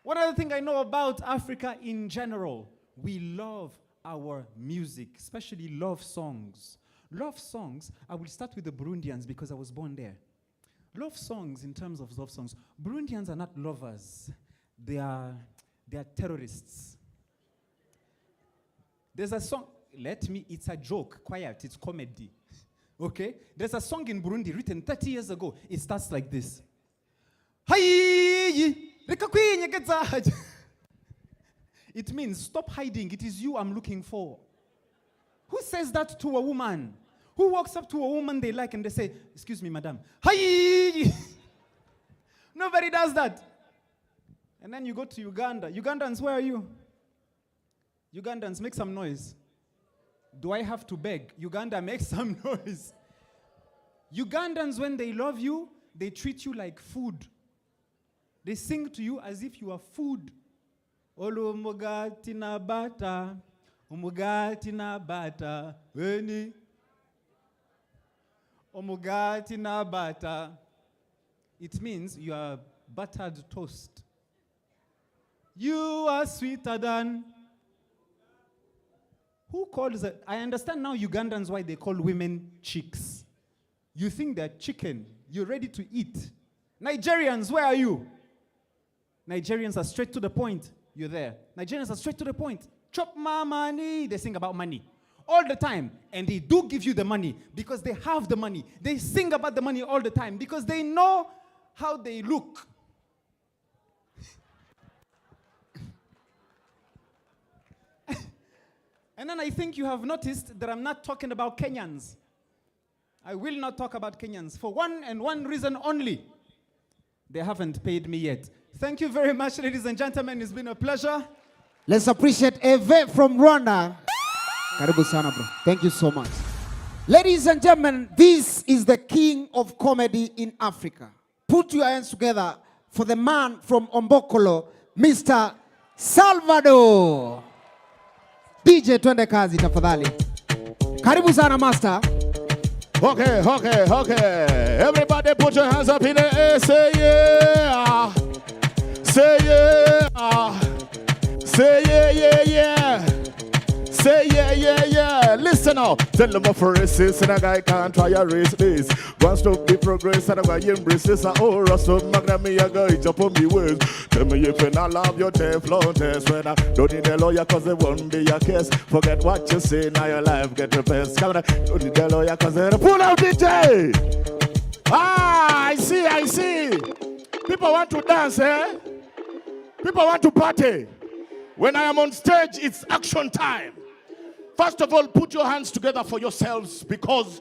One other thing I know about Africa in general, we love our music, especially love songs. Love songs, I will start with the Burundians because I was born there. Love songs, in terms of love songs, Burundians are not lovers. They are terrorists. There's a song, it's a joke, quiet, it's comedy. Okay? There's a song in Burundi written 30 years ago. It starts like this. It means, stop hiding, it is you I'm looking for. Who says that to a woman? Who walks up to a woman they like and they say, excuse me, madam. Hi! Nobody does that. And then you go to Uganda. Ugandans, where are you? Ugandans, make some noise. Do I have to beg? Uganda, make some noise. Ugandans, when they love you, they treat you like food. They sing to you as if you are food. Olu umugati na bata, umugati na bata, weni. Umugati na bata. It means you are buttered toast. You are sweeter than. Who calls it? I understand now Ugandans why they call women chicks. You think they're chicken. You're ready to eat. Nigerians, where are you? Nigerians are straight to the point. You're there. Nigerians are straight to the point. Chop my money. They sing about money all the time. And they do give you the money because they have the money. They sing about the money all the time because they know how they look. And then I think you have noticed that I'm not talking about Kenyans. I will not talk about Kenyans for one reason only. They haven't paid me yet. Thank you very much, ladies and gentlemen. It's been a pleasure.
Let's appreciate Eve from Rwanda. Karibu sana, bro. Thank you so much. Ladies and gentlemen, this is the king of comedy in Africa. Put your hands together for the man from Ombokolo, Mr. Salvador. DJ twende kazi tafadhali. Karibu sana, master.
Okay. Everybody put your hands up in the air. Say yeah. Say yeah. Say yeah. Say yeah, yeah, yeah. Listen now. Tell them of a racist and a guy can't try a race this. Go and stop the progress and a guy embrace this. Oh, Russell, magna me a guy jump on me ways. Tell me if you not love your Teflon test. When I don't need a lawyer cause it won't be your case. Forget what you say, now your life get the best. Come on, don't need a lawyer cause it pull out DJ. Ah, I see. People want to dance, eh? People want to party. When I am on stage, it's action time. First of all, put your hands together for yourselves because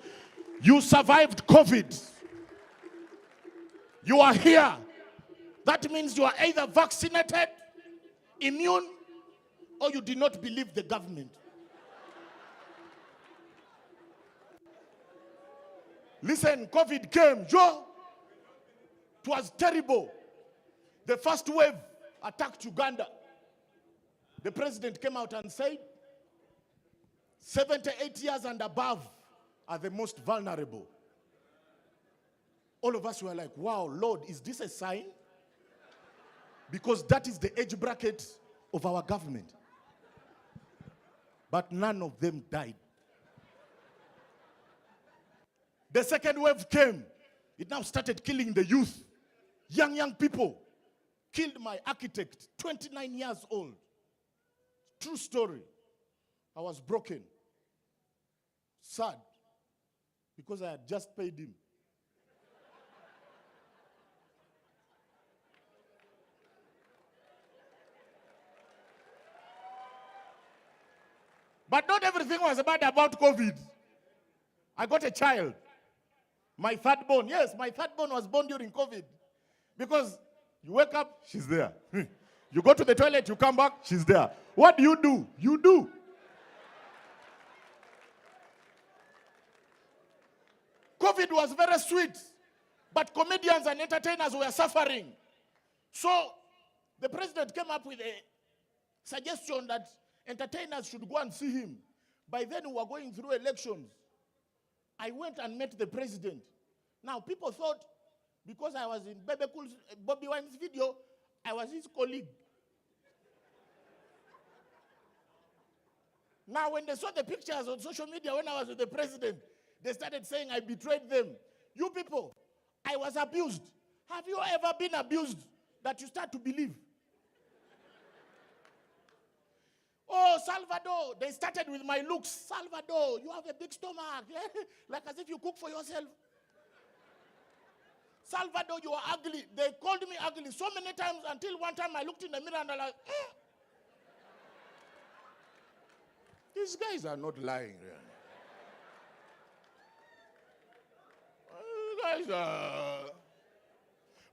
you survived COVID. You are here. That means you are either vaccinated, immune, or you did not believe the government. Listen, COVID came, Joe. It was terrible. The first wave attacked Uganda. The president came out and said, 78 years and above are the most vulnerable. All of us were like, wow, Lord, is this a sign? Because that is the age bracket of our government. But none of them died. The second wave came. It now started killing the youth. Young people. Killed my architect, 29 years old. True story. I was broken. Sad. Because I had just paid him. But not everything was bad about COVID. I got a child. My third born. Yes, my third born was born during COVID. Because you wake up, she's there. You go to the toilet, you come back, she's there. What do? You do. COVID was very sweet, but comedians and entertainers were suffering. So the president came up with a suggestion that entertainers should go and see him. By then we were going through elections. I went and met the president. Now people thought, because I was in Bobby Wine's video, I was his colleague. Now when they saw the pictures on social media when I was with the president, they started saying I betrayed them. You people, I was abused. Have you ever been abused that you start to believe? Oh, Salvador, they started with my looks. Salvador, you have a big stomach. Like as if you cook for yourself. Salvador, you are ugly. They called me ugly so many times until one time I looked in the mirror and I like, these guys are not lying. These guys are...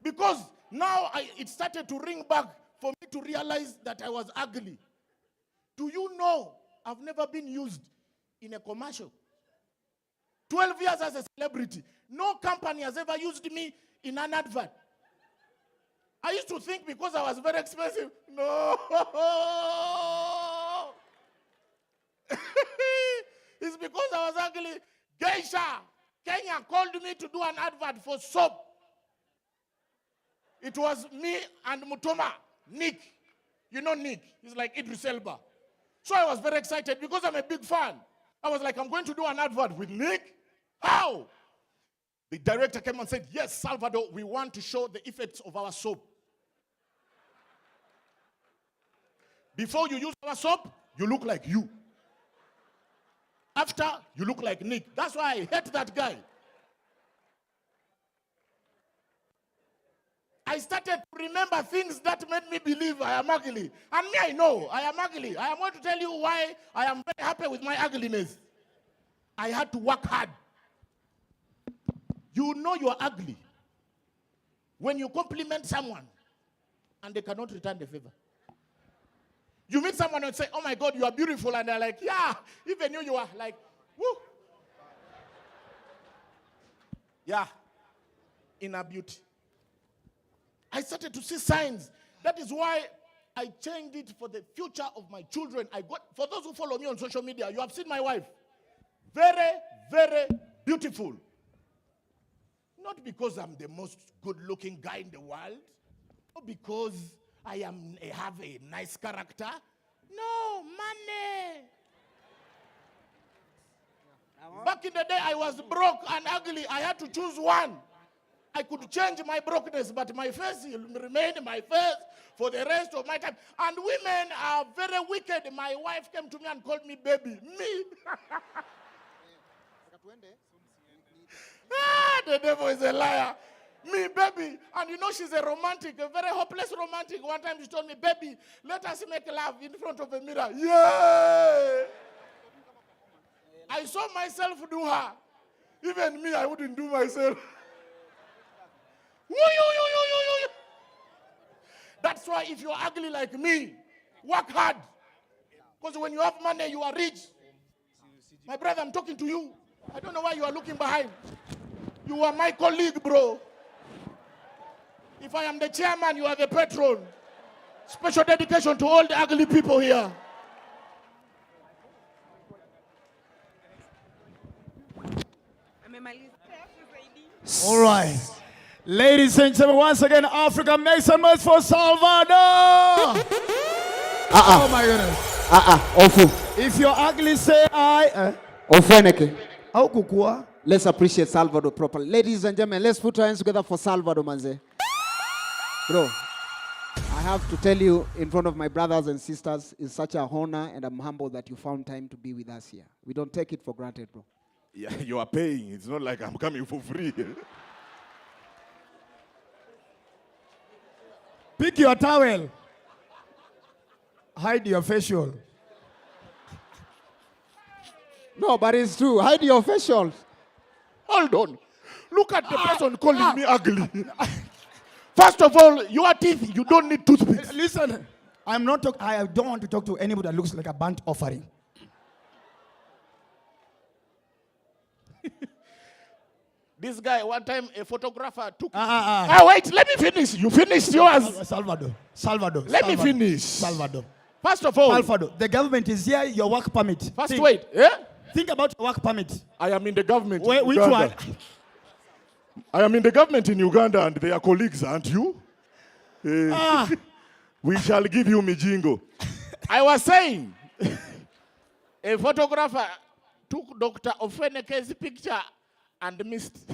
Because now it started to ring back for me to realize that I was ugly. Do you know I've never been used in a commercial? 12 years as a celebrity. No company has ever used me in an advert. I used to think because I was very expensive. No. It's because I was ugly. Geisha, Kenya called me to do an advert for soap. It was me and Mutoma, Nick. You know Nick. He's like Idris Elba. So I was very excited because I'm a big fan. I was like, I'm going to do an advert with Nick. How? The director came and said, yes, Salvador, we want to show the effects of our soap. Before you use our soap, you look like you. After, you look like Nick. That's why I hate that guy. I started to remember things that made me believe I am ugly. And me, I know I am ugly. I am going to tell you why I am very happy with my ugliness. I had to work hard. You know you are ugly when you compliment someone and they cannot return the favor. You meet someone and say, oh my God, you are beautiful. And they're like, yeah, even you are like, woo. Yeah, inner beauty. I started to see signs. That is why I changed it for the future of my children. For those who follow me on social media, you have seen my wife. Very, very beautiful. Not because I'm the most good-looking guy in the world, or because I have a nice character. No, money.
Back in the day, I was broke and ugly. I had to choose one. I could change my brokenness, but my face will remain my face for the rest of my time. And women are very wicked. My wife came to me and called me baby. Me. The devil is a liar. Me, baby. And you know she's a romantic, a very hopeless romantic. One time she told me, baby, let us make love in front of a mirror. Yeah. I saw myself do her. Even me, I wouldn't do myself. That's why if you're ugly like me, work hard. Because when you have money, you are rich. My brother, I'm talking to you. I don't know why you are looking behind. You are my colleague, bro. If I am the chairman, you are the patron. Special dedication to all the ugly people here.
All right. Ladies and gentlemen, once again, Africa, make some noise for Salvador. Oh my goodness.
Ofu.
If you're ugly, say I.
Ofweneke.
How kukua?
Let's appreciate Salvador properly. Ladies and gentlemen, let's put our hands together for Salvador, manze. Bro, I have to tell you in front of my brothers and sisters, it's such an honor and I'm humbled that you found time to be with us here. We don't take it for granted, bro.
Yeah, you are paying. It's not like I'm coming for free.
Pick your towel. Hide your facial.
No, but it's true. Hide your facial.
Hold on. Look at the person calling me ugly. First of all, your teeth, you don't need toothpicks.
Listen, I don't want to talk to anybody that looks like a burnt offering.
This guy, one time, a photographer took...
Wait,
let me finish. You finished yours.
Salvador.
Let me finish.
Salvador.
First of all...
Salvador, the government is here, your work permit.
Wait. Yeah?
Think about your work permit.
I am in the government in
Which
Uganda.
one?
I am in the government in Uganda and they are colleagues, aren't you? We shall give you mijingo. I was saying, a photographer took Dr. Ofweneke's picture and missed.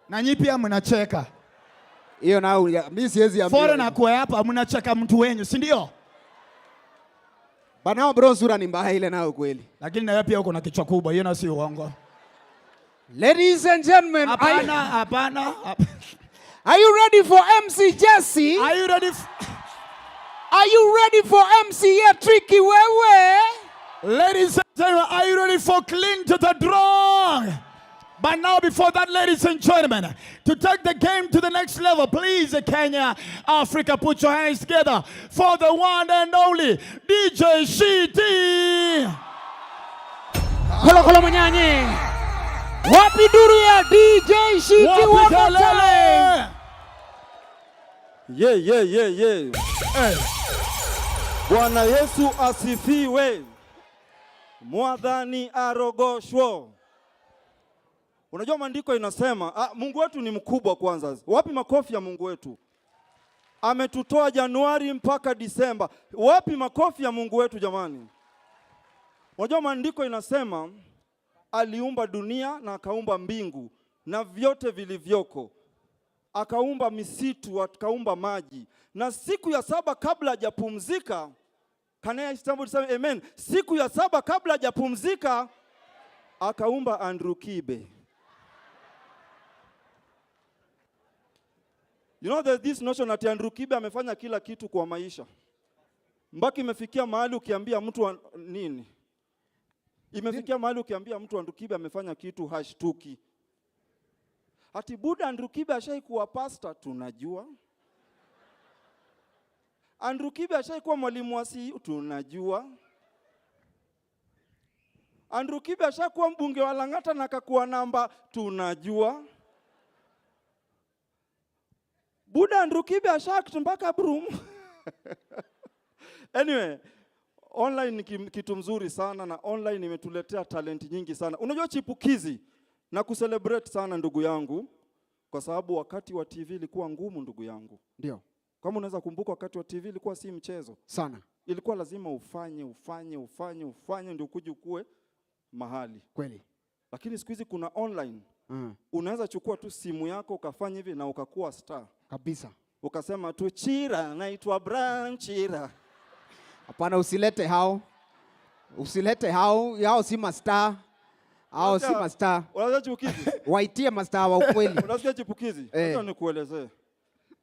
Nanyi pia mnacheka.
Hiyo nao mimi siwezi ambia.
Foreigner kwa hapa mnacheka mtu wenyu, si ndio?
Banao bro, sura ni mbaya ile nao kweli.
Lakini na wewe pia uko na kichwa kubwa, hiyo na si uongo.
Ladies and gentlemen,
hapana.
Are you ready for MC Jesse?
Are you ready?
Are you ready for MC here, Tricky Wewe?
Ladies and gentlemen, are you ready for Cling to the Drum? But now, before that, ladies and gentlemen, to take the game to the next level, please, Kenya, Africa, put your hands together for the one and only DJ Shiti.
Kolo Munyanyi. Wapi duru ya DJ Shiti wakatale.
Yeah.
Hey.
Bwana Yesu asifiwe. Mwadhani arogoshwo. Unajua maandiko inasema, Mungu wetu ni mkubwa kwanza. Wapi makofi ya Mungu wetu? Ametutoa Januari mpaka Disemba. Wapi makofi ya Mungu wetu jamani? Unajua maandiko inasema, aliumba dunia na akaumba mbingu na vyote vilivyoko. Akaumba misitu, akaumba maji. Na siku ya 7 kabla hajapumzika, kanaya Istanbul sema amen. Siku ya 7 kabla hajapumzika, akaumba Andrew Kibe. You know there's this notion that Andrew Kibe amefanya kila kitu kwa maisha. Mbaki imefikia mahali ukiambia mtu nini? Imefikia mahali ukiambia mtu Andrew Kibe amefanya kitu hashtuki. Ati Buda Andrew Kibe ashaikuwa pastor, tunajua. Andrew Kibe ashaikuwa mwalimu wa CU, tunajua. Andrew Kibe ashakuwa mbunge wa Lang'ata na akakuwa namba, tunajua. Buda Andrew Kibe ashaktu mpaka Broom. Anyway, online ni kitu mzuri sana na online imetuletea talent nyingi sana. Unajua Chipukeezy na kucelebrate sana ndugu yangu kwa sababu wakati wa TV ilikuwa ngumu ndugu yangu.
Ndio.
Kama unaweza kumbuka wakati wa TV ilikuwa si mchezo.
Sana.
Ilikuwa lazima ufanye ndio ukue mahali.
Kweli.
Lakini siku hizi kuna online. Unaweza chukua tu simu yako ukafanya hivi na ukakuwa star.
Kabisa.
Ukasema tu Chira, naitwa Brian Chira.
Hapana, usilete hao. Usilete hao, yao si mastar. Hao si mastar.
Unasikia Chipukeezy?
Waitie mastar wa ukweli.
Unasikia Chipukeezy? Acha nikuelezee.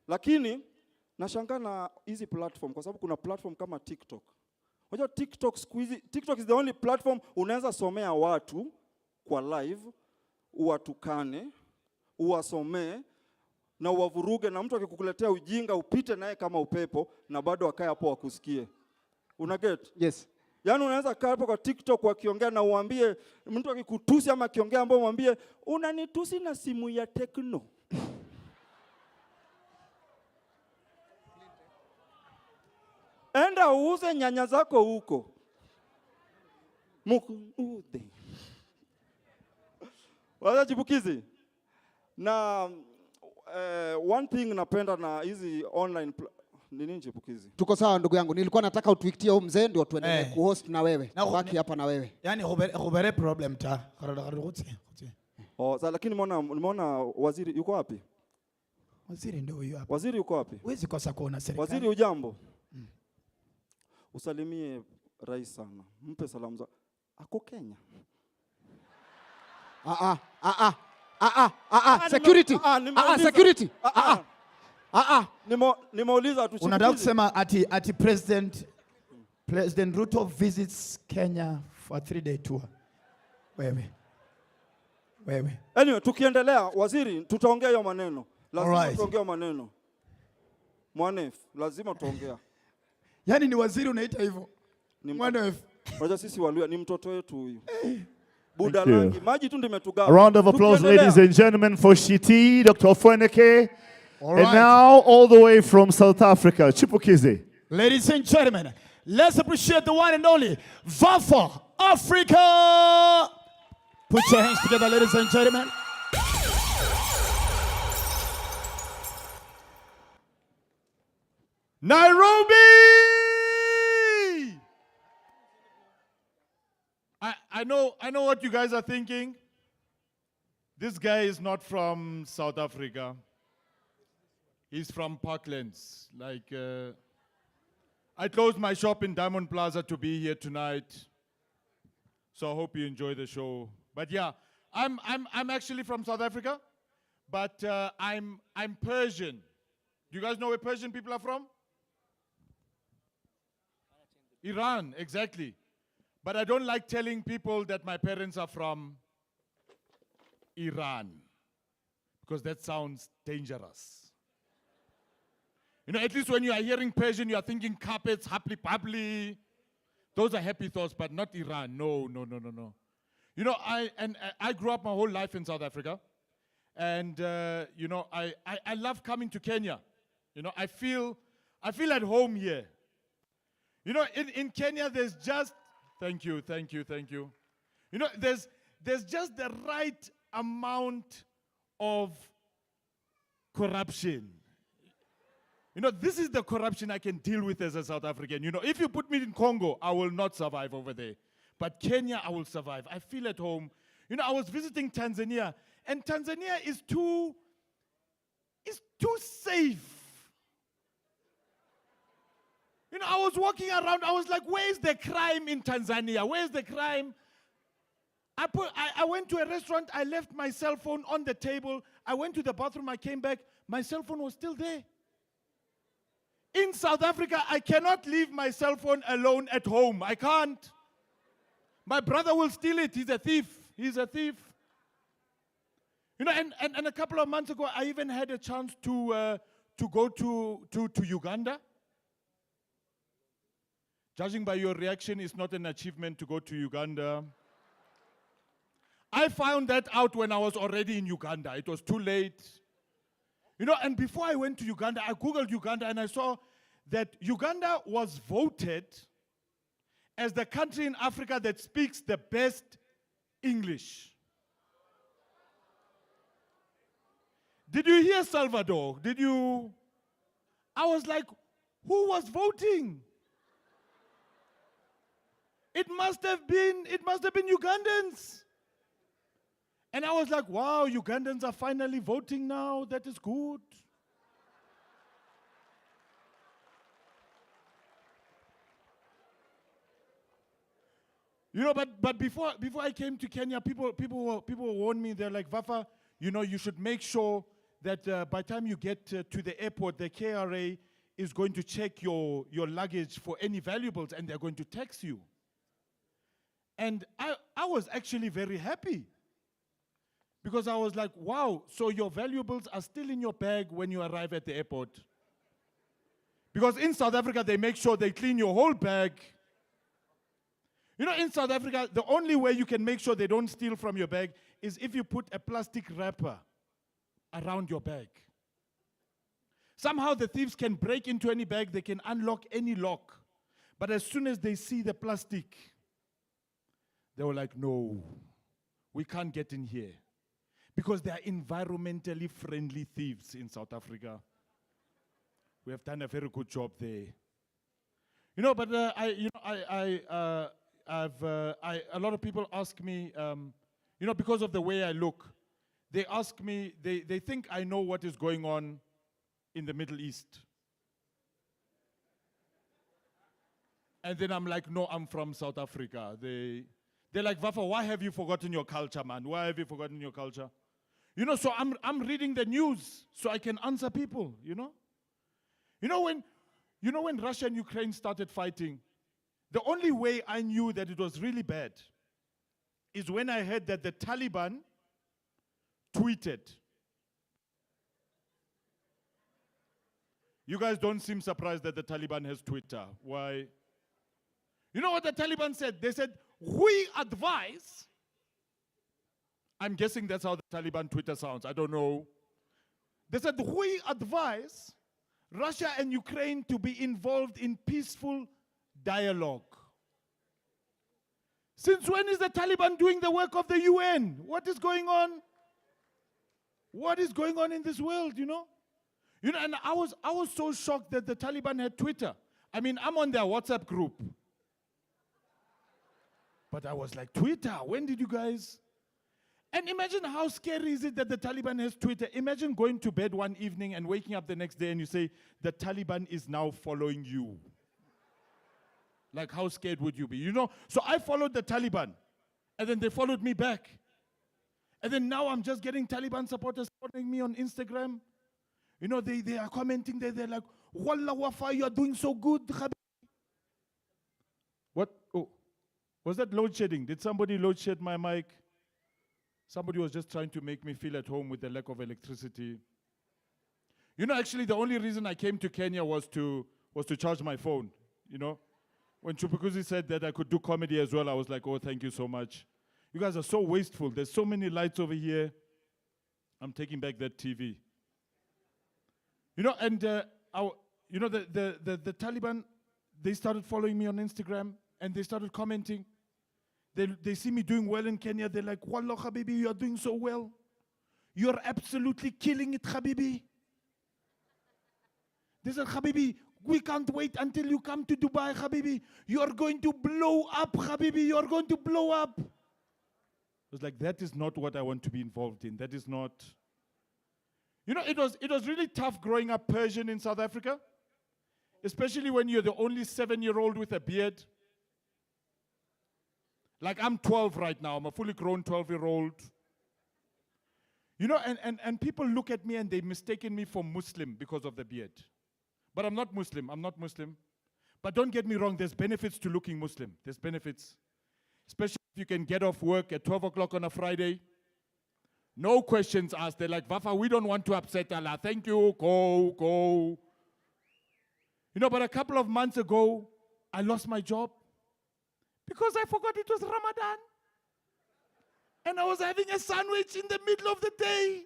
Lakini nashangaa na hizi platform kwa sababu kuna platform kama TikTok. Unajua TikTok siku hizi, TikTok is the only platform unaweza somea watu kwa live, uwatukane, uwasomee na uwavuruge, na mtu akikukuletea ujinga upite naye kama upepo na bado akae hapo wakusikie. Una get?
Yes.
Yaani unaweza kaa hapo kwa TikTok wakiongea na uambie mtu akikutusi ama akiongea ambao mwambie unanitusi na simu ya Tecno. Enda uuze nyanya zako huko. Mukuude. Waza Chipukeezy. Na one thing napenda na hizi online nini Chipukeezy?
Tuko sawa ndugu yangu. Nilikuwa nataka utuikitie huyu mzee ndio tuendelee kuhost na wewe. Baki hapa na wewe.
Yani hubere problem ta.
Sasa lakini nimeona waziri yuko wapi?
Waziri ndio huyo hapa.
Waziri yuko wapi?
Huwezi kosa kuona serikali.
Waziri ujambo? Usalimie rais sana. Mpe salamu za. Ako Kenya.
Security. Security.
Nimeuliza tu.
Unataka kusema ati President Ruto visits Kenya for a 3-day tour. Wewe.
Anyway, tukiendelea waziri tutaongea hiyo maneno. Lazima tuongee maneno. Mwanef, lazima tuongea.
Yaani ni waziri unaita hivyo. Mwanef.
Unajua sisi Waluya ni mtoto wetu huyu. Buda langi, maji tu ndimetugawa.
A round of applause, ladies and gentlemen, for Shiti, Dr. Ofweneke. And now, all the way from South Africa, Chipukeezy.
Ladies and gentlemen, let's appreciate the one and only Vafa, Africa. Put your hands together, ladies and gentlemen.
Nairobi! I know what you guys are thinking. This guy is not from South Africa. He's from Parklands. Like, I closed my shop in Diamond Plaza to be here tonight. So I hope you enjoy the show. But yeah, I'm actually from South Africa, but I'm Persian. Do you guys know where Persian people are from? Iran, exactly. But I don't like telling people that my parents are from Iran, because that sounds dangerous. You know, at least when you are hearing Persian, you are thinking carpets, happily. Those are happy thoughts, but not Iran. No. You know, I grew up my whole life in South Africa. And, you know, I love coming to Kenya. You know, I feel at home here. You know, in Kenya, there's just, thank you. You know, there's just the right amount of corruption. You know, this is the corruption I can deal with as a South African. You know, if you put me in Congo, I will not survive over there. But Kenya, I will survive. I feel at home. You know, I was visiting Tanzania, and Tanzania is too safe. You know, I was walking around, I was like, where's the crime in Tanzania? Where's the crime? I went to a restaurant, I left my cell phone on the table. I went to the bathroom, I came back, my cell phone was still there. In South Africa, I cannot leave my cell phone alone at home. I can't. My brother will steal it. He's a thief. You know, and a couple of months ago, I even had a chance to go to Uganda. Judging by your reaction, it's not an achievement to go to Uganda. I found that out when I was already in Uganda. It was too late. You know, and before I went to Uganda, I Googled Uganda and I saw that Uganda was voted as the country in Africa that speaks the best English. Did you hear Salvador? Did you? I
was like, who was voting? It must have been Ugandans. And I was like, wow, Ugandans are finally voting now. That is good. You know, but before I came to Kenya, people warned me. They're like, Vafa, you know, you should make sure that by the time you get to the airport, the KRA is going to check your luggage for any valuables, and they're going to tax you. And I was actually very happy, because I was like, wow, so your valuables are still in your bag when you arrive at the airport. Because in South Africa, they make sure they clean your whole bag. You know, in South Africa, the only way you can make sure they don't steal from your bag is if you put a plastic wrapper around your bag. Somehow the thieves can break into any bag, they can unlock any lock. But as soon as they see the plastic, they were like, no, we can't get in here. Because they are environmentally friendly thieves in South Africa. We have done a very good job there. You know, but a lot of people ask me, you know, because of the way I look, they ask me, they think I know what is going on in the Middle East. And then I'm like, no, I'm from South Africa. They're like, Vafa, why have you forgotten your culture, man? Why have you forgotten your culture? You know, so I'm reading the news so I can answer people, you know? You know when Russia and Ukraine started fighting, the only way I knew that it was really bad is when I heard that the Taliban tweeted. You guys don't seem surprised that the Taliban has Twitter. Why? You know what the Taliban said? They said, we advise. I'm guessing that's how the Taliban Twitter sounds. I don't know. They said, we advise Russia and Ukraine to be involved in peaceful dialogue. Since when is the Taliban doing the work of the UN? What is going on? What is going on in this world, you know? You know, and I was so shocked that the Taliban had Twitter. I mean, I'm on their WhatsApp group. But I was like, Twitter, when did you guys? And imagine how scary is it that the Taliban has Twitter. Imagine going to bed one evening and waking up the next day and you say, the Taliban is now following you. Like, how scared would you be? You know, so I followed the Taliban, and then they followed me back. And then now I'm just getting Taliban supporters following me on Instagram. You know, they are commenting there. They're like, Wallah Wafa, you are doing so good. What? Oh, was that load shedding? Did somebody load shed my mic? Somebody was just trying to make me feel at home with the lack of electricity. You know, actually, the only reason I came to Kenya was to charge my phone, you know. When Chipukeezy said that I could do comedy as well, I was like, oh, thank you so much. You guys are so wasteful. There's so many lights over here. I'm taking back that TV. You know, and you know, the Taliban, they started following me on Instagram, and they started commenting. They see me doing well in Kenya. They're like, Wallah, Habibi, you are doing so well. You're absolutely killing it, Habibi. They said, Habibi, we can't wait until you come to Dubai, Habibi. You are going to blow up, Habibi. You are going to blow up. I was like, that is not what I want to be involved in. That is not. You know, it was really tough growing up Persian in South Africa, especially when you're the only 7-year-old with a beard. Like, I'm 12 right now. I'm a fully grown 12-year-old. You know, and people look at me and they mistaken me for Muslim because of the beard. But I'm not Muslim. I'm not Muslim. But don't get me wrong, there's benefits to looking Muslim. There's benefits. Especially if you can get off work at 12 o'clock on a Friday. No questions asked. They're like, Vafa, we don't want to upset Allah. Thank you. Go. You know, but a couple of months ago, I lost my job because I forgot it was Ramadan. And I was having a sandwich in the middle of the day.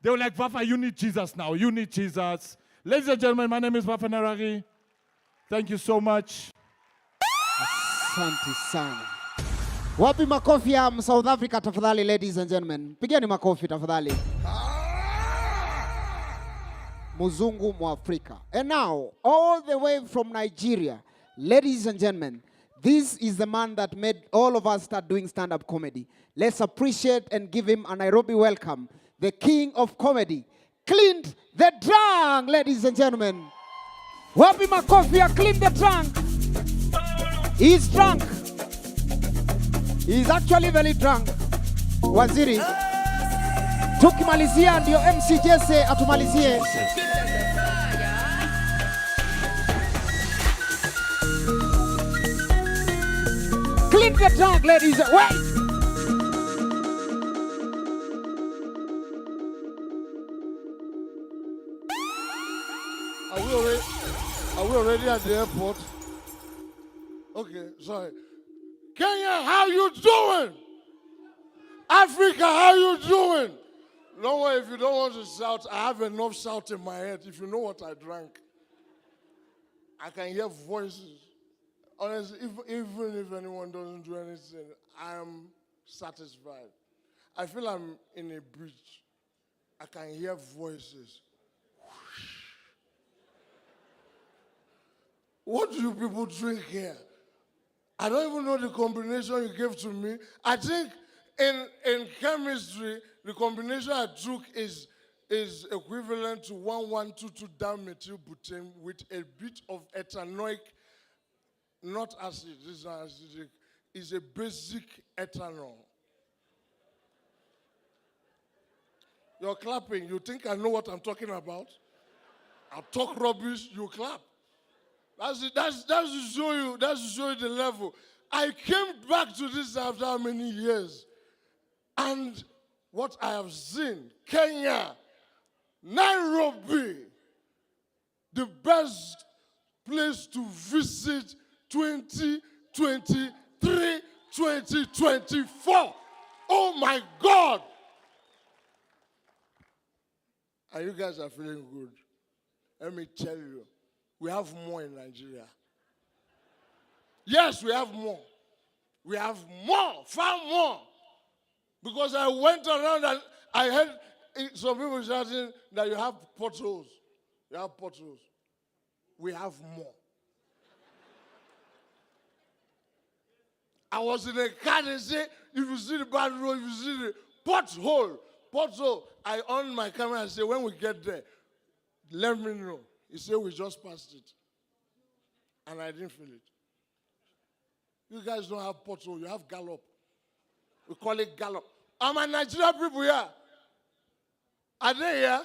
They were like, Vafa, you need Jesus now. You need Jesus. Ladies and gentlemen, my name is Vafa Naragi. Thank you so much.
Asante sana. Wapi makofi ya South Africa tafadhali, ladies and gentlemen. Pigeni makofi tafadhali. Muzungu Mwafrika. And now, all the way from Nigeria, ladies and gentlemen, this is the man that made all of us start doing stand-up comedy. Let's appreciate and give him a Nairobi welcome. The king of comedy, Clint the Drunk, ladies and gentlemen. Wapi makofi ya Clint the Drunk. He's drunk. He's actually very drunk. Waziri, tukimalizia ndio MC Jesse atumalizie. Clint the Drunk, ladies. Wait.
Are we already at the airport? Okay, sorry. Kenya, how you doing? Africa, how you doing? Don't worry, if you don't want to shout, I have enough shout in my head. If you know what I drank, I can hear voices. Honestly, even if anyone doesn't do anything, I am satisfied. I feel I'm in a bridge. I can hear voices. What do you people drink here? I don't even know the combination you gave to me. I think in chemistry, the combination I took is equivalent to 1122 dimethylbutane with a bit of ethanoic, not acid, this is not acidic, is a basic ethanol. You're clapping. You think I know what I'm talking about? I talk rubbish, you clap. That's to show you the level. I came back to this after how many years? And what I have seen, Kenya, Nairobi, the best place to visit 2023, 2024. Oh my God. And you guys are feeling good. Let me tell you. We have more in Nigeria. Yes, we have more. We have more, far more. Because I went around and I heard some people shouting that you have potholes. You have potholes. We have more. I was in a car, they say, if you see the bad road, if you see the pothole, I on my camera and say, when we get there, let me know. He said, we just passed it. And I didn't feel it. You guys don't have pothole, you have gallop. We call it gallop. Are my Nigerian people here? Are they here?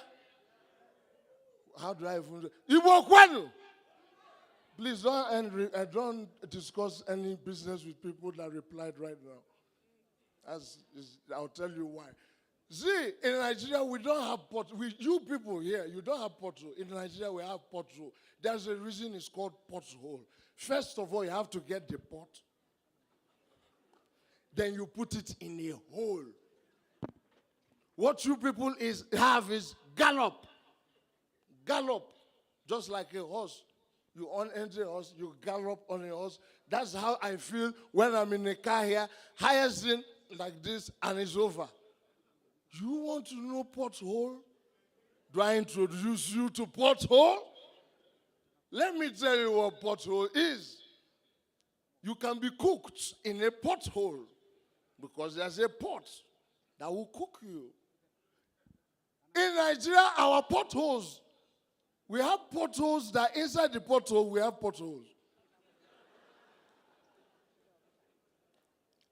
How do I even do it? Please don't discuss any business with people that replied right now. I'll tell you why. See, in Nigeria, we don't have pothole. You people here, you don't have pothole. In Nigeria, we have pothole. There's a reason it's called pothole. First of all, you have to get the pot. Then you put it in a hole. What you people have is gallop. Gallop. Just like a horse. You enter a horse, you gallop on a horse. That's how I feel when I'm in a car here, hyacinth like this, and it's over. You want to know pothole? Do I introduce you to pothole? Let me tell you what pothole is. You can be cooked in a pothole because there's a pot that will cook you. In Nigeria, our potholes, we have potholes that inside the pothole, we have potholes.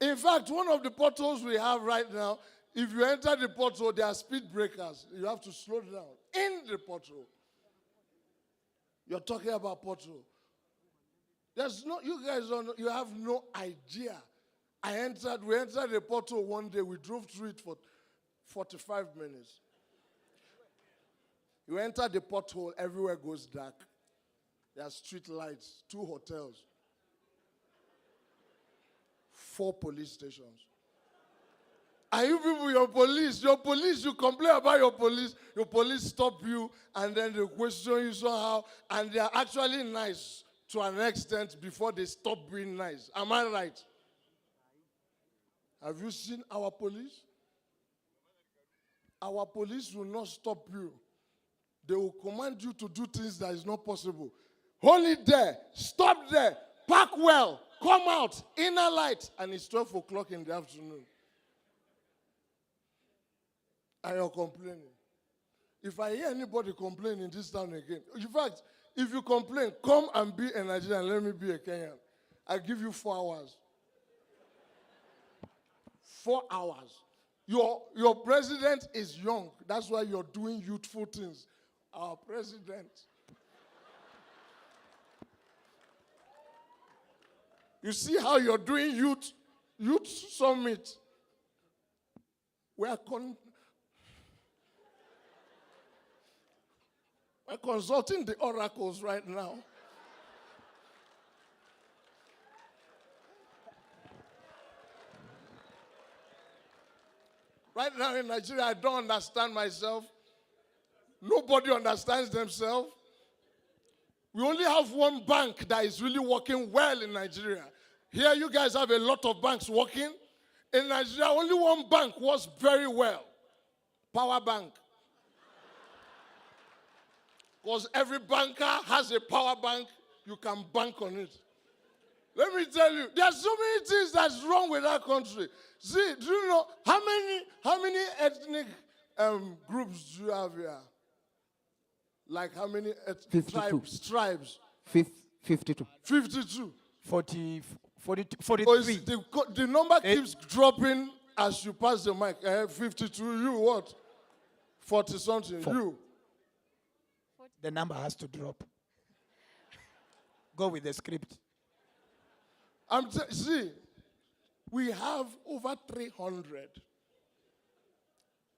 In fact, one of the potholes we have right now, if you enter the pothole, there are speed breakers. You have to slow down in the pothole. You're talking about pothole. You guys don't know, you have no idea. We entered the pothole one day, we drove through it for 45 minutes. You enter the pothole, everywhere goes dark. There are street lights, 2 hotels, 4 police stations. Are you people your police? Your police, you complain about your police stop you, and then they question you somehow, and they are actually nice to an extent before they stop being nice. Am I right? Have you seen our police? Our police will not stop you. They will command you to do things that is not possible. Hold it there. Stop there. Park well. Come out. Inner light. And it's 12 o'clock in the afternoon. And you're complaining. If I hear anybody complain in this town again, in fact, if you complain, come and be a Nigerian and let me be a Kenyan. I give you 4 hours. 4 hours. Your president is young. That's why you're doing youthful things. Our president. You see how you're doing youth summit. We're consulting the oracles right now. Right now in Nigeria, I don't understand myself. Nobody understands themselves. We only have one bank that is really working well in Nigeria. Here you guys have a lot of banks working. In Nigeria, only one bank works very well. Power Bank. Because every banker has a power bank, you can bank on it. Let me tell you, there are so many things that's wrong with our country. See, do you know how many ethnic groups do you have here? Like how many tribes?
52.
52.
43.
The number keeps dropping as you pass the mic. 52, you what? 40 something, you.
The number has to drop. Go with the script.
See, we have over 300.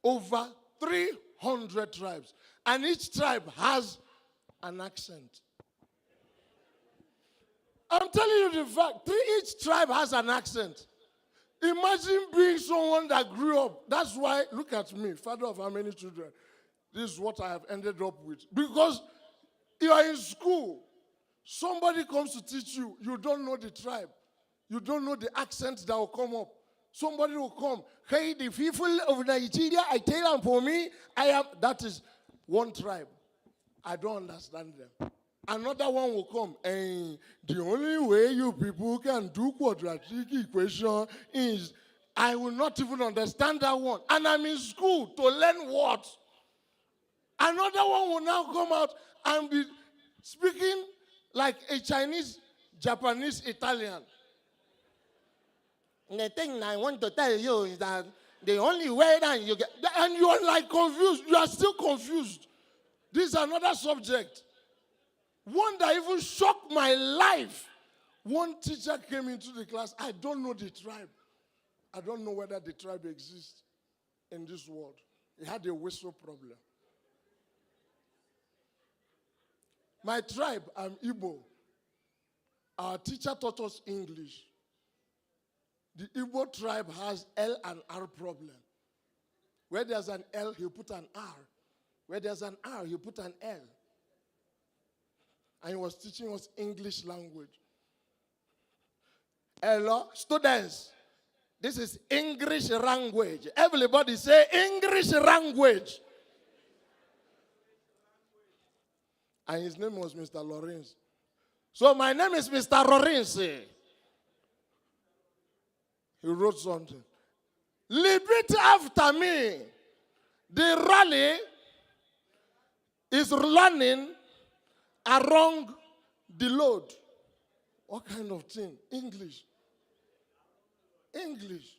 Over 300 tribes. And each tribe has an accent. I'm telling you the fact. Each tribe has an accent. Imagine being someone that grew up. That's why, look at me, father of how many children? This is what I have ended up with. Because you are in school. Somebody comes to teach you. You don't know the tribe. You don't know the accent that will come up. Somebody will come. Hey, the people of Nigeria, I tell them for me, that is one tribe. I don't understand them. Another one will come. And the only way you people can do quadratic equation is, I will not even understand that one. And I'm in school to learn what? Another one will now come out and be speaking like a Chinese, Japanese, Italian. The thing I want to tell you is that the only way that you get, and you are like confused. You are still confused. This is another subject. One that even shocked my life. One teacher came into the class. I don't know the tribe. I don't know whether the tribe exists in this world. He had a whistle problem. My tribe, I'm Igbo. Our teacher taught us English. The Igbo tribe has L and R problem. Where there's an L, he put an R. Where there's an R, he put an L. And he was teaching us English language. Hello, students. This is English language. Everybody say English language. And his name was Mr. Lawrence. So my name is Mr. Lawrence. He wrote something. Repeat after me. The rally is running along the load. What kind of thing? English. English.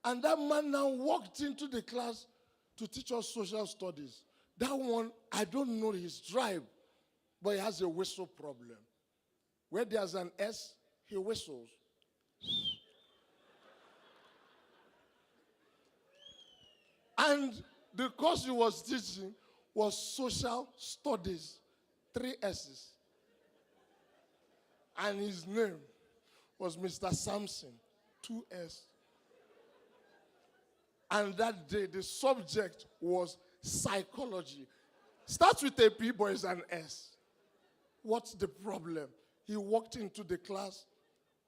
And that man now walked into the class to teach us social studies. That one, I don't know his tribe, but he has a whistle problem. Where there's an S, he whistles. And the course he was teaching was social studies, 3 S's. And his name was Mr. Sampson, 2 S. And that day, the subject was psychology. Starts with a P, but it's an S. What's the problem? He walked into the class,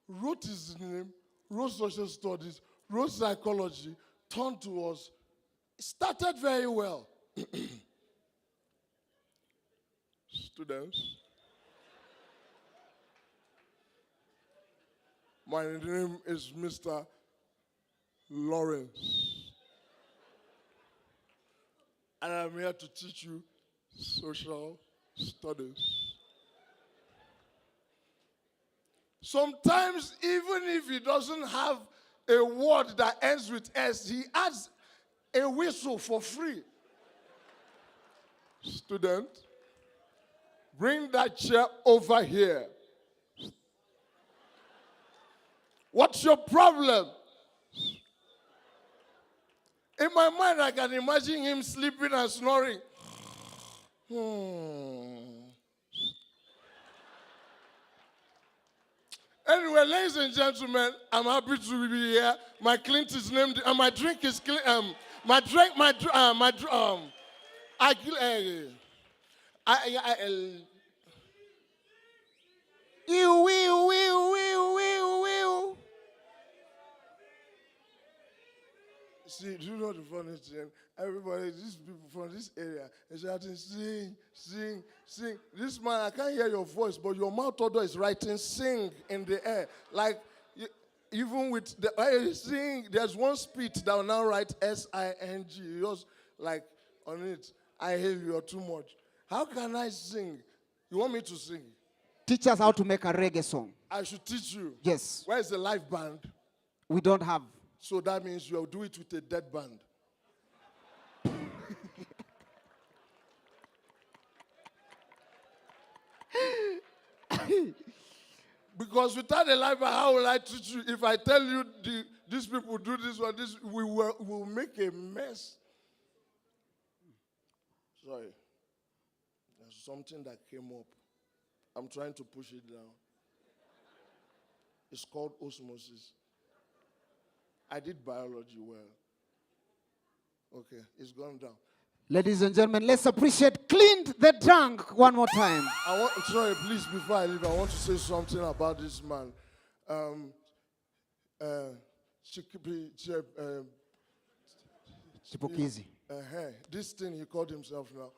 wrote his name, wrote social studies, wrote psychology, turned to us, started very well. Students, my name is Mr. Lawrence, and I'm here to teach you social studies. Sometimes, even if he doesn't have a word that ends with S, he adds a whistle for free. Student, bring that chair over here. What's your problem? In my mind, I can imagine him sleeping and snoring. Anyway, ladies and gentlemen, I'm happy to be here. My Clint is named, and my drink is Clint. See, do you know the funny thing? Everybody, these people from this area, they're shouting, sing, sing, sing. This man, I can't hear your voice, but your mouth order is writing sing in the air. Like, even with the sing, there's one speech that will now write S-I-N-G. Yours, like, on it, I hail you, you're too much. How can I sing? You want me to sing?
Teach us how to make a reggae song.
I should teach you.
Yes.
Where's the live band?
We don't have.
So that means you'll do it with a dead band. Because without a live band, how will I teach you? If I tell you these people do this or this, we will make a mess. Sorry. There's something that came up. I'm trying to push it down. It's called osmosis. I did biology well. Okay, it's gone down.
Ladies and gentlemen, let's appreciate Clint the Drunk one more time.
Sorry, please, before I leave, I want to say something about this man.
Chipukeezy.
This thing he called himself now.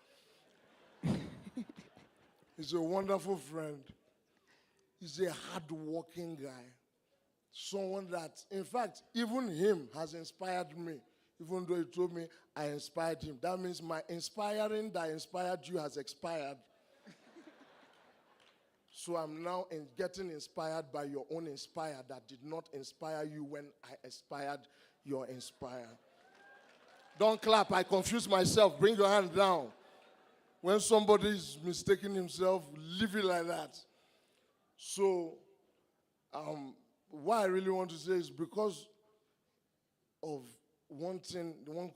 He's a wonderful friend. He's a hard-working guy. Someone that, in fact, even him has inspired me. Even though he told me I inspired him. That means my inspiring that inspired you has expired. So I'm now getting inspired by your own inspire that did not inspire you when I inspired your inspire. Don't clap, I confuse myself. Bring your hand down. When somebody is mistaking himself, leave it like that. So, what I really want to say is because of one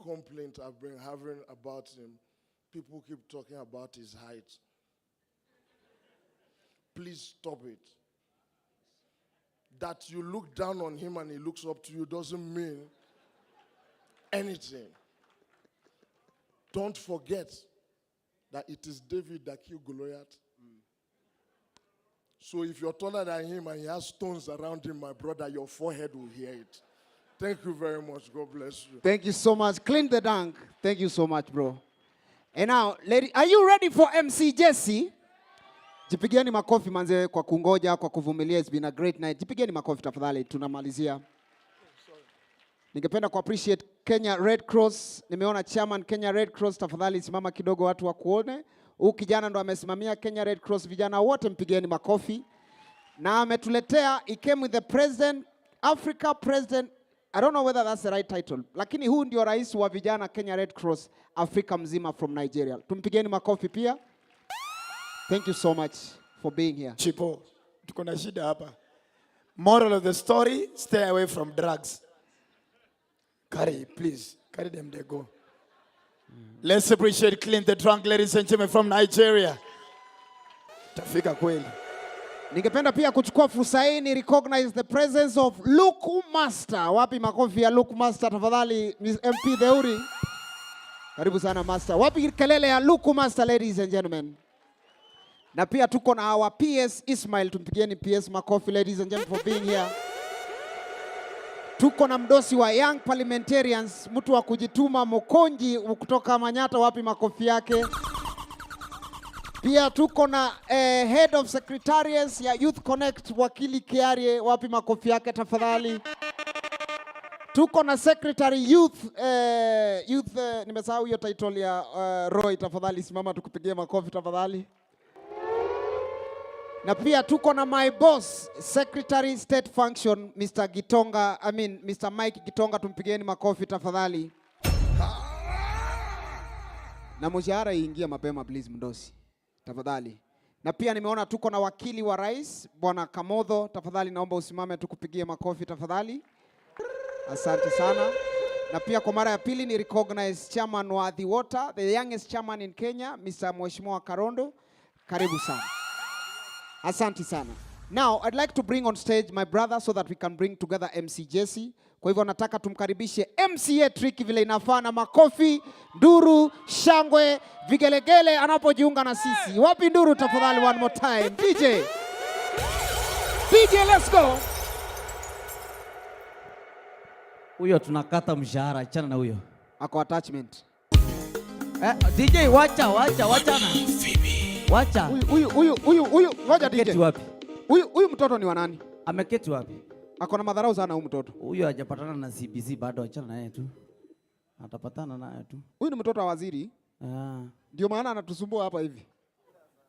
complaint I've been having about him, people keep talking about his height. Please stop it. That you look down on him and he looks up to you doesn't mean anything. Don't forget that it is David that killed Goliath. So if you're taller than him and he has stones around him, my brother, your forehead will hear it. Thank you very much. God bless you.
Thank you so much. Clint the Dunk. Thank you so much, bro. And now, lady, are you ready for MC Jesse? Jipigieni makofi manze kwa kungoja, kwa kuvumilia. It's been a great night. Jipigieni makofi tafadhali. Tunamalizia. Ningependa ku appreciate Kenya Red Cross. Nimeona chairman Kenya Red Cross, tafadhali simama kidogo watu wakuone. Huyu kijana ndo amesimamia Kenya Red Cross, vijana wote mpigieni makofi. Na ametuletea, he came with the president, Africa president, I don't know whether that's the right title, lakini huyu ndio rais wa vijana Kenya Red Cross Afrika mzima from Nigeria. Tumpigieni makofi pia. Thank you so much for being here.
Chipo, tuko na shida hapa. Moral of the story, stay away from drugs. Carry, please. Carry them, they go. Let's appreciate Clint the Drunk, ladies and gentlemen, from Nigeria. Tafika kweli.
Ningependa pia kuchukua fursa hii ni recognize the presence of Luku Master. Wapi makofi ya Luku Master tafadhali, MP Deuri. Karibu sana Master. Wapi kelele ya Luku Master, ladies and gentlemen. Na pia tuko na our PS Ismail, tumpigieni PS makofi, ladies and gentlemen, for being here. Tuko na mdosi wa Young Parliamentarians, mtu wa kujituma, Mokonji kutoka Manyata, wapi makofi yake. Pia tuko na head of secretariats ya Youthconnekt wakili Kiarie, wapi makofi yake tafadhali. Tuko na secretary youth nimesahau hiyo title ya Roy, tafadhali simama tukupigie makofi tafadhali. Na pia tuko na my boss secretary state function Mr. Mr. Mike Gitonga, tumpigieni makofi tafadhali. Na mshahara iingie mapema please mdosi tafadhali. Na pia nimeona tuko na wakili wa rais Bwana Kamodho, tafadhali naomba usimame tukupigie makofi tafadhali. Asante sana. Na pia kwa mara ya pili ni recognize chairman wa The Water, the youngest chairman in Kenya, Mr. Mheshimiwa Karondo. Karibu sana. Asante sana. Now I'd like to bring on stage my brother so that we can bring together MC Jesse. Kwa hivyo nataka tumkaribishe MCA Tricky vile inafaa, na makofi, nduru, shangwe, vigelegele anapojiunga na sisi. Wapi nduru tafadhali one more time. DJ, let's go.
Huyo tunakata mshahara, achana na huyo.
Ako attachment.
DJ wacha na. Wacha.
Huyu, ngoja DJ.
Ameketi wapi?
Huyu mtoto ni wa nani?
Ameketi wapi?
Ako na madharau sana huyu mtoto.
Huyo hajapatana na CBC bado, achana naye tu. Atapatana naye tu.
Huyu ni mtoto wa waziri. Ndio maana anatusumbua hapa hivi.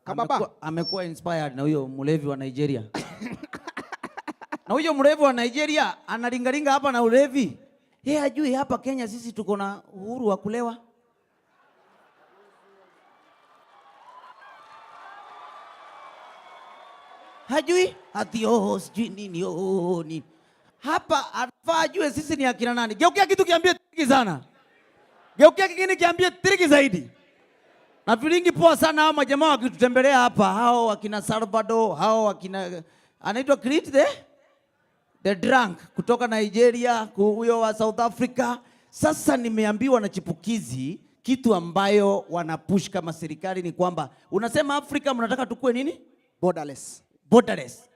Kababa
amekuwa inspired na huyo mlevi wa Nigeria. Na huyo mlevi wa Nigeria analingalinga hapa na ulevi. Yeye hajui hapa Kenya sisi tuko na uhuru wa kulewa. Hajui ati sijui nini nini. Hapa anafaa ajue sisi ni akina nani. Geukia kitu kiambie triki sana. Geukia kingine kiambie triki zaidi. Na filingi poa sana hao majamaa wakitutembelea hapa. Hao wakina Salvador, hao wakina anaitwa Creed the drunk kutoka Nigeria, huyo wa South Africa. Sasa nimeambiwa na Chipukeezy kitu ambayo wanapush kama serikali ni kwamba unasema Afrika mnataka tukue nini?
Borderless.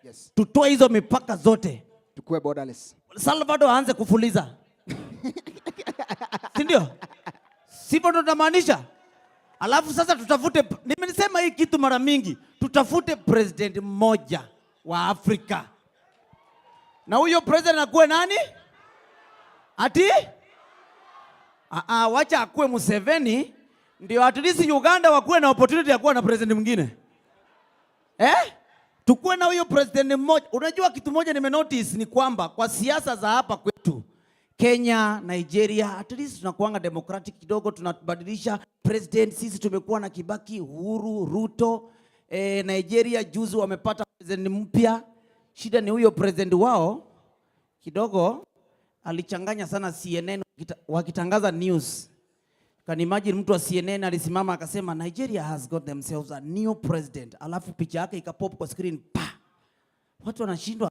Yes. Tutoe hizo mipaka zote.
Tukue borderless.
Salvador aanze kufuliza. Si ndio? Sivyo ndo tunamaanisha. Alafu sasa tutafute, nimesema hii kitu mara mingi, tutafute president mmoja wa Afrika. Na huyo president akuwe nani? Ati? Wacha akuwe Museveni, ndio at least Uganda wakuwe na opportunity ya kuwa na president mwingine. Tukuwe na huyo president mmoja. Unajua kitu moja nimenotice ni kwamba kwa siasa za hapa kwetu Kenya, Nigeria, at least tunakuanga democratic kidogo, tunabadilisha president. Sisi tumekuwa na Kibaki, Uhuru, Ruto. Nigeria juzi wamepata president mpya. Shida ni huyo president wao kidogo alichanganya sana CNN wakitangaza news. Can imagine mtu wa CNN alisimama akasema Nigeria has got themselves a new president. Alafu picha yake ikapop kwa screen pa. Watu wanashindwa.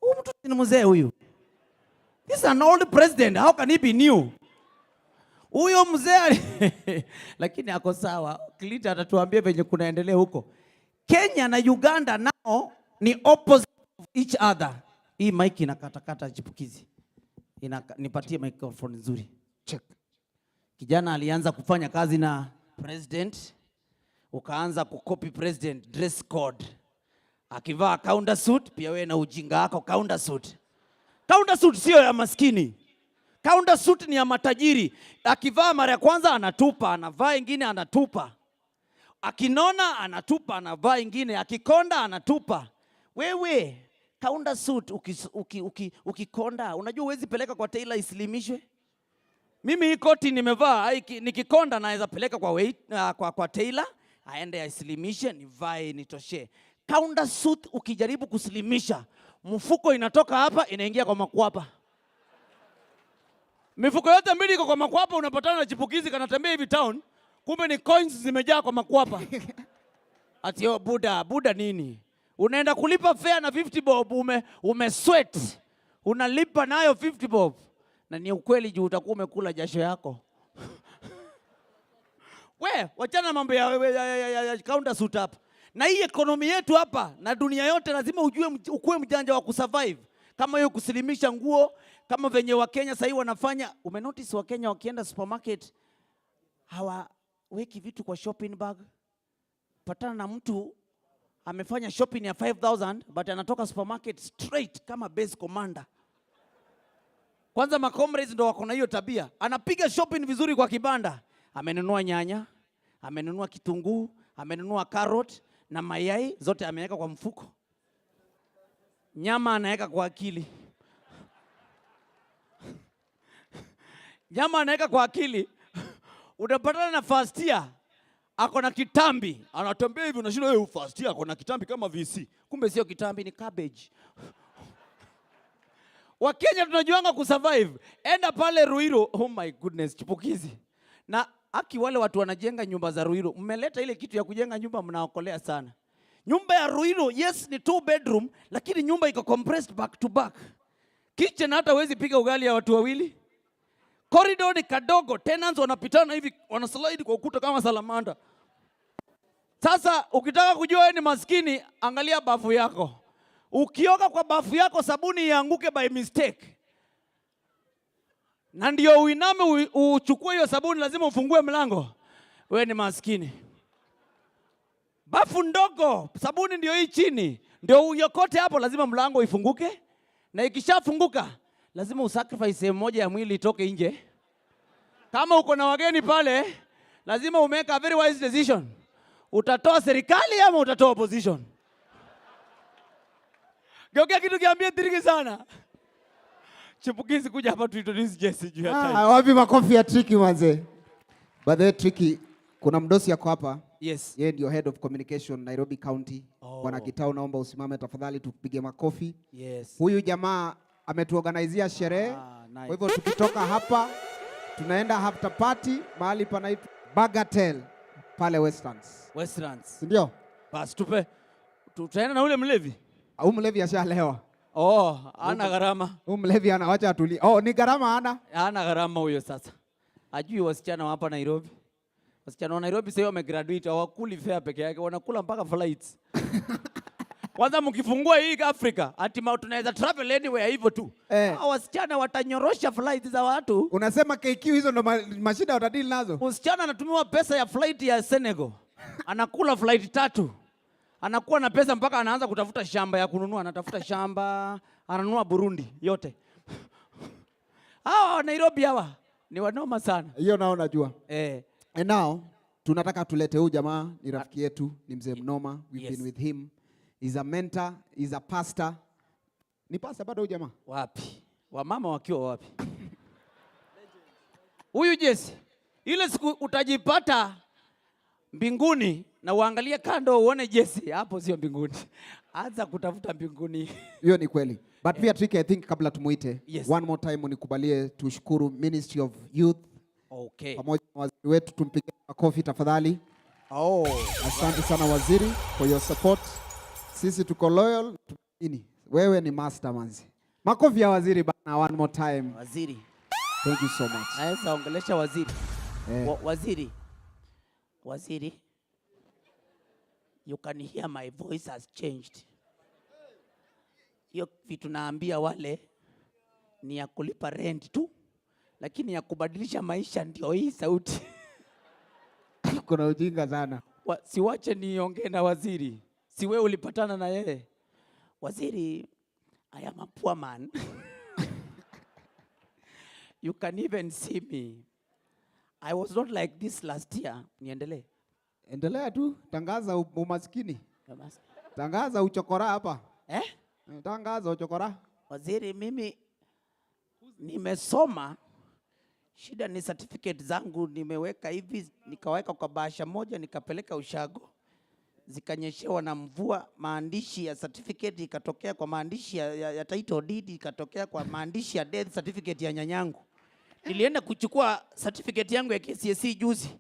Huyu mtu ni mzee huyu. This is an old president. How can he be new? Huyo mzee lakini ako sawa. Klita atatuambia venye kunaendelea huko. Kenya na Uganda nao ni opposite of each other. Hii mic inakatakata Chipukeezy. Nipatie microphone nzuri.
Check.
Kijana alianza kufanya kazi na president, ukaanza kukopi president dress code. Akivaa counter suit, pia wewe na ujinga wako counter suit. Counter suit sio ya maskini. Counter suit ni ya matajiri. Akivaa mara ya kwanza anatupa, anavaa ingine anatupa. Akinona anatupa, anavaa ingine, akikonda anatupa. Wewe counter suit ukikonda, unajua huwezi peleka kwa tailor islimishwe. Mimi hii koti nimevaa, nikikonda naweza peleka kwa tailor, aende aislimishe, nivae nitoshe. Counter suit ukijaribu kuslimisha, mfuko inatoka hapa inaingia kwa makwapa. Mifuko yote mbili iko kwa makwapa, unapatana na Chipukeezy kanatembea hivi town, kumbe ni coins zimejaa kwa makwapa. Ati buda nini? Unaenda kulipa fare na 50 bob, umesweat. Unalipa nayo 50 bob. Na ni ukweli juu utakuwa umekula jasho yako. Wachana mambo ya counter suit hapa. Na hii ekonomi yetu hapa na dunia yote lazima ukuwe mjanja wa kusurvive. Kama hiyo kusilimisha nguo, kama venye wa Kenya sasa wanafanya. Umenotice wa Kenya wakienda supermarket hawaweki vitu kwa shopping bag.
patana na mtu amefanya shopping ya 5,000 but anatoka supermarket straight kama base commander. Kwanza macomrades ndo wako na hiyo tabia. Anapiga shopping vizuri kwa kibanda. Amenunua nyanya, amenunua kitunguu, amenunua carrot na mayai zote ameweka kwa mfuko. Nyama anaweka kwa akili. Nyama anaweka kwa akili. Unapatana na first year ako na kitambi. Anatembea hivi unashinda wewe first year ako na kitambi kama VC. Kumbe sio kitambi, ni cabbage. Wakenya tunajuanga kusurvive. Enda pale Ruiru, oh my goodness, Chipukeezy. Na aki wale watu wanajenga nyumba za Ruiru, mmeleta ile kitu ya kujenga nyumba mnaokolea sana. Nyumba ya Ruiru, yes ni 2 bedroom, lakini nyumba iko compressed back to back. Kitchen hata huwezi piga ugali ya watu wawili. Corridor ni kadogo, tenants wanapitana hivi, wanaslide kwa ukuta kama salamanda. Sasa ukitaka kujua wewe ni maskini, angalia bafu yako. Ukioga kwa bafu yako sabuni ianguke by mistake. Na ndio uiname uchukue hiyo sabuni, lazima ufungue mlango. Wewe ni maskini. Bafu ndogo, sabuni ndio hii chini. Ndio uyokote hapo, lazima mlango ifunguke. Na ikishafunguka, lazima usacrifice sehemu moja ya mwili itoke nje. Kama uko na wageni pale, lazima umeke a very wise decision. Utatoa serikali ama utatoa opposition? Geukia kitu kiambie Triki sana. Chipukeezy kuja hapa tu introduce Jesse juu ya time.
Wapi makofi ya Triki manze? By the way Triki, kuna mdosi yako hapa.
Yes.
Yeye ndio head of communication Nairobi County. Bwana Kitao, naomba usimame tafadhali tupige makofi.
Yes.
Huyu jamaa ametuorganizia sherehe.
Nice.
Kwa hivyo tukitoka hapa tunaenda after party mahali panaitwa Bagatelle pale Westlands. Ndio?
Basi tutaenda na ule mlevi.
Au mlevi ashalewa.
Oh, ana gharama.
Huyu mlevi anawacha atulie. Oh, ni gharama ana?
Ana gharama huyo sasa. Ajui wasichana hapa Nairobi. Wasichana wa Nairobi sasa wamegraduate, hawakuli fare peke yake, wanakula mpaka flights. Kwanza mkifungua hii Afrika, ati tunaweza travel anywhere hivyo tu. Wasichana watanyorosha flights za watu.
Unasema KQ hizo ndo mashida watadili nazo?
Msichana anatumiwa pesa ya flight ya Senegal. Anakula flight 3. Anakuwa na pesa mpaka anaanza kutafuta shamba ya kununua, anatafuta shamba, ananunua Burundi yote. Nairobi hawa ni wanoma sana.
Hiyo nao najua. And now tunataka tulete huyu jamaa, ni rafiki yetu, ni mzee mnoma. We've been with him. He's a mentor, he's a pastor. Ni pastor bado huyu jamaa?
Wapi? Wamama wakiwa wapi? Huyu Jesse, ile siku utajipata mbinguni na uangalie kando uone Jesse, hapo sio mbinguni. Anza kutafuta mbinguni.
Hiyo ni kweli. But pia Triki, I think kabla tumuite, one more time unikubalie tushukuru Ministry of Youth.
Okay.
Pamoja na waziri wetu, tumpige makofi tafadhali. Asante sana waziri for your support. Sisi tuko loyal. Wewe ni master manzi. Makofi ya waziri bana, one more time.
Waziri.
Thank you so much.
Naweza ongelesha waziri. Waziri. You can hear my voice has changed. Hiyo vitu naambia wale ni ya kulipa rent tu, lakini ya kubadilisha maisha ndio hii sauti.
Kuna ujinga sana.
Siwache niongee na waziri. Si wewe ulipatana na yeye. Waziri, I am a poor man. You can even see me. I was not like this last year. Niendelee.
Endelea tu, tangaza umaskini. Tangaza uchokora hapa. Tangaza uchokora.
Waziri, mimi nimesoma. Shida ni certificate zangu nimeweka hivi, nikaweka kwa bahasha moja, nikapeleka ushago. Zikanyeshewa na mvua, maandishi ya certificate ikatokea kwa maandishi ya title deed, ikatokea kwa maandishi ya death certificate ya nyanyangu. Nilienda kuchukua certificate yangu ya KCSE juzi,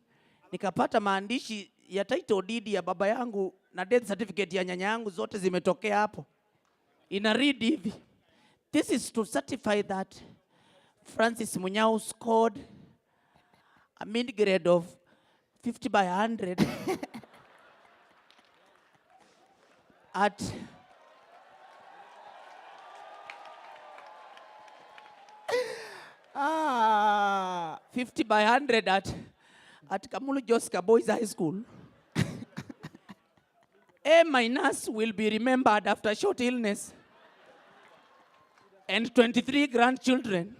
nikapata maandishi ya title deed ya baba yangu na death certificate ya nyanyangu zote zimetokea hapo. Ina read hivi: this is to certify that Francis Munyao scored a mid grade of 50 by 100 at
Ah,
50 by 100 at Kamulu Joska Boys High School. A- will be remembered after short illness. And 23 grandchildren.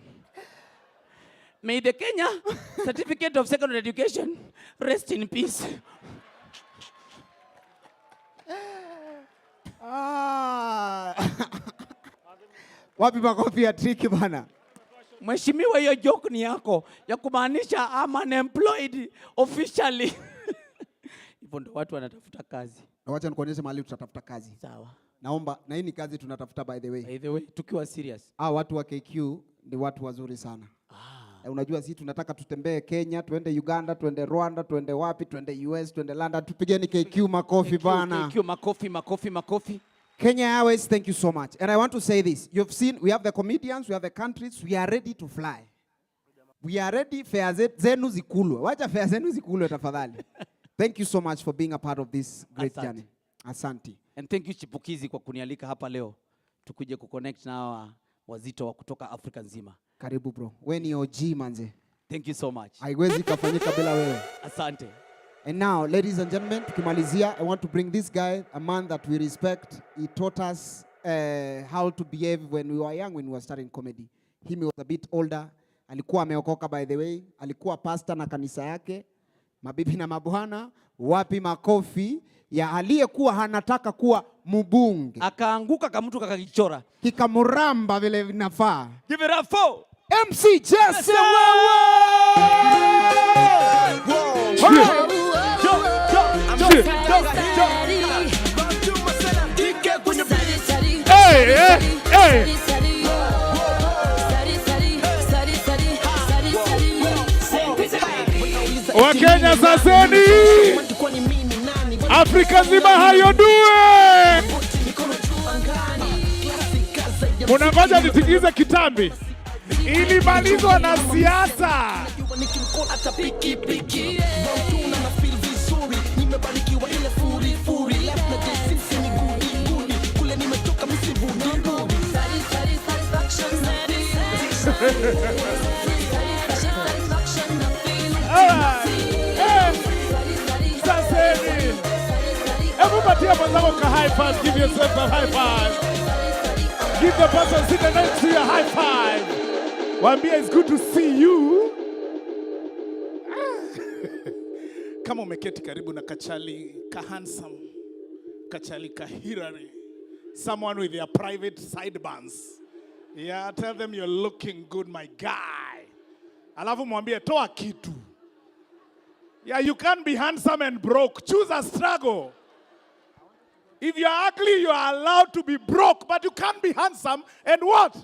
May the Kenya Certificate of Secondary Education rest in peace.
Wapi makofi ya tricky bana?
Mheshimiwa, hiyo joke ni yako ya kumaanisha I'm unemployed officially. Hivyo ndo watu wanatafuta kazi.
Na wacha nikuonyeshe mahali tutatafuta kazi.
Sawa.
Naomba, na hii ni kazi tunatafuta by the way.
By the way, tukiwa serious.
Watu wa KQ ni watu wazuri sana. Unajua sisi tunataka tutembee Kenya, tuende Uganda, tuende Rwanda, tuende wapi, tuende US, tuende London. Tupigeni KQ makofi bana.
KQ makofi.
Kenya Airways, thank you so much. And I want to say this. You've seen, we have the comedians, we have the countries, we are ready to fly. We are ready, fare zenu zikulwe. Wacha fare zenu zikulwe tafadhali. Thank you so much for being a part of this great journey. Asante.
And thank you Chipukeezy kwa kunialika hapa leo. Tukuje kuconnect na hawa wazito wa kutoka Afrika nzima.
Karibu bro. Wewe ni OG manze.
Thank you so much.
Haiwezi kafanyika bila wewe.
Asante.
And now, ladies and gentlemen, tukimalizia, I want to bring this guy, a man that we respect. He taught us how to behave when we were young, when we were starting comedy. He was a bit older. Alikuwa ameokoka by the way. Alikuwa pastor na kanisa yake. Mabibi na mabwana, wapi makofi ya aliyekuwa hanataka kuwa mbunge.
Akaanguka kama mtu kakakichora.
Kikamuramba vile vinafaa.
Give it up for
MC Jesse
Wakenya saseni, Afrika nzima, how you doing? Munangoja nitikize kitambi ilimalizwa na siasa. Everybody up on the high five. Give yourself a high five. Give the person sitting next to you a high five. Wambia, it's good to see you. Kama umeketi karibu na kachali ka handsome, kachali ka hirari, someone with their private sideburns. Yeah, tell them you're looking good, my guy. Alafu mwambie toa kitu. Yeah, you can't be handsome and broke. Choose a struggle. If you're ugly, you are allowed to be broke, but you can't be handsome and what?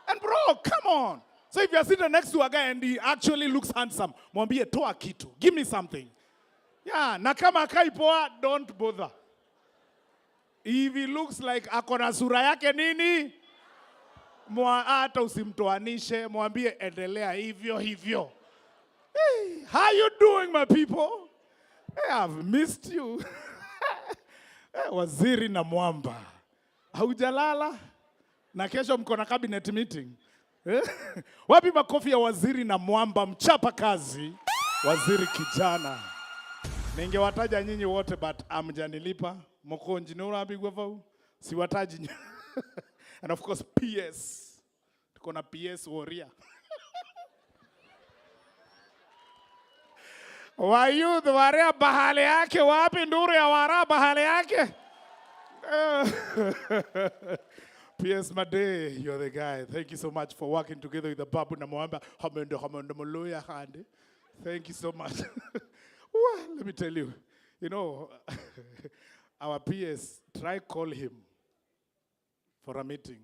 And broke, come on. So if you're sitting next to a guy and he actually looks handsome, mwambie toa kitu. Give me something. Yeah, na kama kai poa, don't bother. If he looks like akona sura yake nini, hata usimtoanishe, mwambie endelea hivyo hivyo. Hey, how you doing, my people? Hey, I've missed you. Waziri na Mwamba. Haujalala? Na kesho mko na cabinet meeting. Wapi makofi ya Waziri na Mwamba, mchapa kazi? Waziri kijana. Ningewataja nyinyi wote but amjanilipa. Moko engineer abigwa vau. Siwataji. And of course PS. Tuko na PS warrior. Wayuth warea bahale yake, wapi nduru ya wara bahale yake? P.S. Made, you're the guy. Thank you so much for working together with the Babu na Mwamba. Thank you so much. Well, let me tell you, you know, our PS, try call him for a meeting.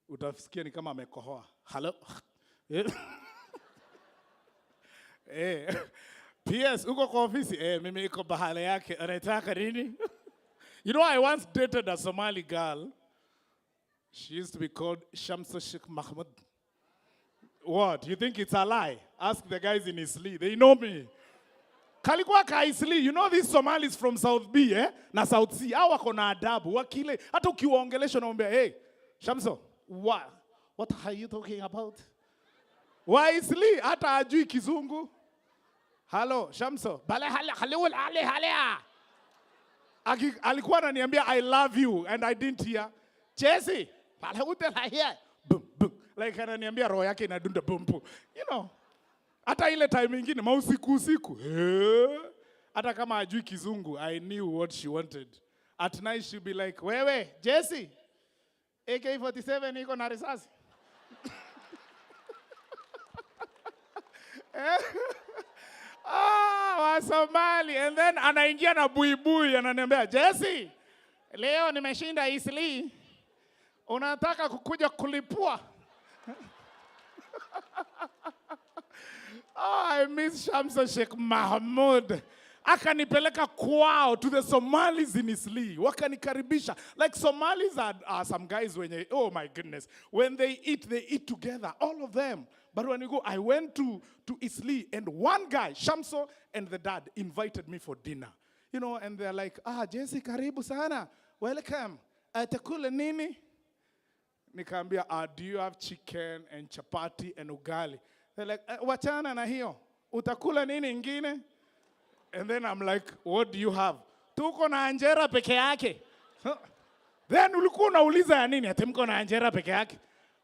Utasikia ni kama amekohoa. Hello? PS, uko kwa ofisi? Mimi iko bahale yake. Anataka nini? You know, I once dated a Somali girl. She used to be called Shamsa Sheikh Mahmoud. What? You think it's a lie? Ask the guys in Isli. They know me. Kalikuwa ka Isli. You know these Somalis from South B, na South C. Hawa wako na adabu. Wakile. Hata ukiwaongelesha naomba, hey, Shamso, what are you talking about? Wa Isli, hata ajui kizungu. Hello, Shamso. Bale hale hale.
Alikuwa ananiambia I love you and I didn't hear. Jesse, boom, boom. Like ananiambia roho yake inadunda boom, boom. You know. Hata ile time ingine mausiku. Hata kama ajui kizungu, I knew what she wanted. At night she'd be like, wewe, Jesse, AK-47 iko na risasi. Wa Somali. And then anaingia na buibui, ananiambia, Jesse, leo nimeshinda Eastleigh. Unataka kukuja kulipua? I miss Shamsa Sheikh Mahmoud. Akanipeleka kwao to the Somalis in Eastleigh. Wakanikaribisha. Like Somalis are some guys when oh my goodness. When they eat together, all of them. But when you go, I went to Eastleigh and one guy, Shamso and the dad, invited me for dinner. You know, and they're like, Jesse, karibu sana. Welcome. Atakula nini? Nikaambia, do you have chicken and chapati and ugali? They're like, wachana na hiyo. Utakula nini ingine? And then I'm like, what do you have? Tuko na anjera peke yake. Then ulikuwa unauliza ya nini? Ati mko na anjera peke yake.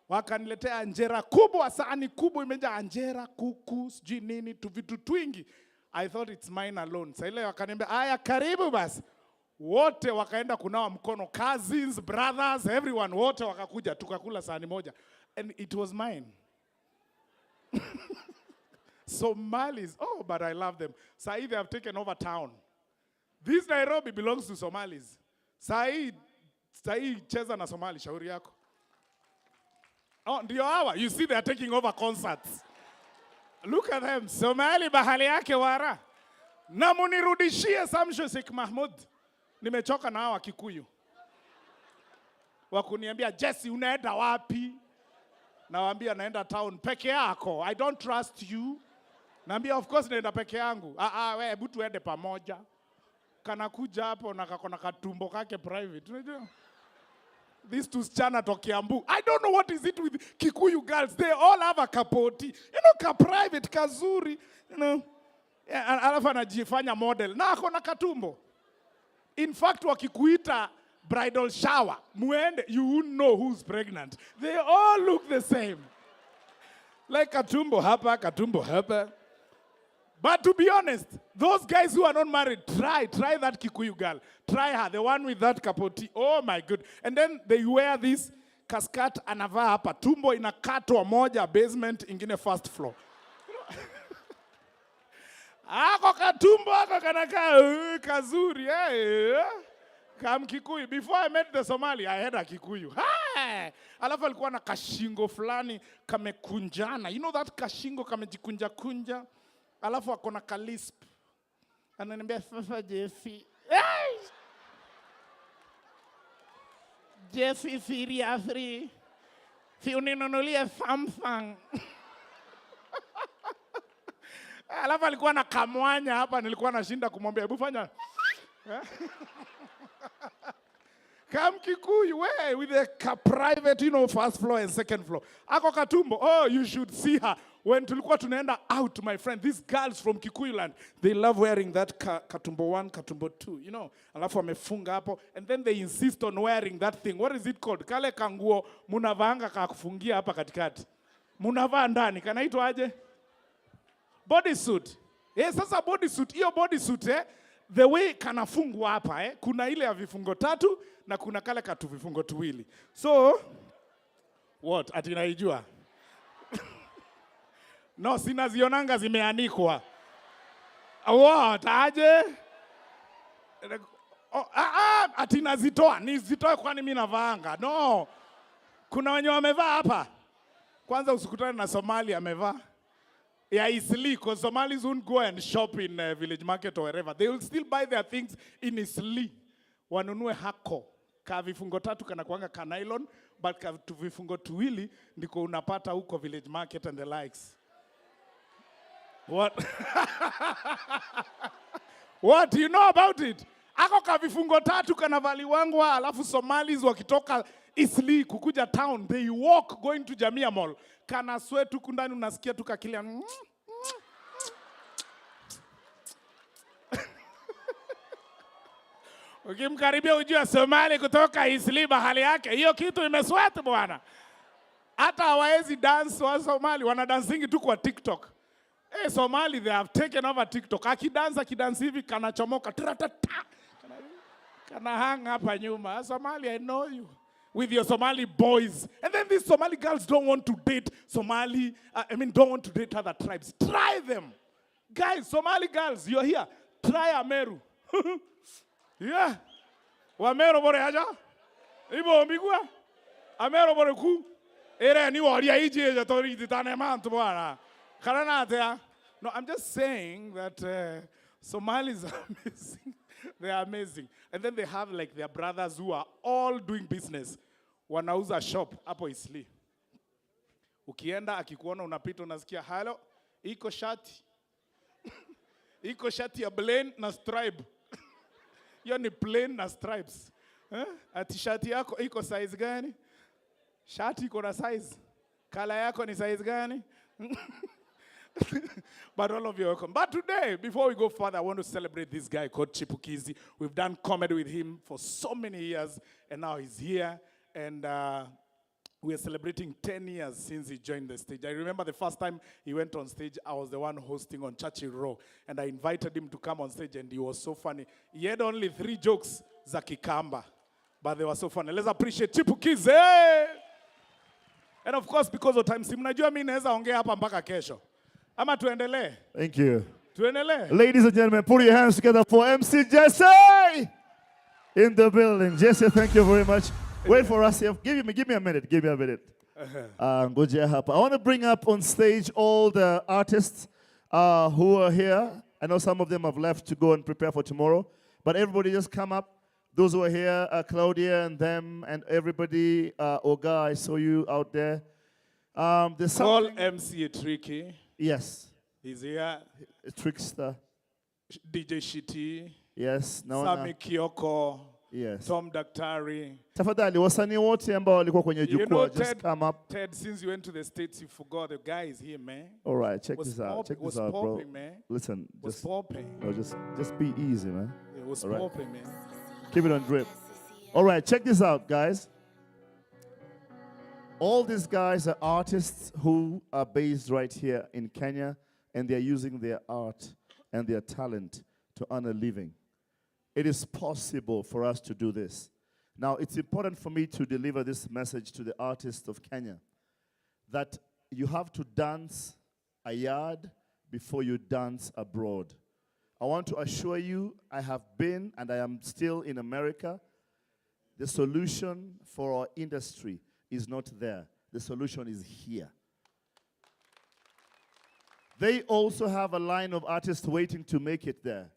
Wakaniletea anjera kubwa, sahani kubwa imejaa anjera, kuku, sijui nini, tu vitu twingi. I thought it's mine alone. Sasa ile wakaniambia, aya karibu basi. Wote wakaenda kunawa mkono, cousins, brothers, everyone, wote wakakuja, tukakula sahani moja. And it was mine. Somalis, oh, but I love them. Sahi, they have taken over town. This Nairobi belongs to Somalis. Sahi cheza na Somali, shauri yako. Oh, ndio hawa. You see, they are taking over concerts. Look at them. Somali bahali yake wara. Na munirudishie Shamsa Sheikh Mahmoud. Nimechoka na hawa Kikuyu. Wakuniambia, Jesse, unaenda wapi? Nawaambia naenda town peke yako. I don't trust you. Naambia of course naenda peke yangu. Wewe hebu tuende pamoja. Kana kuja hapo na kakona katumbo kake private. Unajua? These two chana to Kiambu. I don't know what is it with Kikuyu girls. They all have a kapoti. You know, ka private, kazuri. You know. Alafu anajifanya model. Na akona katumbo. In fact, wakikuita bridal shower, muende, you wouldn't know who's pregnant. They all look the same. Like katumbo hapa. But to be honest, those guys who are not married, try that Kikuyu girl. Try her, the one with that kapoti. Oh my good. And then they wear this kaskat anavaa hapa. Tumbo inakatwa moja basement, ingine first floor. Ako katumbo, ako kanaka kazuri. Kam Kikuyu. Before I met the Somali, I had a Kikuyu. Hey! Alafu alikuwa na kashingo fulani kamekunjana. You know that kashingo kamejikunja. Alafu akona kalisp. Ananiambia sasa Jesse. Hey! Jesse seriously. Si uninunulie Samsung. Alafu alikuwa na kamwanya hapa, nilikuwa nashinda kumwambia hebu fanya. Come Kikuyu, way with a private, you know, first floor and second floor. Ako katumbo. Oh, you should see her. When tulikuwa tunaenda out, my friend, these girls from Kikuyu land, they love wearing that katumbo 1, katumbo 2, you know. Alafu wamefunga hapo, and then they insist on wearing that thing. What is it called? Kale kanguo munavanga kakufungia hapa katikati. Munavaa ndani, kanaitwa aje? Bodysuit. Sasa bodysuit, hiyo bodysuit the way kanafungwa hapa kuna ile ya vifungo 3 na kuna kale katu vifungo 2. So what? Ati naijua? No, sinazionanga zimeanikwa. What? Aje? Ati nazitoa. Nizitoe kwani mimi navaanga? No. Kuna wenye wamevaa hapa. Kwanza usikutane na Somali amevaa. Yeah, Eastleigh, because Somalis won't go and shop in Village Market or wherever. They will still buy their things in Eastleigh. Wanunue hako. Ka vifungo 3 kanakuanga ka nylon, but ka vifungo 2 ndiko unapata huko Village Market and the likes. What? What? Do you know about it? Ako ka vifungo 3 kanavaliwangwa, alafu Somalis wakitoka Eastleigh kukuja town, they walk going to Jamia Mall. Kana sweat huku ndani unasikia tu kakilia. Ukimkaribia ujue Somali kutoka Isliba hali yake. Hiyo kitu imesweat bwana. Hata hawawezi dance wa Somali, wana dancingi tu kwa TikTok. Hey, Somali, they have taken over TikTok. Akidansa hivi kanachomoka. Kana hang hapa nyuma. Somali, I know you. With your Somali boys. And then these Somali girls don't want to date don't want to date other tribes. Try them. Guys, Somali girls, you're here. Try Ameru. Yeah. Wameru bore haja? Ibo mbigwa? Ameru bore ku? Ere ni waria ije ja tori ditane mantu bwana. Karanate. No, I'm just saying that Somalis are amazing. They are amazing. And then they have like their brothers who are all doing business. Wanauza shop hapo Isli. Ukienda akikuona unapita unasikia hello, iko shati. Iko shati ya plain na stripe. Hiyo ni plain na stripes. Ati shati yako iko size gani? Shati iko na size. Kala yako ni size gani? But all of you are welcome. But today, before we go further, I want to celebrate this guy called Chipukeezy. We've done comedy with him for so many years, and now he's here. And we are celebrating 10 years since he joined the stage. I remember the first time he went on stage, I was the one hosting on Churchill Row. And I invited him to come on stage, and he was so funny. He had only 3 jokes za Kikamba, but they were so funny. Let's appreciate Chipukeezy. And of course, because of time, simnajua mimi naweza ongea hapa mpaka kesho. Ama tuendelee.
Thank you.
Tuendelee.
Ladies and gentlemen, put your hands together for MC Jesse in the building. Jesse, thank you very much. Wait for us here. Give me a minute. Give me a minute. Ngoja hapa. I want to bring up on stage all the artists who are here. I know some of them have left to go and prepare for tomorrow. But everybody just come up. Those who are here, Claudia and them and everybody. Oga, I saw you out there. There's
Call MC Tricky.
Yes.
He's here.
Trickster.
DJ Shiti.
Yes.
Sami Kioko.
Yes.
Tom Daktari.
Tafadhali wasanii wote ambao walikuwa kwenye jukwaa, just come up.
Ted, since you went to the States, you forgot the guy is here, man.
All right, check this out. Check this out, bro.
Man.
Listen,
just popping.
No, just be easy, man.
It was
right?
popping, man.
Keep it on drip. All right, check this out, guys. All these guys are artists who are based right here in Kenya, and they're using their art and their talent to earn a living. It is possible for us to do this. Now, it's important for me to deliver this message to the artists of Kenya, that you have to dance a yard before you dance abroad. I want to assure you, I have been and I am still in America. The solution for our industry is not there. The solution is here. They also have a line of artists waiting to make it there.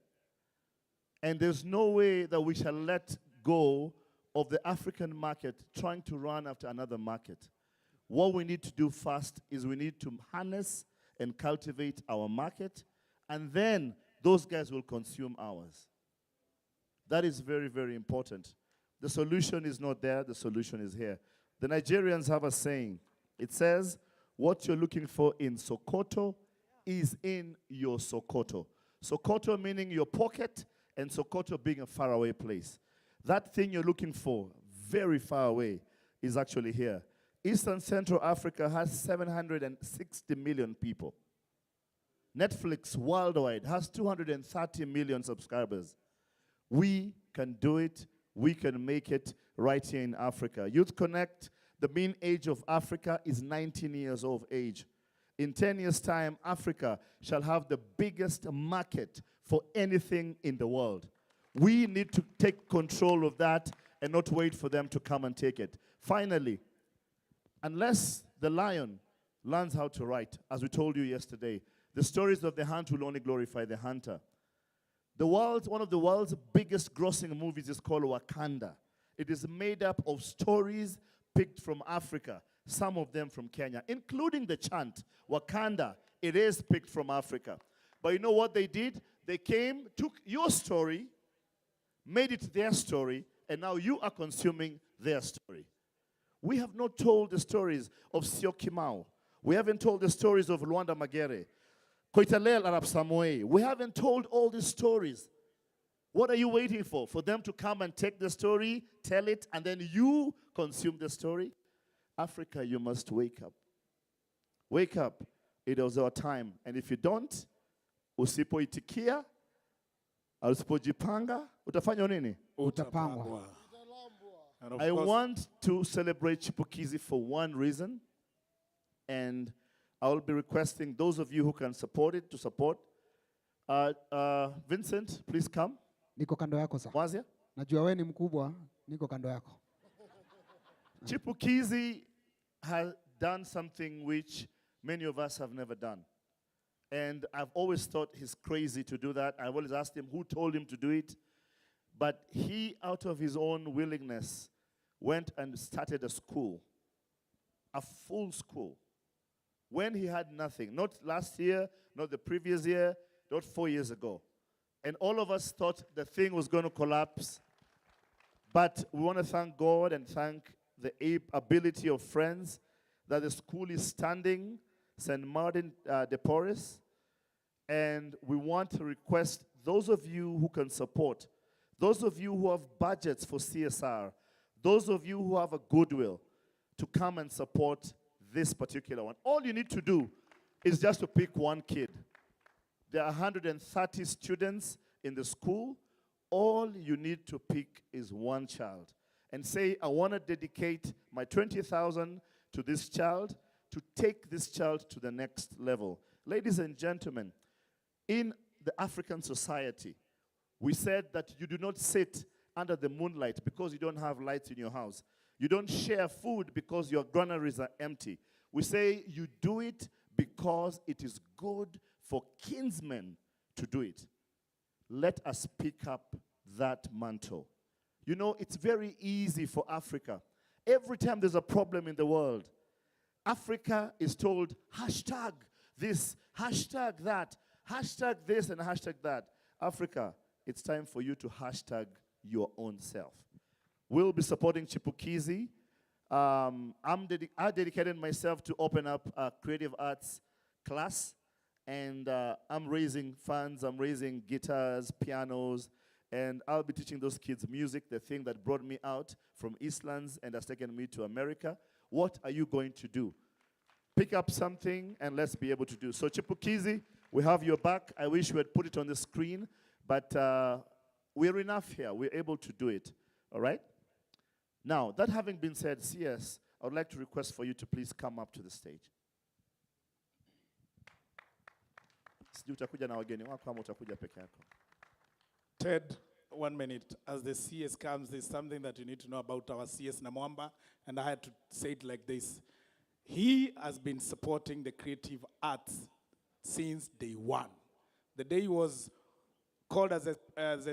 And there's no way that we shall let go of the African market trying to run after another market. What we need to do first is we need to harness and cultivate our market, and then those guys will consume ours. That is very, very important. The solution is not there, the solution is here. The Nigerians have a saying. It says, what you're looking for in Sokoto is in your Sokoto. Sokoto meaning your pocket, and Sokoto being a faraway place. That thing you're looking for, very far away, is actually here. Eastern Central Africa has 760 million people. Netflix worldwide has 230 million subscribers. We can do it. We can make it right here in Africa. Youthconnekt, the mean age of Africa is 19 years of age. In 10 years' time, Africa shall have the biggest market for anything in the world. We need to take control of that and not wait for them to come and take it. Finally, unless the lion learns how to write, as we told you yesterday, the stories of the hunt will only glorify the hunter. One of the world's biggest grossing movies is called Wakanda. It is made up of stories picked from Africa, some of them from Kenya, including the chant, Wakanda. It is picked from Africa. But you know what they did? They came, took your story, made it their story, and now you are consuming their story. We have not told the stories of Syokimau. We haven't told the stories of Luanda Magere, Cotilda and Prince. We haven't told all these stories. What are you waiting for? For them to come and take the story, tell it, and then you consume the story? Africa, you must wake up. Wake up. It is our time. And if you don't, usipoitikia, usipojipanga, utafanya nini?
Utapangwa. And of
I
course-
want to celebrate Chipukeezy for one reason, and I will be requesting those of you who can support it to support. Vincent, please come.
Niko kando yako sasa.
Wazia?
Najua wewe ni mkubwa, niko kando yako.
Chipukeezy has done something which many of us have never done. And I've always thought he's crazy to do that. I've always asked him who told him to do it. But he, out of his own willingness, went and started a school, a full school, when he had nothing. Not last year, not the previous year, not 4 years ago. And all of us thought the thing was going to collapse. But we want to thank God and thank the ability of friends that the school is standing, St. Martin de Porres. And we want to request those of you who can support, those of you who have budgets for CSR, those of you who have a goodwill to come and support this particular one. All you need to do is just to pick one kid. There are 130 students in the school. All you need to pick is one child and say, I want to dedicate my 20,000 to this child to take this child to the next level. Ladies and gentlemen, in the African society, we said that you do not sit under the moonlight because you don't have lights in your house. You don't share food because your granaries are empty. We say you do it because it is good for kinsmen to do it. Let us pick up that mantle. You know, it's very easy for Africa. Every time there's a problem in the world, Africa is told, hashtag this, hashtag that, hashtag this and hashtag that. Africa, it's time for you to hashtag your own self. We'll be supporting Chipukeezy. I dedicated myself to open up a creative arts class, and I'm raising funds, I'm raising guitars, pianos, and I'll be teaching those kids music, the thing that brought me out from Eastlands and has taken me to America. What are you going to do? Pick up something and let's be able to do. So Chipukeezy, we have your back. I wish we had put it on the screen, but we're enough here. We're able to do it, all right? Now, that having been said, CS, I would like to request for you to please come up to the stage. Sijui utakuja na wageni wako ama utakuja peke yako.
Ted, 1 minute. As the CS comes, there's something that you need to know about our CS Namwamba, and I had to say it like this. He has been supporting the creative arts since day one. The day he was called as a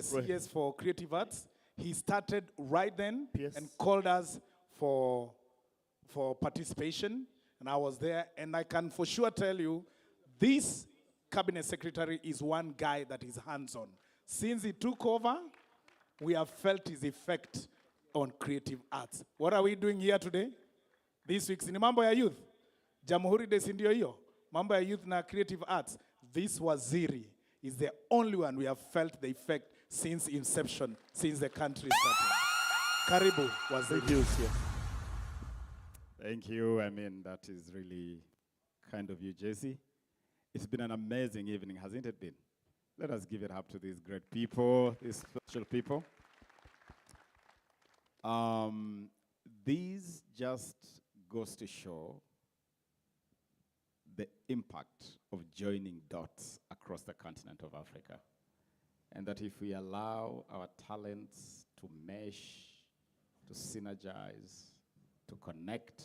CS for creative arts, he started right then and called us for participation, and I was there, and I can for sure tell you, this cabinet secretary is one guy that is hands-on. Since he took over, we have felt his effect on creative arts. What are we doing here today? This week's ni mambo ya youth. Jamhuri Day si ndio hiyo. Mambo ya youth na creative arts. This waziri is the only one we have felt the effect since inception, since the country started. Karibu, waziri.
Thank you, CS.
Thank you. I mean, that is really kind of you, Jesse. It's been an amazing evening, hasn't it been? Let us give it up to these great people, these special people. These just goes to show the impact of joining dots across the continent of Africa. And that if we allow our talents to mesh, to synergize, to connect,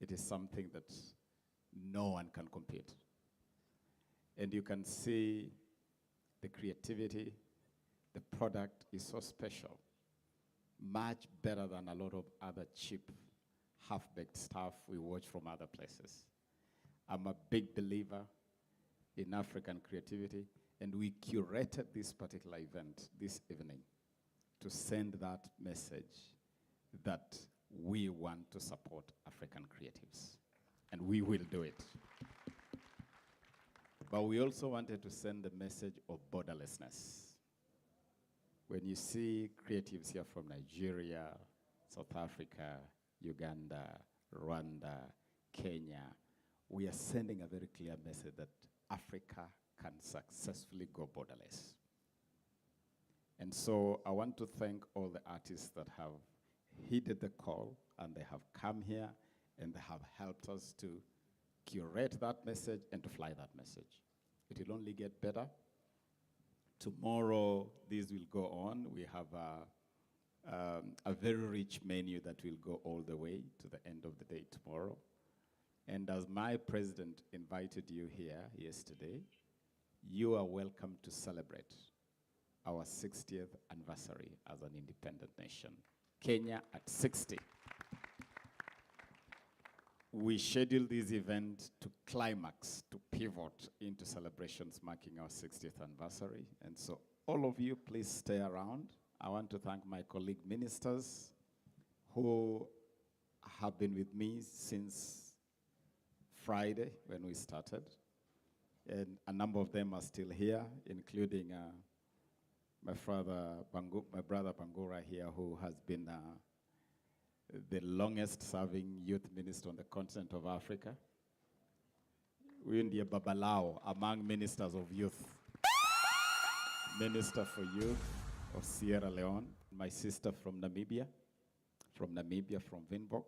it is something that no one can compete. And you can see the creativity, the product is so special, much better than a lot of other cheap, half-baked stuff we watch from other places. I'm a big believer in African creativity, and we curated this particular event this evening to send that message that we want to support African creatives, and we will do it. But we also wanted to send the message of borderlessness. When you see creatives here from Nigeria, South Africa, Uganda, Rwanda, Kenya, we are sending a very clear message that Africa can successfully go borderless. And so I want to thank all the artists that have heeded the call, and they have come here and they have helped us to curate that message and to fly that message. It will only get better. Tomorrow, this will go on. We have a very rich menu that will go all the way to the end of the day tomorrow. And as my president invited you here yesterday, you are welcome to celebrate our 60th anniversary as an independent nation. Kenya at 60. We scheduled this event to climax, to pivot into celebrations marking our 60th anniversary. And so all of you, please stay around. I want to thank my colleague ministers who have been with me since Friday when we started. And a number of them are still here, including my brother Bangura here, who has been the longest serving youth minister on the continent of Africa. We're in the Babalao among ministers of youth. Minister for Youth of Sierra Leone, my sister from Namibia, from Windhoek.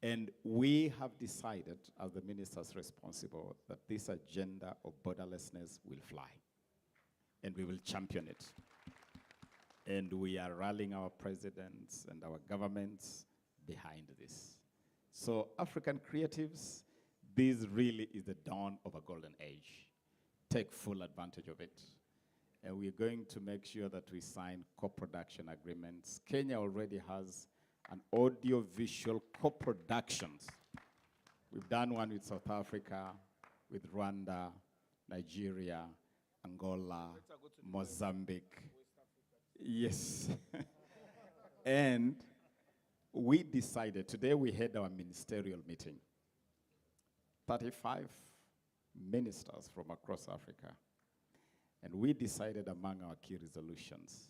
And we have decided, as the ministers responsible, that this agenda of borderlessness will fly. And we will champion it. And we are rallying our presidents and our governments behind this. So African creatives, this really is the dawn of a golden age. Take full advantage of it. And we're going to make sure that we sign co-production agreements. Kenya already has an audio-visual co-productions. We've done one with South Africa, with Rwanda, Nigeria, Angola, Mozambique. Yes. And we decided, today we had our ministerial meeting. 35 ministers from across Africa. And we decided among our key resolutions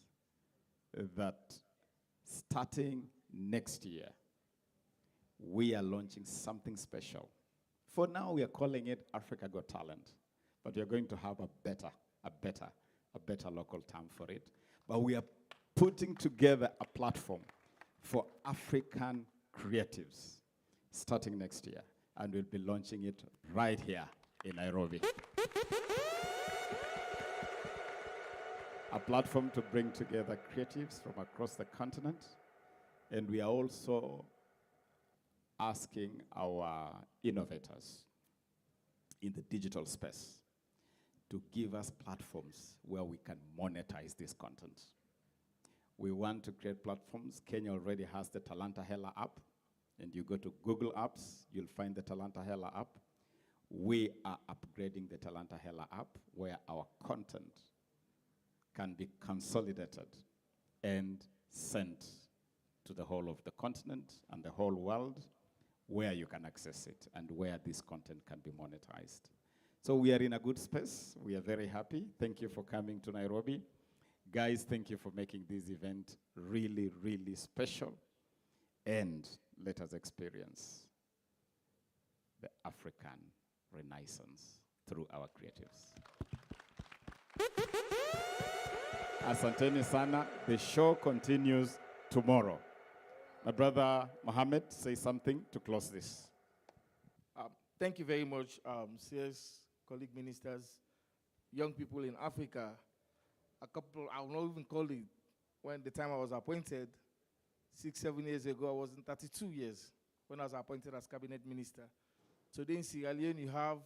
that starting next year, we are launching something special. For now, we are calling it Africa Got Talent, but we are going to have a better local term for it. But we are putting together a platform for African creatives starting next year, and we'll be launching it right here in Nairobi. A platform to bring together creatives from across the continent, and we are also asking our innovators in the digital space to give us platforms where we can monetize this content. We want to create platforms. Kenya already has the Talanta Hela app, and you go to Google Apps, you'll find the Talanta Hela app. We are upgrading the Talanta Hela app where our content can be consolidated and sent to the whole of the continent and the whole world, where you can access it and where this content can be monetized. So we are in a good space. We are very happy. Thank you for coming to Nairobi. Guys, thank you for making this event really, really special. And let us experience the African Renaissance through our creatives. Asanteni sana. The show continues tomorrow. My brother Mohammed, say something to close this.
Thank you very much, CS, colleague ministers, young people in Africa. I will not even call it, when the time I was appointed, 6-7 years ago, I was in 32 years when I was appointed as cabinet minister. Today in Sierra Leone, you have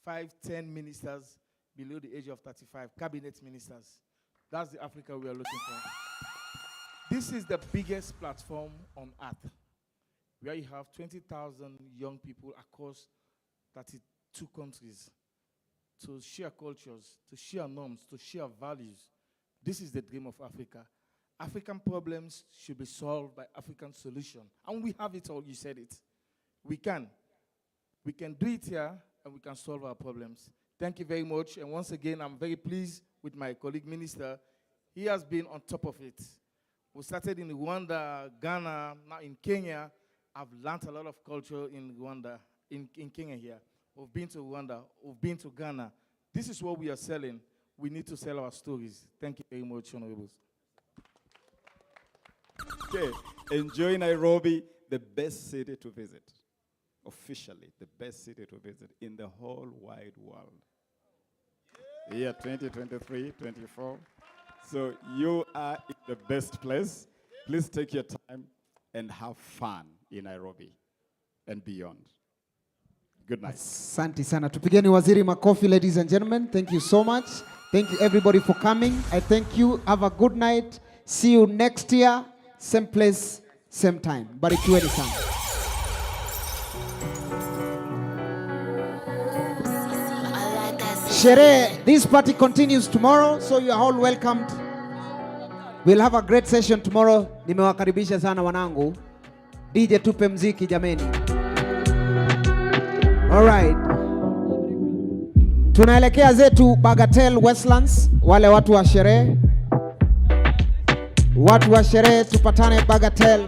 5-10 ministers below the age of 35, cabinet ministers. That's the Africa we are looking for. This is the biggest platform on earth, where you have 20,000 young people across 32 countries to share cultures, to share norms, to share values. This is the dream of Africa. African problems should be solved by African solutions. And we have it all, you said it. We can. We can do it here, and we can solve our problems. Thank you very much. And once again, I'm very pleased with my colleague minister. he has been on top of it. We started in Rwanda, Ghana, now in Kenya. I've learned a lot of culture in Rwanda, in Kenya here. We've been to Rwanda, we've been to Ghana. This is what we are selling. We need to sell our stories. Thank you very much, Honorables.
Okay, enjoy Nairobi, the best city to visit. Officially, the best city to visit in the whole wide world. Year 2023, 24. So you are in the best place. Please take your time and have fun in Nairobi and beyond. Good night.
Asante sana. Tupigeni waziri makofi, ladies and gentlemen. Thank you so much. Thank you everybody for coming. I thank you. Have a good night. See you next year. Same place, same time. Barikiweni sana. Sherehe, this party continues tomorrow, so you are all welcomed. We'll have a great session tomorrow. Nimewakaribisha sana wanangu. DJ tupe mziki jameni. All right. Tunaelekea zetu Bagatelle Westlands, wale watu wa sherehe. Watu wa sherehe tupatane Bagatelle.